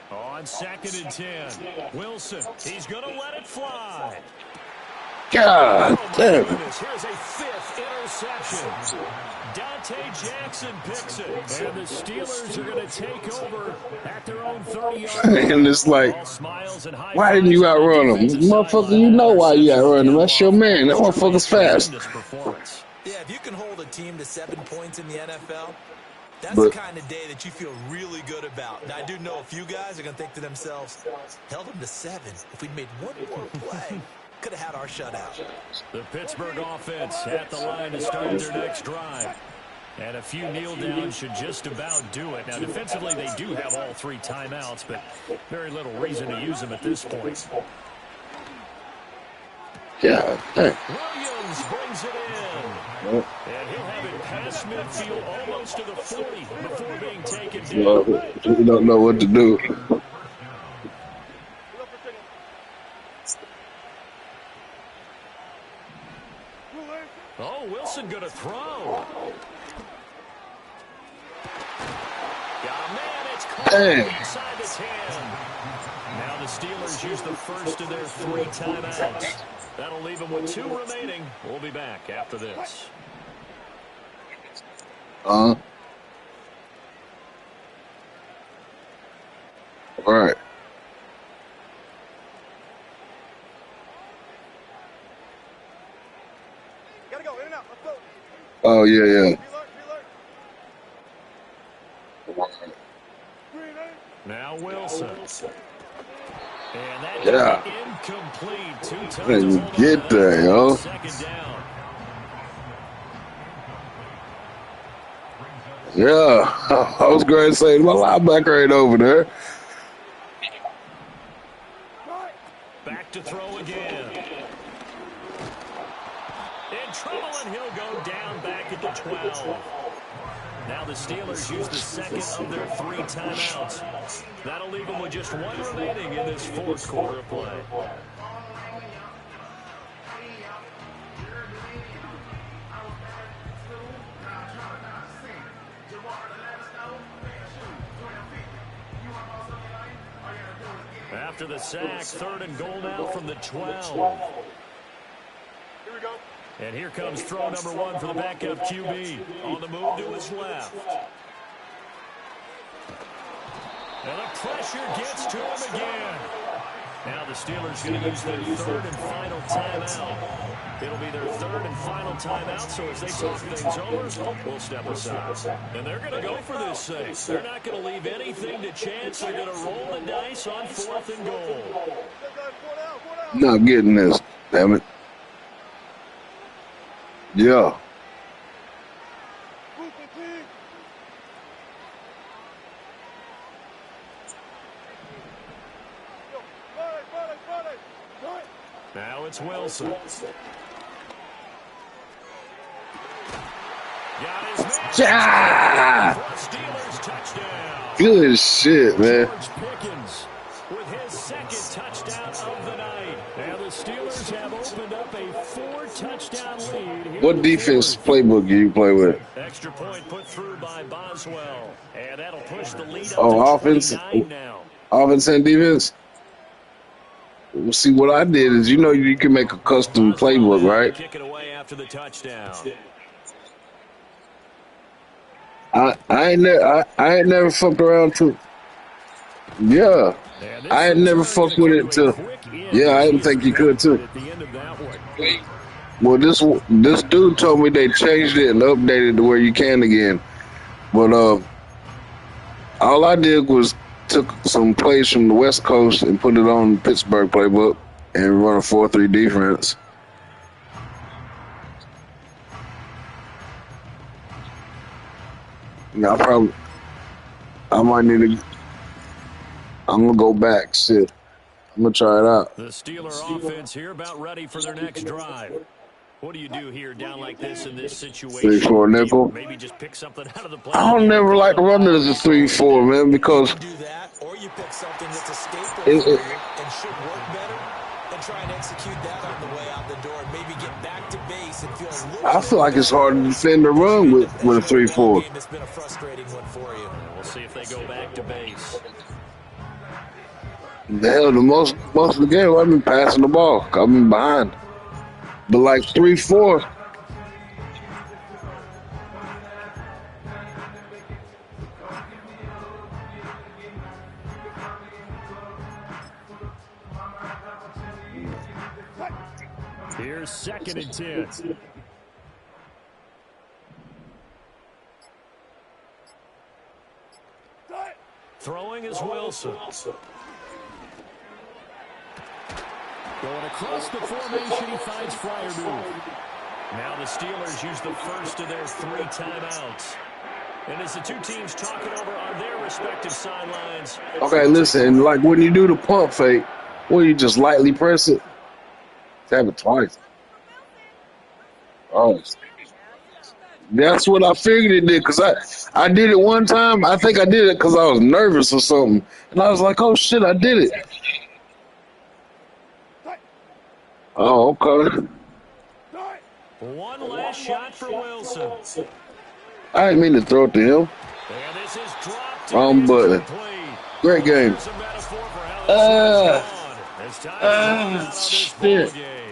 On 2nd and 10, Wilson, he's going to let it fly. God damn. Here's a 5th interception. Dante Jackson picks it. And the Steelers are going to take over at their own 30-yard line. And it's like, why didn't you outrun him? Motherfucker, you know why you outrun him. That's your man. That motherfucker's fast. Yeah, if you can hold a team to 7 points in the NFL, that's the kind of day that you feel really good about. Now, I do know a few guys are going to think to themselves, held them to 7. If we'd made one more play, could have had our shutout. The Pittsburgh offense at the line to start their next drive. And a few kneel downs should just about do it. Now, defensively, they do have all 3 timeouts, but very little reason to use them at this point. Yeah. Williams brings it in. And he'll have it past midfield almost to the 40 before being taken down. You don't know what to do. Oh, Wilson going to throw. Got a man. It's caught inside the 10. Now the Steelers use the first of their 3 timeouts. That'll leave them with 2 remaining. We'll be back after this. All right. Gotta go, in and out, let's go. Oh, yeah. Be alert. Now Wilson. And that incomplete. 2 times Didn't get there, yo. Second down. Yeah. I was going to say, my linebacker ain't over there. Back to throw again. In trouble, and he'll go down back at the 12. Now the Steelers use the second of their 3 timeouts. That'll leave them with just 1 remaining in this 4th quarter of play. After the sack, 3rd and goal now from the 12. Here we go. And here comes throw number 1 for the backup QB. On the move to his left. And the pressure gets to him again. Now the Steelers going to use their 3rd and final timeout. It'll be their 3rd and final timeout, so as they talk things over, we'll step aside. And they're going to go for this thing. They're not going to leave anything to chance. They're going to roll the dice on 4th and goal. Not getting this, damn it. Yeah. Now it's Wilson. Yeah. Good shit, man. With his 2nd touchdown of the night. And the Steelers have opened up a 4-touchdown lead. What defense playbook do you play with? Extra point put through by Boswell. And that'll push the lead up Oh, to offense? 29 now. Offense and defense? Well, see, what I did is, you can make a custom playbook, right? Kick it away after the touchdown. I ain't never fucked around too. Yeah. I ain't never fucked with it too. Yeah, I didn't think you could too. Well, this dude told me they changed it and updated it to where you can again. But all I did was took some plays from the West Coast and put it on the Pittsburgh playbook and run a 4-3 defense. Now, I might need to. I'm gonna go back. Shit, I'm gonna try it out. The Steeler offense here about ready for their next drive. What do you do here down like this in this situation? 3-4 nickel. Maybe just pick something out of the play. I don't never like to run it as a 3-4, man, because You do that, or you pick something that's a staple for you and should work better, and try and execute that on the way out the door, and maybe get back to base and feel a little. I feel like it's hard to defend the run with a 3-4. It's been a frustrating one for you. We'll see if they go back to base. The hell, the most of the game I've been passing the ball. I've been behind. But like 3-4. Here's 2nd and 10. Throwing is Wilson. Going across the formation, he finds Freiermuth. Now the Steelers use the first of their 3 timeouts. And as the 2 teams talk it over on their respective sidelines. Okay, listen, like when you do the pump fake, will you just lightly press it? Tap it twice. Oh, that's what I figured it did, because I did it one time. I think I did it because I was nervous or something. And I was like, oh, shit, I did it. Oh, okay. One last shot for Wilson. I didn't mean to throw it to him. And this is dropped. Wrong It is button. complete. Great game. There's a metaphor for how this one has gone. As time is running out on this ball game.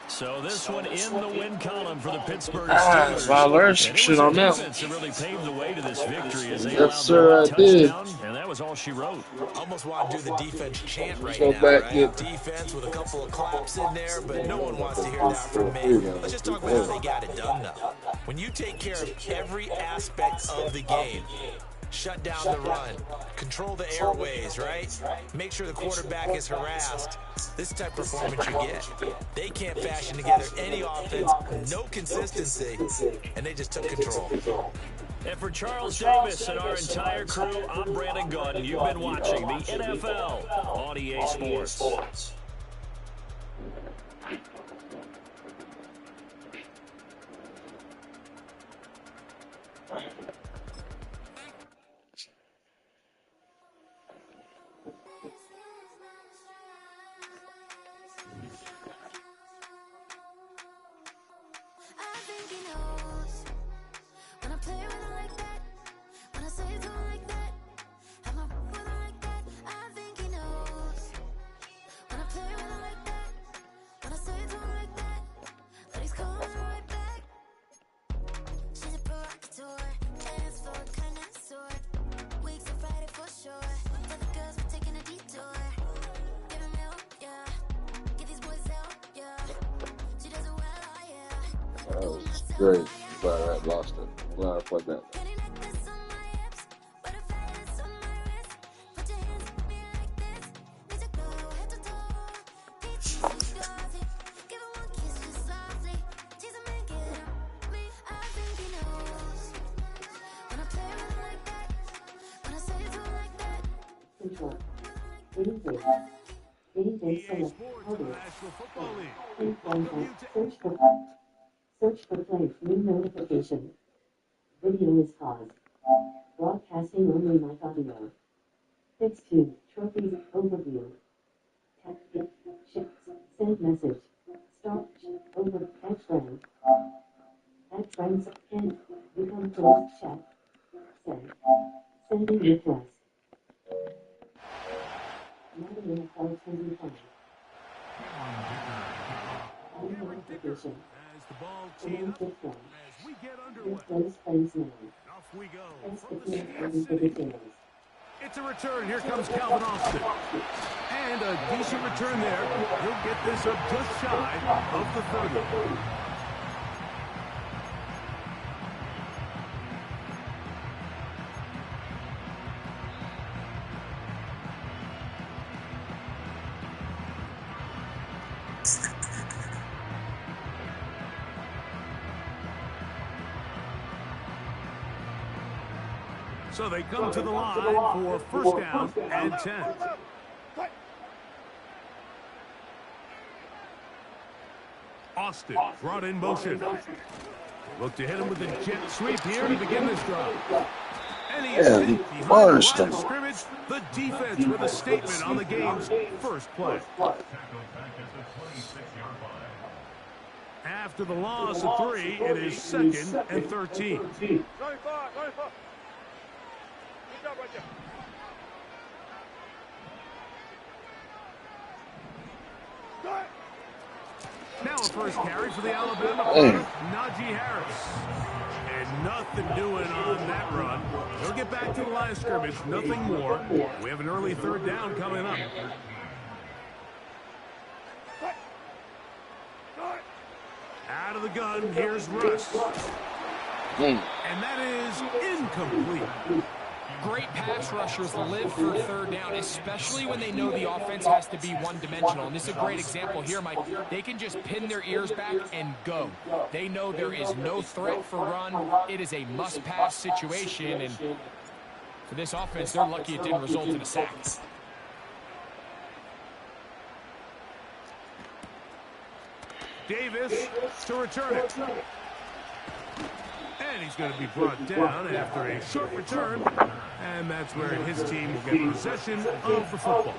So this one in the win column for the Pittsburgh Steelers. I learned some And it shit was their on that defense that really paved the way to this victory as they Yes, allowed sir, the one I did. touchdown, and that was all she wrote. Almost want to do the defense chant right Go now, back, right? get- Defense with a couple of claps in there, but no one wants to hear that from me. Let's just talk about how they got it done, though. When you take care of every aspect of the game, shut down the run, control the airways, right? Make sure the quarterback is harassed. This type of performance you get. They can't fashion together any offense, no consistency, and they just took control. And for Charles Davis and our entire crew, I'm Brandon Gunn. You've been watching the NFL on EA Sports. That was great. Glad I lost it. Glad I played that. Search for play. New notification. Video is paused. Broadcasting only mic audio. Fix 2. Trophies. Overview. Text. Send message. Start. Over. Add friend. Add friends. End. Become closed chat. Send. Sending request. Madden NFL 2020. Notification. As the ball team, as we get underway. Off we go from the Steel City. It's a return. Here comes Calvin Austin. And a decent return there. He'll get this up just shy of the 30. So they come to the line for first down and 10. Austin brought in motion. Look to hit him with a jet sweep here to begin this drive. And he is behind the line of scrimmage. The defense with a statement on the game's first play. After the loss of 3, it is 2nd and 13. Now a first carry for the Alabama player, Najee Harris. And nothing doing on that run. He'll get back to the line of scrimmage, nothing more. We have an early third down coming up. Out of the gun, here's Russ. And that is incomplete. Great pass rushers live for third down, especially when they know the offense has to be one-dimensional. And this is a great example here, Mike. They can just pin their ears back and go. They know there is no threat for run. It is a must-pass situation. And for this offense, they're lucky it didn't result in a sack. Davis to return it. And he's going to be brought down after a short return. And that's where his team will get possession of the football.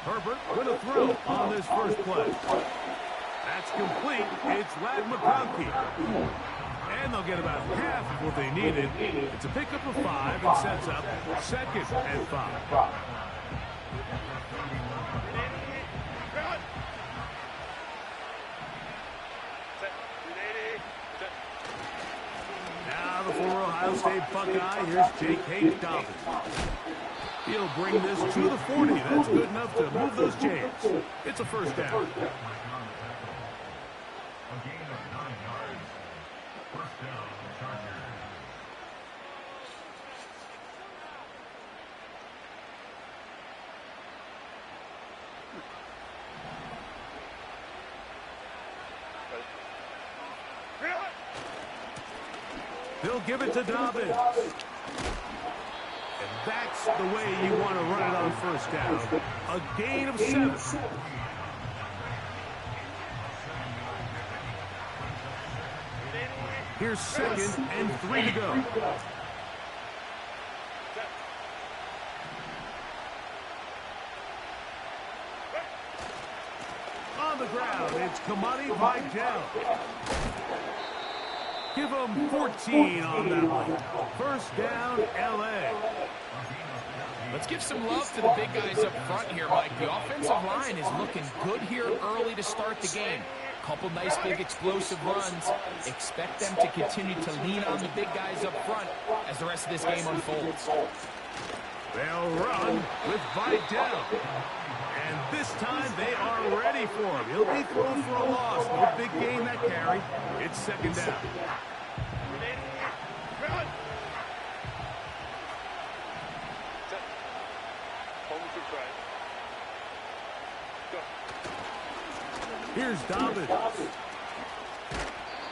Herbert going to throw on this first play. That's complete. It's Lad McConkey. And they'll get about half of what they needed. It's a pickup of 5 and sets up 2nd and 5. Now the former Ohio State Buckeye. Here's Jake Hayes-Dobbins. He'll bring this to the 40. That's good enough to move those chains. It's a first down. A gain of 9 yards. First down, Chargers. They'll give it to Dobbins. And that's the way you want to run it on first down. A gain of 7. Here's 2nd and 3 to go. On the ground, it's Kamani Vidal. Give them 14 on that one. First down, L.A. Let's give some love to the big guys up front here, Mike. The offensive line is looking good here early to start the game. Couple nice big explosive runs. Expect them to continue to lean on the big guys up front as the rest of this game unfolds. They'll run with Vidal. And this time they are ready for him. He'll be thrown for a loss. No big gain that carry. It's 2nd down. Here's Dobbins.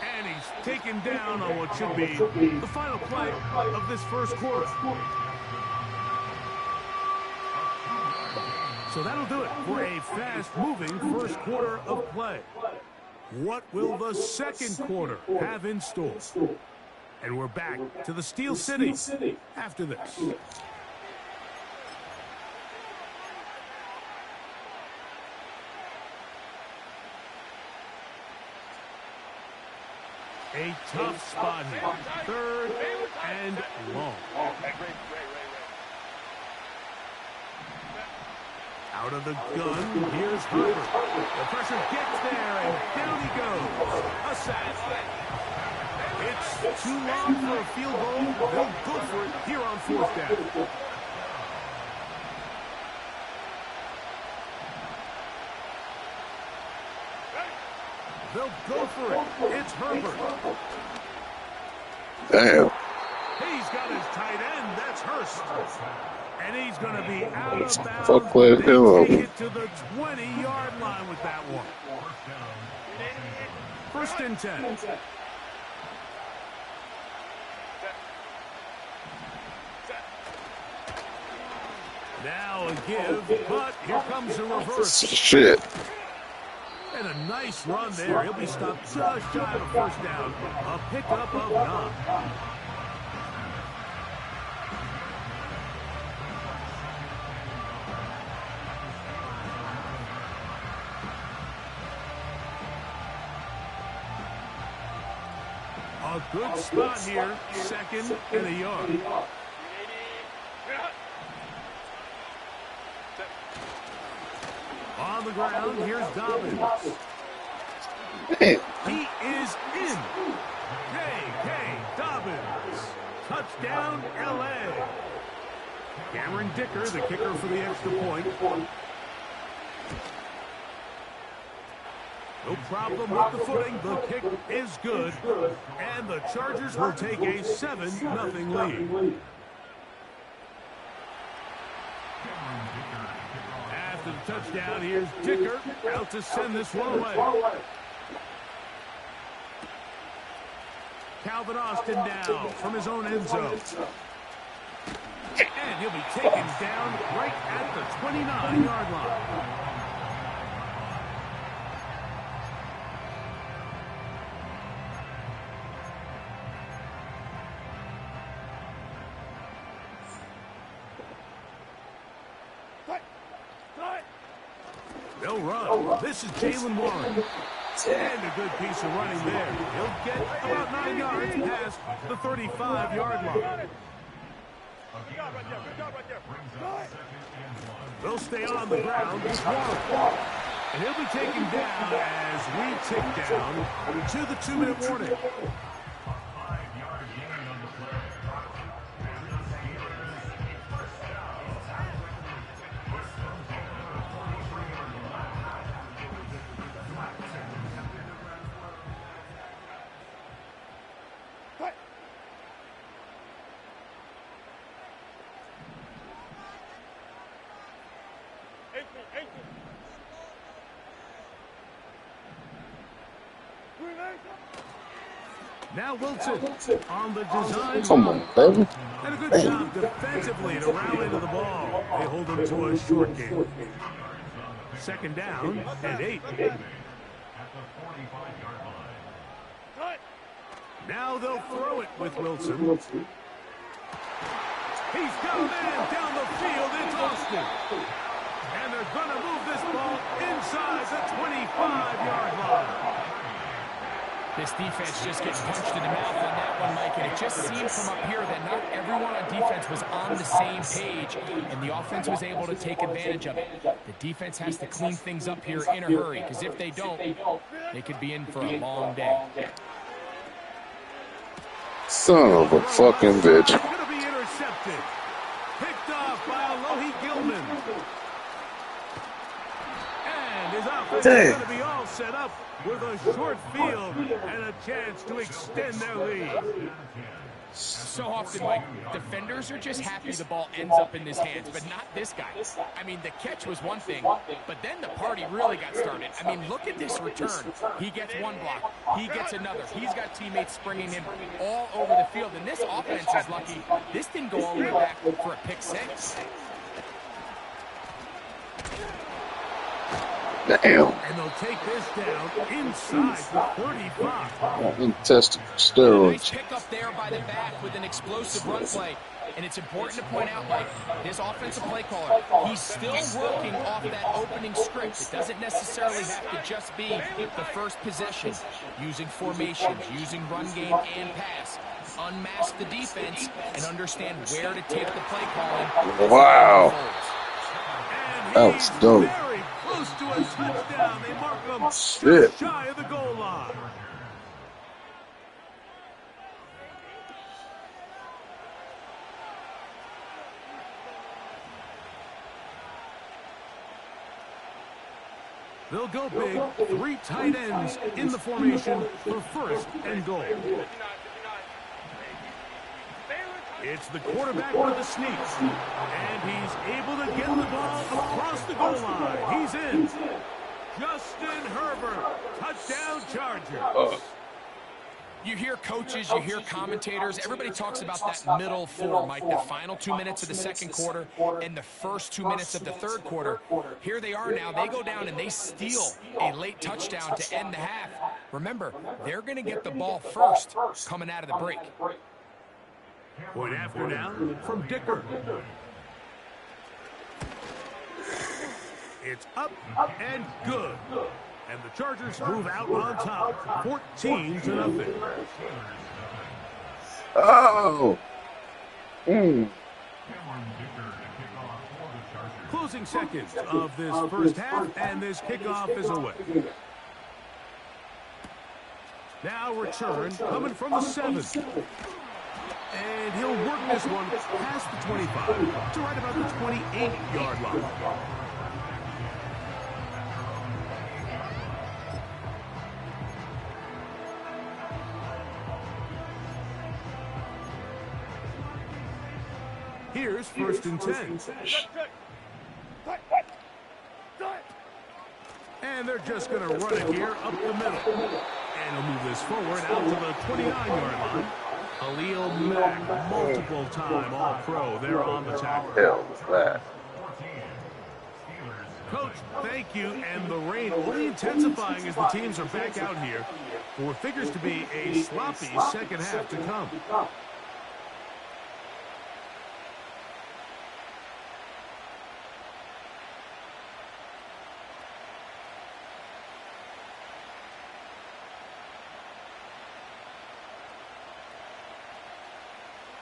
And he's taken down on what should be the final play of this first quarter. So that'll do it for a fast-moving first quarter of play. What will the second quarter have in store? And we're back to the Steel City after this. A tough spot here. 3rd and long. Out of the gun, here's Herbert. The pressure gets there, and down he goes. A sack. It's too long for a field goal. They'll go for it here on 4th down. They'll go for it. It's Herbert. Damn. He's got his tight end. That's Hurst. And he's going to be out of bounds. Fuck with They him. take it to the 20-yard line with that one. 1st and 10. Now a give, but here comes a reverse. Shit. And a nice run there. He'll be stopped just shy of a first down. A pickup of 9. A good spot here. 2nd and a yard. On the ground, here's Dobbins. Damn. He is in. J.K. Dobbins. Touchdown, L.A. Cameron Dicker, the kicker for the extra point. No problem with the footing. The kick is good. And the Chargers will take a 7-0 lead. After the touchdown, here's Dicker out to send this one away. Calvin Austin now from his own end zone. And he'll be taken down right at the 29-yard line. no run. This is Jalen Warren. And a good piece of running there. He'll get about 9 yards past the 35-yard line. They'll stay on the ground with Warren. And he'll be taken down as we tick down to the 2-minute warning. Now Wilson on the design. Come on, baby. And a good job defensively to rally to the ball. They hold him to a short game. Second down and 8. Now they'll throw it with Wilson. He's got a man down the field. It's Austin. And they're going to move this ball inside the 25-yard line. This defense just gets punched in the mouth on that one, Mike, and it just seemed from up here that not everyone on defense was on the same page, and the offense was able to take advantage of it. The defense has to clean things up here in a hurry, because if they don't, they could be in for a long day. Son of a fucking bitch. Going to be intercepted. Picked off by Alohi Gilman. And his offense is going to be all set up with a short field and a chance to extend their lead. So often, Mike, defenders are just happy the ball ends up in his hands, but not this guy. I mean, the catch was one thing, but then the party really got started. I mean, look at this return. He gets one block. He gets another. He's got teammates springing him all over the field, and this offense is lucky. This didn't go all the way back for a pick six. Damn. And they'll take this down inside the 35. Test Nice steroids. pick up there by the back with an explosive run play. And it's important to point out, Mike, his offensive play caller, he's still working off that opening script. It doesn't necessarily have to just be the first possession. Using formations, using run game and pass. Unmask the defense and understand where to take the play calling. Wow. That was dope. Very close to a touchdown. They mark him Shit. just shy of the goal line. They'll go big. 3 tight ends in the formation for first and goal. It's the quarterback with the sneak. And he's able to get the ball across the goal line. He's in. Justin Herbert, touchdown Chargers. You hear coaches, you hear commentators, everybody talks about that middle four, Mike, the final 2 minutes of the second quarter and the first 2 minutes of the third quarter. Here they are now. They go down and they steal a late touchdown to end the half. Remember, they're going to get the ball first coming out of the break. Point after now from Dicker. It's up and good. And the Chargers move out on top, 14-0. Oh. Closing seconds of this first half, and this kickoff is away. Now return coming from the 7. And he'll work this one past the 25 to right about the 28-yard line. Here's first and 10. And they're just going to run it here up the middle. And he'll move this forward out to the 29-yard line. Khalil Mack, multiple-time All-Pro there on the tackle. Hell, that. Coach, thank you. And the rain only intensifying as the teams are back out here for what figures to be a sloppy second half to come.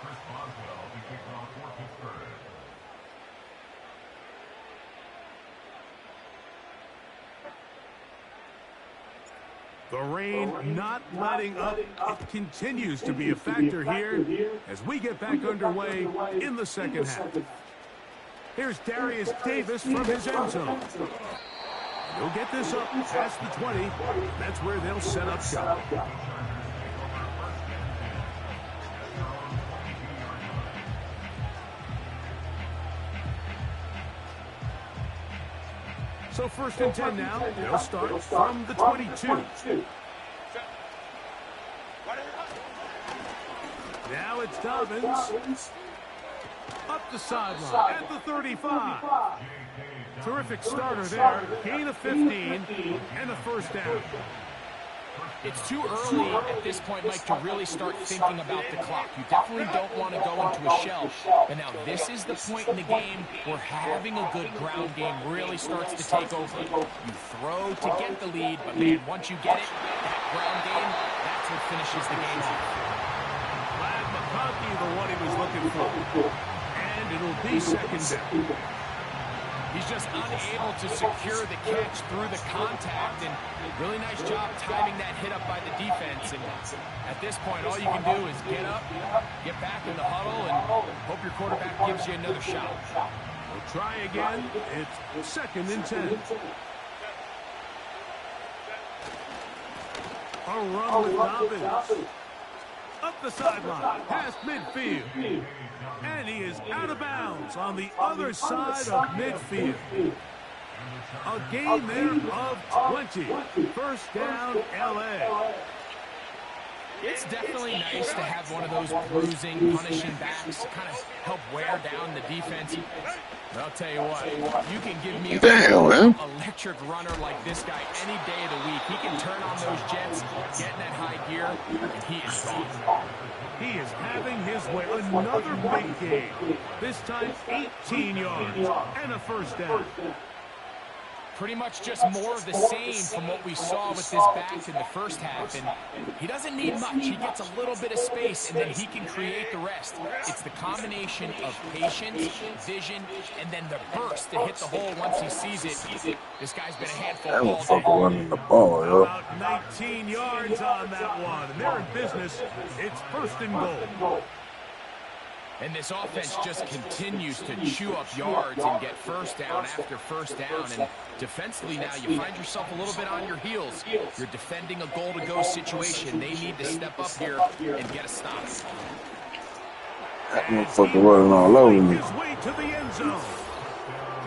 Chris Boswell to kick off for Pittsburgh. The rain not letting up. It continues to be a factor here as we get back underway in the second half. Here's Darius Davis from his end zone. He'll get this up past the 20. That's where they'll set up shop. So 1st and 10 now. They'll start from the 22. Now it's Dobbins. Up the sideline at the 35. Terrific starter there. Gain of 15 and a first down. It's too early at this point, Mike, to really start thinking about the clock. You definitely don't want to go into a shell. But now this is the point in the game where having a good ground game really starts to take over. You throw to get the lead, but man, once you get it, that ground game, that's what finishes the game off. Glad McConkey, the one he was looking for. And it'll be second down. He's just unable to secure the catch through the contact, and really nice job timing that hit up by the defense. And at this point, all you can do is get up, get back in the huddle, and hope your quarterback gives you another shot. We'll try again. It's 2nd and 10. A run with Dobbins. Up the sideline, past midfield. And he is out of bounds on the other side of midfield. A gain there of 20. First down, LA. It's definitely nice to have one of those bruising, punishing backs to kind of help wear down the defense. But I'll tell you what, you can give me an electric runner like this guy any day of the week. He can turn on those jets, get in that high gear, and he is gone. He is having his way. Another big game. This time 18 yards and a first down. Pretty much just more of the same from what we saw with his back in the first half. And he doesn't need much. He gets a little bit of space, and then he can create the rest. It's the combination of patience, vision, and then the burst to hit the hole once he sees it. This guy's been a handful all day. Running the ball, yo. About 19 yards on that one. And they're in business. It's 1st and goal. And this offense just continues to chew up yards and get first down after first down. And defensively now, you find yourself a little bit on your heels. You're defending a goal-to-go situation. They need to step up here and get a stop. That motherfucker running all over me. His way to the end zone.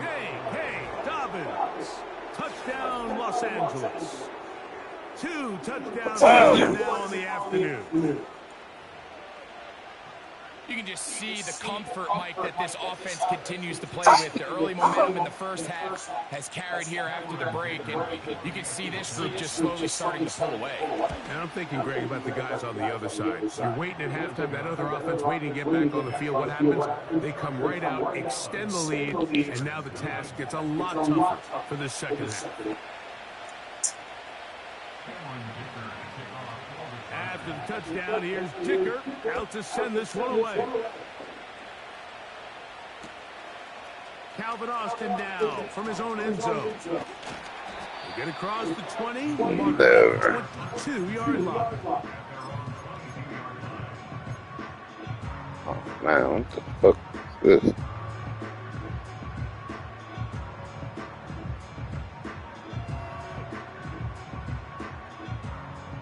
J.K. Dobbins. Touchdown, Los Angeles. 2 touchdowns now on the afternoon. You can just see the comfort, Mike, that this offense continues to play with. The early momentum in the first half has carried here after the break, and you can see this group just slowly starting to pull away. And I'm thinking, Greg, about the guys on the other side. You're waiting at halftime, that other offense waiting to get back on the field. What happens? They come right out, extend the lead, and now the task gets a lot tougher for this second half. After the touchdown, here's Dicker out to send this one away. Calvin Austin now from his own end zone. He'll get across the 20, 22-yard line. Oh, man, what the fuck is this?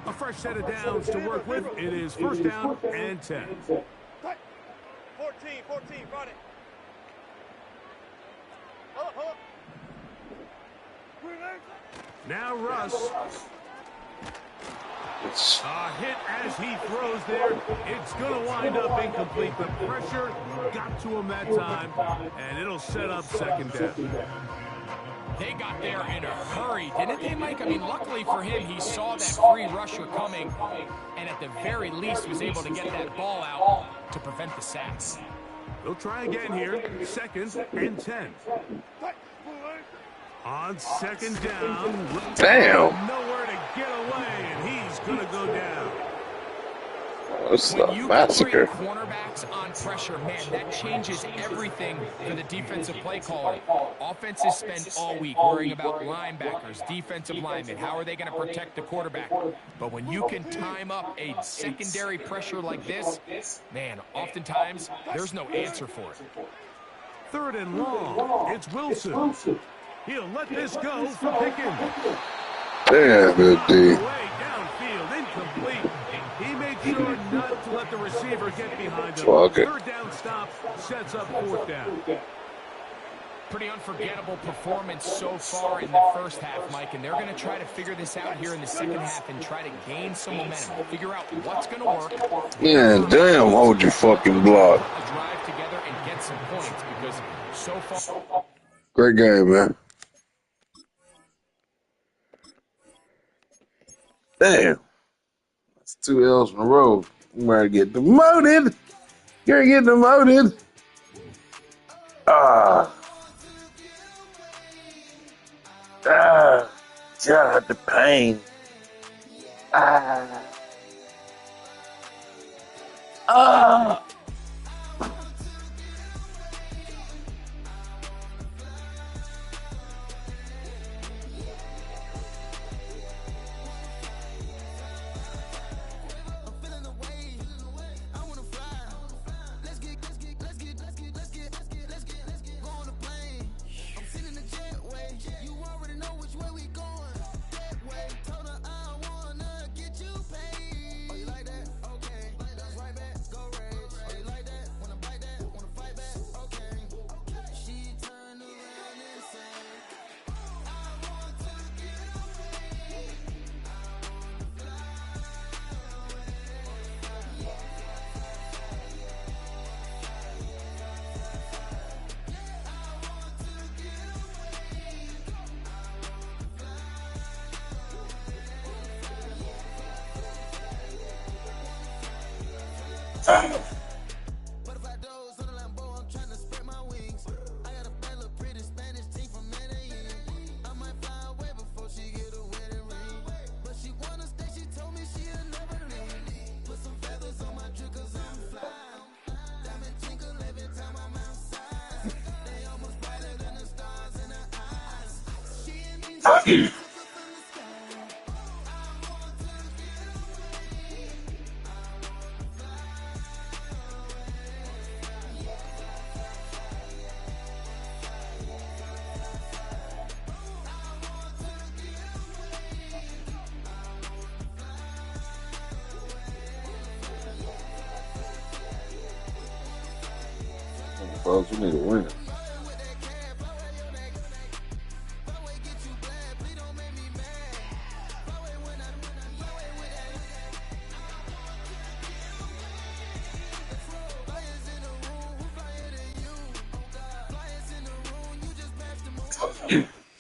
A fresh set of downs to work with. It is 1st down and 10. 14, run it. Hold up. Now Russ. A hit as he throws there. It's going to wind up incomplete. The pressure got to him that time, and it'll set up second down. They got there in a hurry, didn't they, Mike? I mean, luckily for him, he saw that free rusher coming, and at the very least was able to get that ball out to prevent the sacks. They'll try again here. 2nd and 10. On 2nd down. Damn. Nowhere to get away, and he's going to go down. It's When a you can bring massacre. cornerbacks on pressure, man, that changes everything for the defensive play calling. Offenses spend all week worrying about linebackers, defensive linemen. How are they going to protect the quarterback? But when you can time up a secondary pressure like this, man, oftentimes there's no answer for it. 3rd and long. It's Wilson. He'll let this go for Pickens. Damn, good D. Away downfield, incomplete. He made sure not to let the receiver get behind him. Fuck it. 3rd down stop sets up 4th down. Pretty unforgettable performance so far in the first half, Mike, and they're going to try to figure this out here in the second half and try to gain some momentum, figure out what's going to work. Yeah, damn, why would you fucking block? A drive together and get some points because so far. Great game, man. Damn. That's 2 L's in a row. I'm ready to get demoted. You're getting demoted. God, the pain. Folks, we need to win.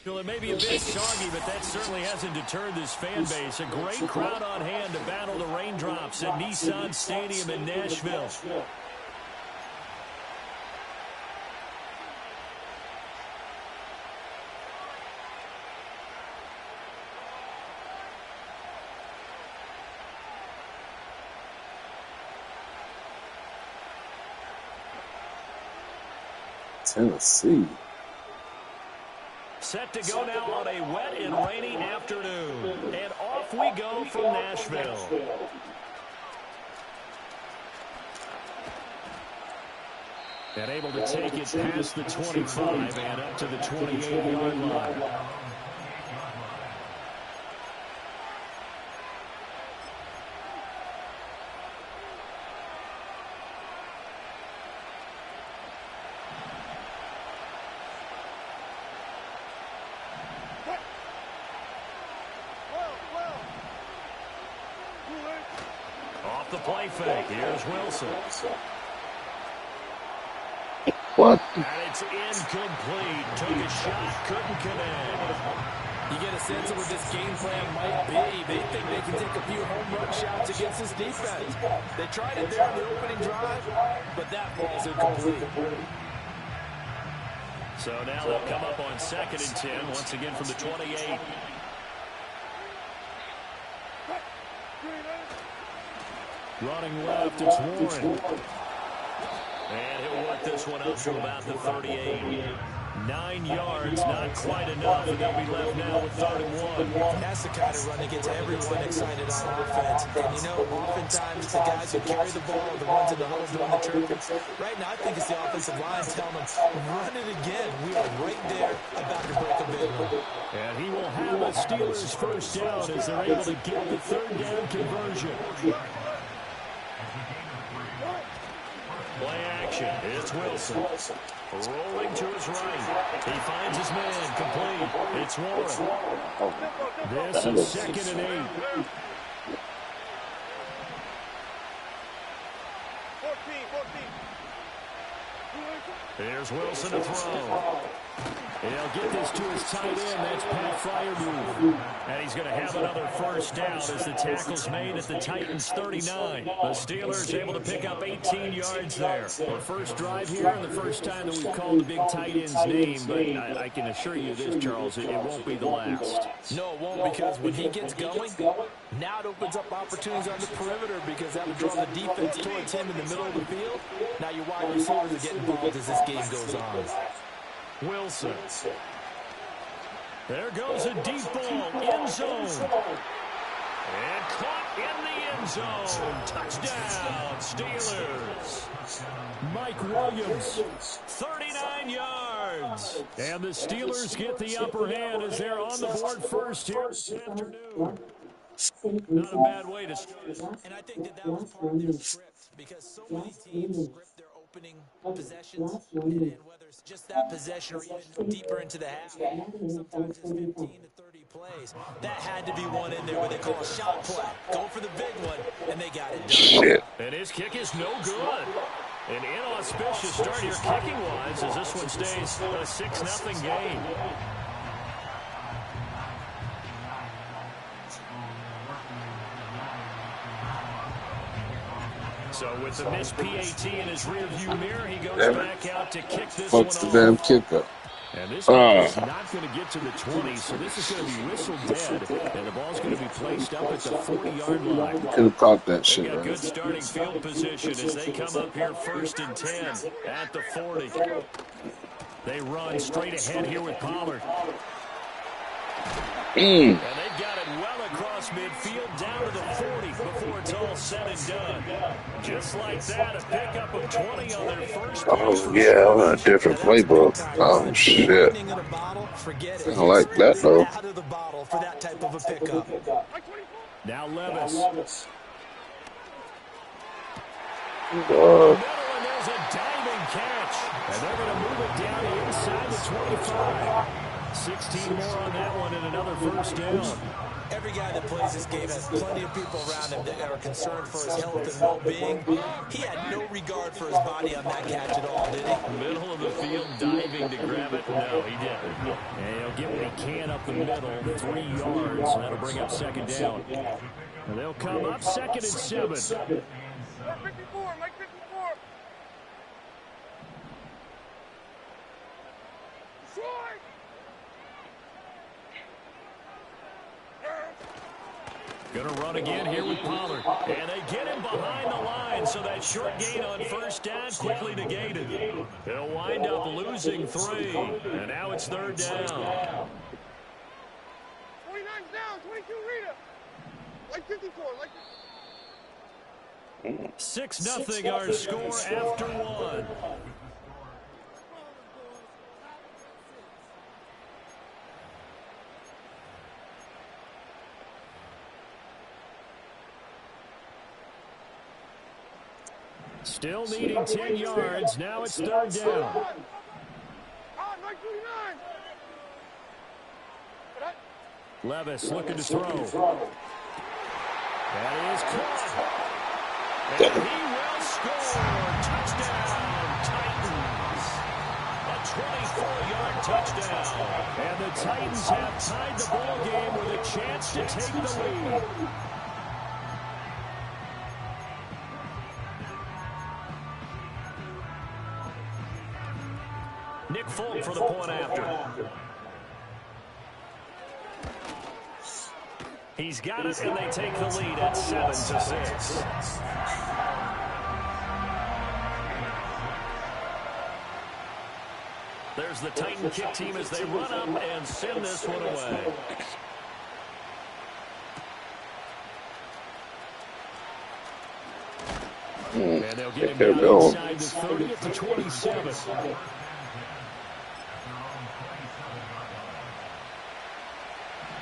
Well, it may be a bit soggy, but that certainly hasn't deterred this fan base. A great crowd on hand to battle the raindrops at Nissan Stadium in Nashville. Tennessee. Set to go now on a wet and rainy afternoon. And off we go from Nashville. And able to take it past the 25 and up to the 28-yard line. Off the play fake, here's Wilson. What? And it's incomplete. Took a shot, couldn't connect. You get a sense of what this game plan might be. They think they can take a few home run shots against this defense. They tried it there in the opening drive, but that ball's incomplete. So now they'll come up on 2nd and 10, once again from the 28. Running left, it's Warren. And he'll work this one up to about the 38. 9 yards, not quite enough, and they'll be left now with 3rd and 1. That's the kind of run that gets everyone excited on offense. And, you know, oftentimes it's the guys who carry the ball, the ones in the huddle doing the chirping. Right now, I think it's the offensive line telling them, run it again. We are right there about to break a big one. And he will have a Steelers first down as they're able to get the 3rd down conversion. Play action. It's Wilson. Rolling to his right. He finds his man. Complete. It's Warren. This is 2nd and 8. 14. Here's Wilson to throw. He'll get this to his tight end. That's Pat Fryermuth. And he's going to have another first down as the tackle's made at the Titans' 39. The Steelers able to pick up 18 yards there. Our first drive here and the first time that we've called the big tight end's name. But I can assure you this, Charles, it won't be the last. No, it won't, because when he gets going, now it opens up opportunities on the perimeter because that would draw the defense towards him in the middle of the field. Now your wide receivers are getting involved as this game goes on. Wilson. There goes a deep ball, end zone. And caught in the end zone. Touchdown, Steelers. Mike Williams, 39 yards. And the Steelers get the upper hand as they're on the board first here this afternoon. Not a bad way to start. And I think that was part of their script, because so many teams script their opening possessions, and whether it's just that possession or even deeper into the half, sometimes it's 15 to 30 plays. That had to be one in there where they call a shot play. Go for the big one, and they got it done. Shit. And his kick is no good. An inauspicious start here kicking-wise as this one stays a 6-0 game. So with the missed PAT in his rearview mirror, he goes back out to kick this one off. Fuck's the damn kicker. And this one is not going to get to the 20, so this is going to be whistled dead, and the ball's going to be placed up at the 40-yard line. Could have caught that shit, They got right? good starting field position as they come up here 1st and 10 at the 40. They run straight ahead here with Pollard. And they've got it well across midfield down to the 40 before it's all said and done. Just like that, a pickup of 20 on their first. Oh, yeah, I'm on a different playbook. Oh, shit. I don't like that, though. Out of the bottle for that type of a pickup. Now Levis. God. And there's a diving catch. And they're going to move it down inside the 25. 16 more on that one and another first down. Every guy that plays this game has plenty of people around him that are concerned for his health and well-being. He had no regard for his body on that catch at all, did he? Middle of the field, diving to grab it. No, he didn't. And he'll get what he can up the middle, 3 yards. And that'll bring up 2nd down. And they'll come up 2nd and 7. Mike 54. Short. Going to run again here with Pollard. And they get him behind the line, so that short gain on first down quickly negated. He'll wind up losing 3. And now it's 3rd down. 29's down. 22 Rita. Like 54. Like 6-0 our score after 1. Still needing 10 yards. Now it's 3rd down. Levis looking to throw. That is caught. And he will score. Touchdown, Titans. A 24-yard touchdown. And the Titans have tied the ball game with a chance to take the lead. Nick Folk for the point after. He's got it, and they take the lead at 7-6. There's the Titan kick team as they run up and send this one away. And they'll get him down inside the 30 at the 27.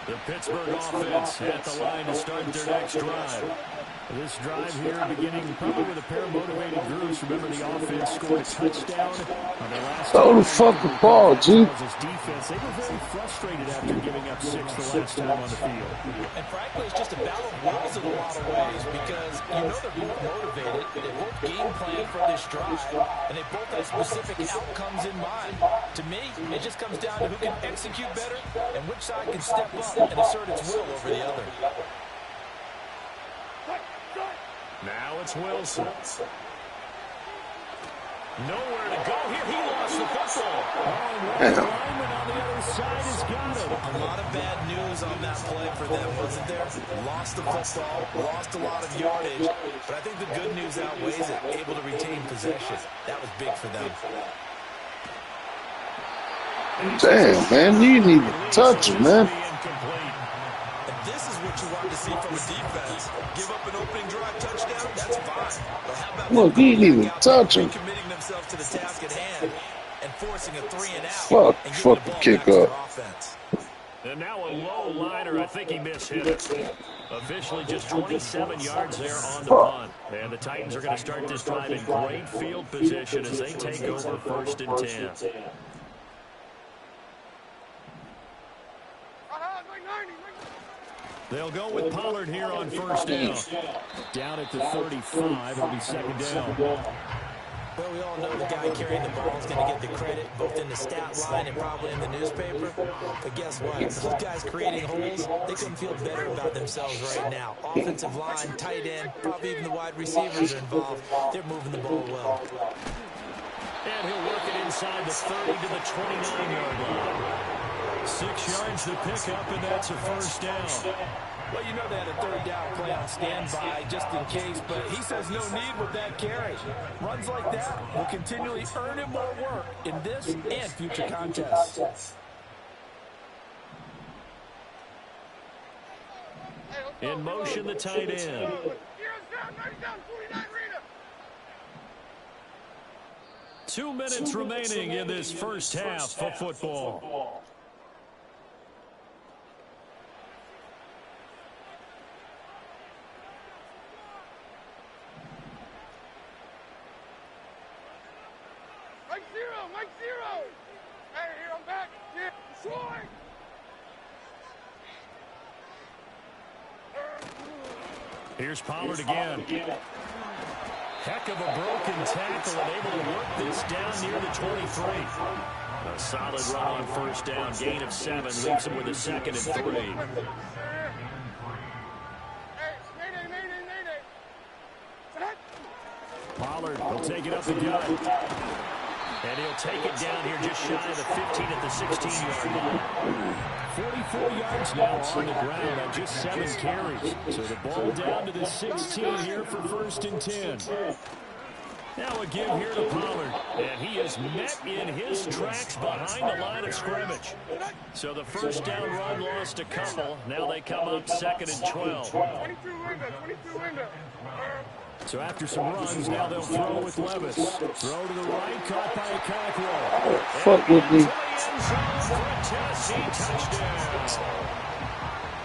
The Pittsburgh offense at the line to start their next drive. This drive here beginning probably with a pair of motivated groups. Remember, the offense scored a touchdown on their last throw the fucking ball, G. Defense, they were very frustrated after giving up 6 the last time on the field. And frankly, it's just a battle of wills in a lot of ways because you know they're both motivated. They both game plan for this drive, and they both have specific outcomes in mind. To me, it just comes down to who can execute better and which side can step up and assert its will over the other. Now it's Wilson. Nowhere to go here. He lost the football. Lineman on the other side has got it. A lot of bad news on that play for them, wasn't there? Lost the football, lost a lot of yardage, but I think the good news outweighs it. Able to retain possession. That was big for them. Damn, man, you need to touch him, man. This is what you want to see from a defense. Give up an opening drive touchdown, that's fine. But how about look, he didn't even touch him. Committing themselves to the task at hand and forcing a 3-and-out. Fuck the kick up. And now a low liner. I think he mishit it. Officially just 27 yards there on the punt. And the Titans are going to start this drive in great field position as they take over 1st and 10. They'll go with Pollard here on 1st down. Down at the 35, it'll be 2nd down. Well, we all know the guy carrying the ball is going to get the credit, both in the stat line and probably in the newspaper. But guess what? Those guys creating holes, they couldn't feel better about themselves right now. Offensive line, tight end, probably even the wide receivers are involved. They're moving the ball well. And he'll work it inside the 30 to the 29-yard line. 6 yards to pick up, and that's a 1st down. Well, you know they had a 3rd down play on standby just in case, but he says no need with that carry. Runs like that will continually earn him more work in this and future contests. In motion, the tight end. 2 minutes remaining in this first half of football. Mike zero. Hey, here I'm back. Yeah, scoring. Here's Pollard again. Heck of a broken tackle and able to work this down near the 23. A solid run on 1st down, gain of 7, leaves him with a 2nd and 3. Pollard will take it up the gut. And he'll take it down here just shy of the 15 at the 16-yard line. 44 yards now on the ground on just 7 carries. So the ball down to the 16 here for 1st and 10. Now a give here to Pollard. And he is met in his tracks behind the line of scrimmage. So the 1st down run lost a couple. Now they come up 2nd and 12. 22 window. So after some runs, now they'll throw with Levis. Throw to the right, caught by Cockrell. Fuck with me.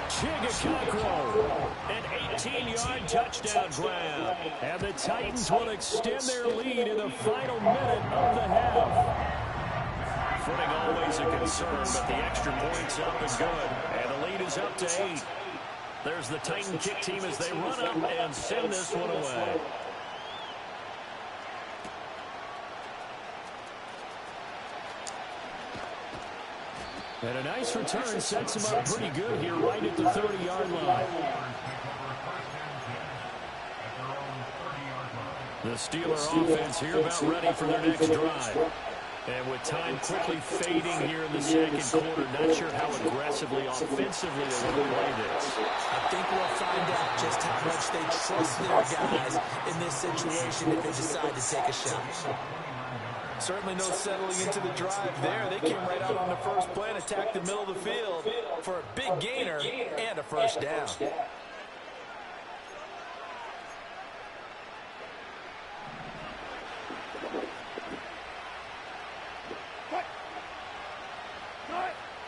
Chigga Cockrell, an 18-yard touchdown grab. And the Titans will extend their lead in the final minute of the half. Footing always a concern, but the extra point's up and good. And the lead is up to 8. There's the Titan kick team as they run up and send this one away. And a nice return sets him up pretty good here right at the 30-yard line. The Steeler offense here about ready for their next drive. And with time quickly fading here in the 2nd quarter, not sure how aggressively, offensively they want to play this. I think we'll find out just how much they trust their guys in this situation if they decide to take a shot. Certainly no settling into the drive there. They came right out on the first play and attacked the middle of the field for a big gainer and a first down.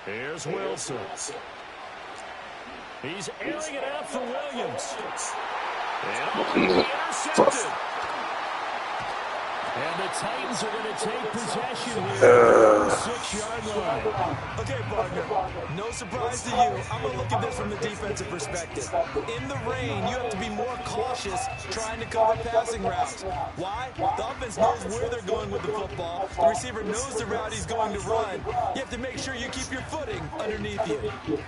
Here's Wilson. He's airing it out for Williams. And intercepted. And the Titans are going to take possession here from the 6-yard line. Okay, partner, no surprise to you. I'm going to look at this from the defensive perspective. In the rain, you have to be more cautious trying to cover passing routes. Why? The offense knows where they're going with the football. The receiver knows the route he's going to run. You have to make sure you keep your footing underneath you.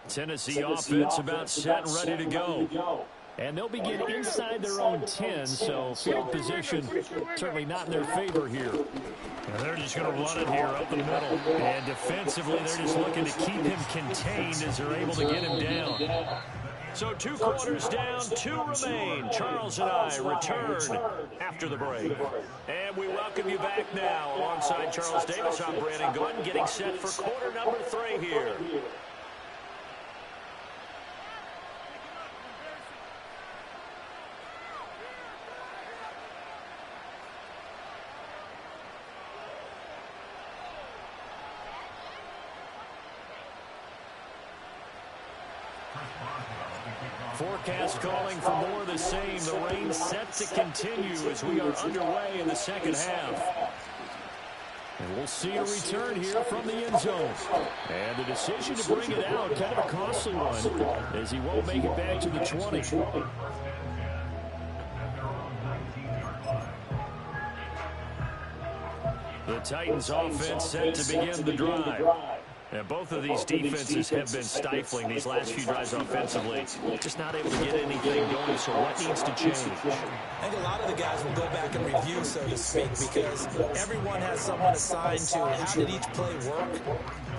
Tennessee offense about set and ready to go. And they'll begin inside their own 10, so field position certainly not in their favor here. And they're just going to run it here up the middle. And defensively, they're just looking to keep him contained as they're able to get him down. So 2 quarters down, 2 remain. Charles and I return after the break. And we welcome you back now. Alongside Charles Davis, I'm Brandon Gordon, getting set for quarter number 3 here. Forecast calling for more of the same. The rain set to continue as we are underway in the second half. And we'll see a return here from the end zone. And the decision to bring it out, kind of a costly one, as he won't make it back to the 20. The Titans offense set to begin the drive. And both of these defenses have been stifling these last few drives offensively. Just not able to get anything going, so what needs to change? I think a lot of the guys will go back and review, so to speak, because everyone has someone assigned to how did each play work.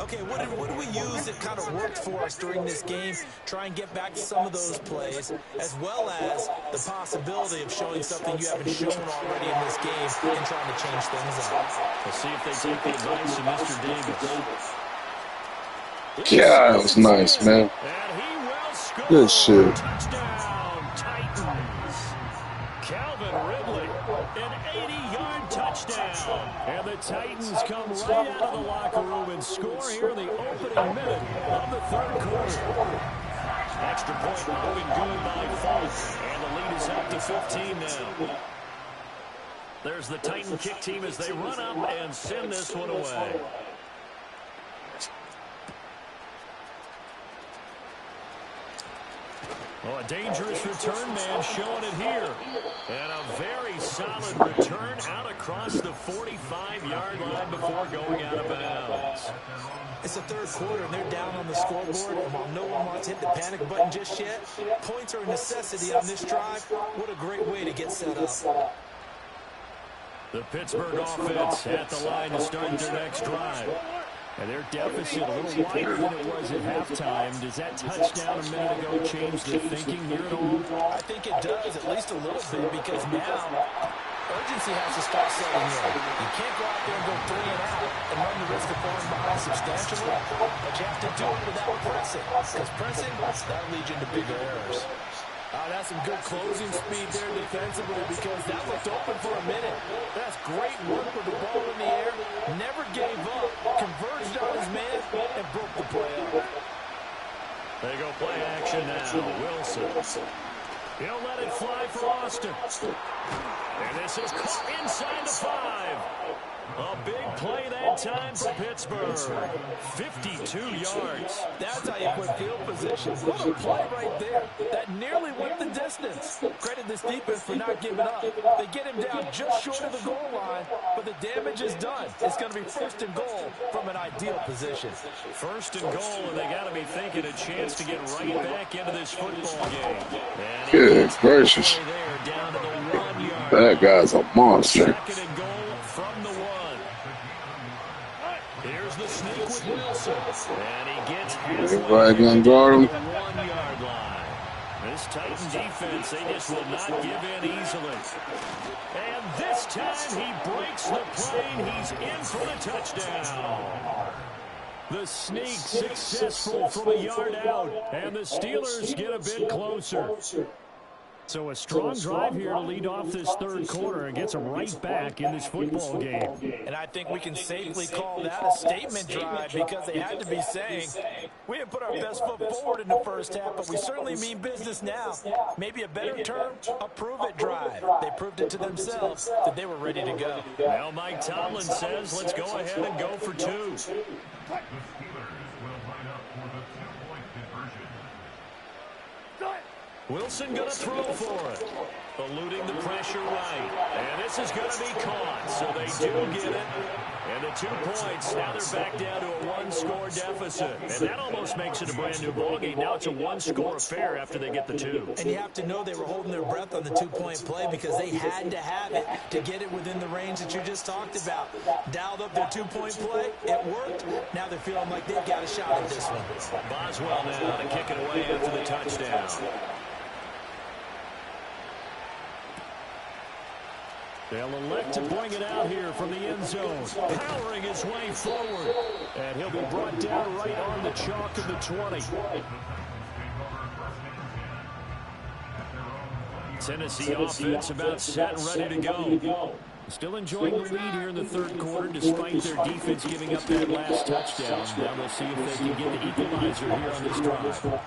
Okay, what did we use that kind of worked for us during this game? Try and get back to some of those plays, as well as the possibility of showing something you haven't shown already in this game and trying to change things up. We'll see if they take the advice of Mr. Davis. Yeah, that was nice, man. Good shit. Touchdown, Titans. Calvin Ridley, an 80-yard touchdown. And the Titans come right out of the locker room and score here in the opening minute of the third quarter. Extra point, moving good by Fultz. And the lead is up to 15 now. There's the Titan kick team as they run up and send this one away. Oh, a dangerous return man showing it here. And a very solid return out across the 45-yard line before going out of bounds. It's the third quarter, and they're down on the scoreboard. And while no one wants to hit the panic button just yet, points are a necessity on this drive. What a great way to get set up. The Pittsburgh offense at the line to start their next drive. And their deficit a little wider than it was at halftime. Does that touchdown a minute ago change the thinking here at all? I think it does, at least a little bit, because now urgency has to start setting in. You can't go out there and go 3 and out and run the risk of falling behind substantially, but you have to do it without pressing, because pressing, that'll lead you into bigger errors. That's some good closing speed there defensively, because that looked open for a minute. That's great work with the ball in the air. Never gave up, converged on his man, and broke the play up. They go play action now. Wilson. He'll let it fly for Austin. And this is caught inside the 5. A big play that time for Pittsburgh. 52 yards. That's how you put field position. What a play right there. That nearly went the distance. Credit this defense for not giving up. They get him down just short of the goal line, but the damage is done. It's going to be 1st and goal from an ideal position. 1st and goal, and they got to be thinking a chance to get right back into this football game. Good gracious. Down to the 1 yard. That guy's a monster. 2nd and goal from the 1. Here's the sneak with It's Wilson. And he gets Everybody halfway gonna to guard him. the 1 yard line. This Titan defense, they just will not give in easily. And this time he breaks the plane. He's in for the touchdown. The sneak successful from a yard out. And the Steelers get a bit closer. So a strong drive here to lead off this third quarter and gets them right back in this football game. And I think we can safely call that a statement drive because they had to be saying, we didn't put our best foot forward in the first half, but we certainly mean business now. Maybe a better term, a prove-it drive. They proved it to themselves that they were ready to go. Well, Mike Tomlin says, let's go ahead and go for 2. The Steelers will line up for the two-point conversion. Wilson going to throw for it. Eluding the pressure right. And this is going to be caught, so they do get it. And the 2 points, now they're back down to a 1-score deficit. And that almost makes it a brand-new ballgame. Now it's a 1-score affair after they get the 2. And you have to know they were holding their breath on the 2-point play because they had to have it to get it within the range that you just talked about. Dialed up their 2-point play. It worked. Now they're feeling like they've got a shot at this one. Boswell now to kick it away after the touchdown. They'll elect to bring it out here from the end zone, powering his way forward. And he'll be brought down right on the chalk of the 20. Tennessee offense about set and ready to go. Still enjoying the lead here in the third quarter despite their defense giving up that last touchdown. Now we'll see if they can get the equalizer here on this drive.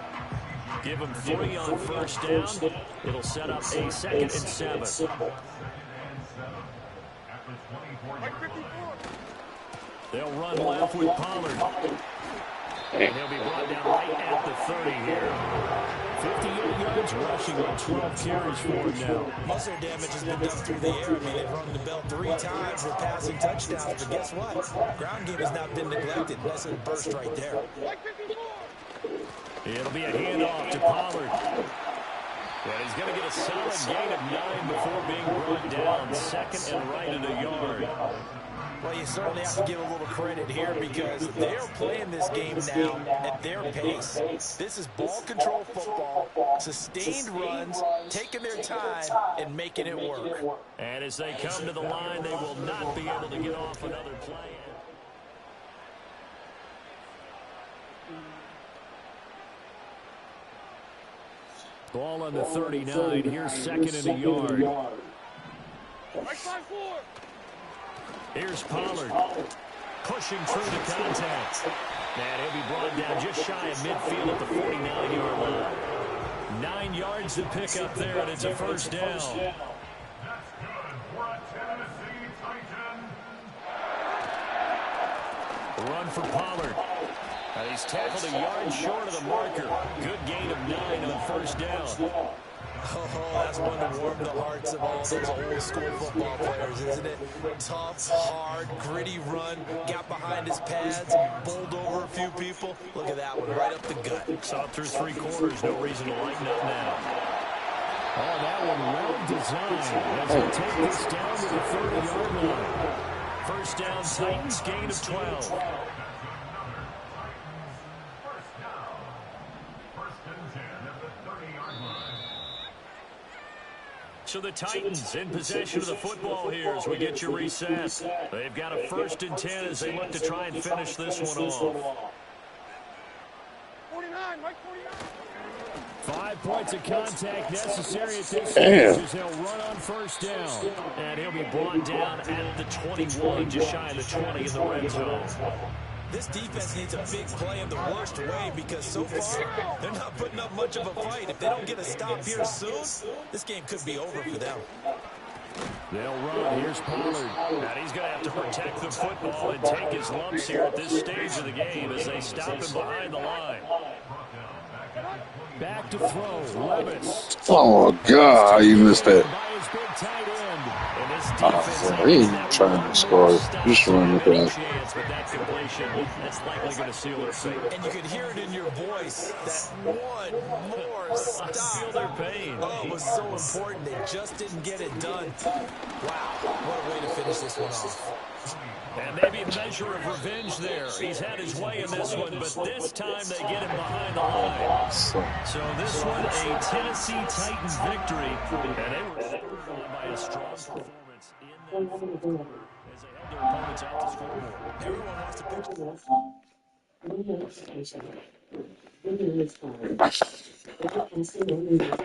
Give them 3 on first down. It'll set up a 2nd and 7. They'll run left with Pollard. And he'll be brought down right at the 30 here. 58 yards rushing on 12 carries for him now. Most of their damage has been done through the air. I mean, they've rung the bell 3 times with passing touchdowns. But guess what? Ground game has not been neglected. Nice little burst right there. It'll be a handoff to Pollard. And he's going to get a solid gain of 9 before being brought down. 2nd and right at a yard. Well, you certainly have to give a little credit here because they're playing this game now at their pace. This is ball control football, sustained runs, taking their time, and making it work. And as they come to the line, they will not be able to get off another play. Ball on the 39. Here's 2nd and a yard. Here's Pollard, pushing through the contact. And he'll be brought down just shy of midfield at the 49-yard line. 9 yards to pick up there, and it's a first down. That's good for a Tennessee Titan. Run for Pollard. And he's tackled a yard short of the marker. Good gain of 9 on first down. Oh, that's one to warm the hearts of all those old-school football players, isn't it? Tough, hard, gritty run, got behind his pads, bowled over a few people. Look at that one, right up the gut. Saw through 3 quarters, no reason to lighten up now. Oh, that one well designed as they take this down to the 30-yard line. First down, Titans, gain of 12. So the Titans in possession of the football here as we get your reset. They've got a 1st and 10 as they look to try and finish this one off. 49, Mike 49. 5 points of contact necessary at this stage as he'll run on first down. And he'll be brought down at the 21, just shy of the 20 in the red zone. This defense needs a big play in the worst way because so far they're not putting up much of a fight. If they don't get a stop here soon, this game could be over for them. They'll run. Here's Pollard. And he's going to have to protect the football and take his lumps here at this stage of the game as they stop him behind the line. Back to throw. Levis. Oh, God, you missed that. Oh, he ain't trying to score. Just run with that. That's likely going to seal their fate. And you could hear it in your voice, that one more stop. Feel their pain. Oh, it was so important. They just didn't get it done. Wow, what a way to finish this one off. And maybe a measure of revenge there. He's had his way in this one, but this time they get him behind the line. So this one, a Tennessee Titans victory. And they were followed by a strong performance in that as they had their opponents off the scoreboard. Everyone wants to pitch. Video is fine. Broadcasting only my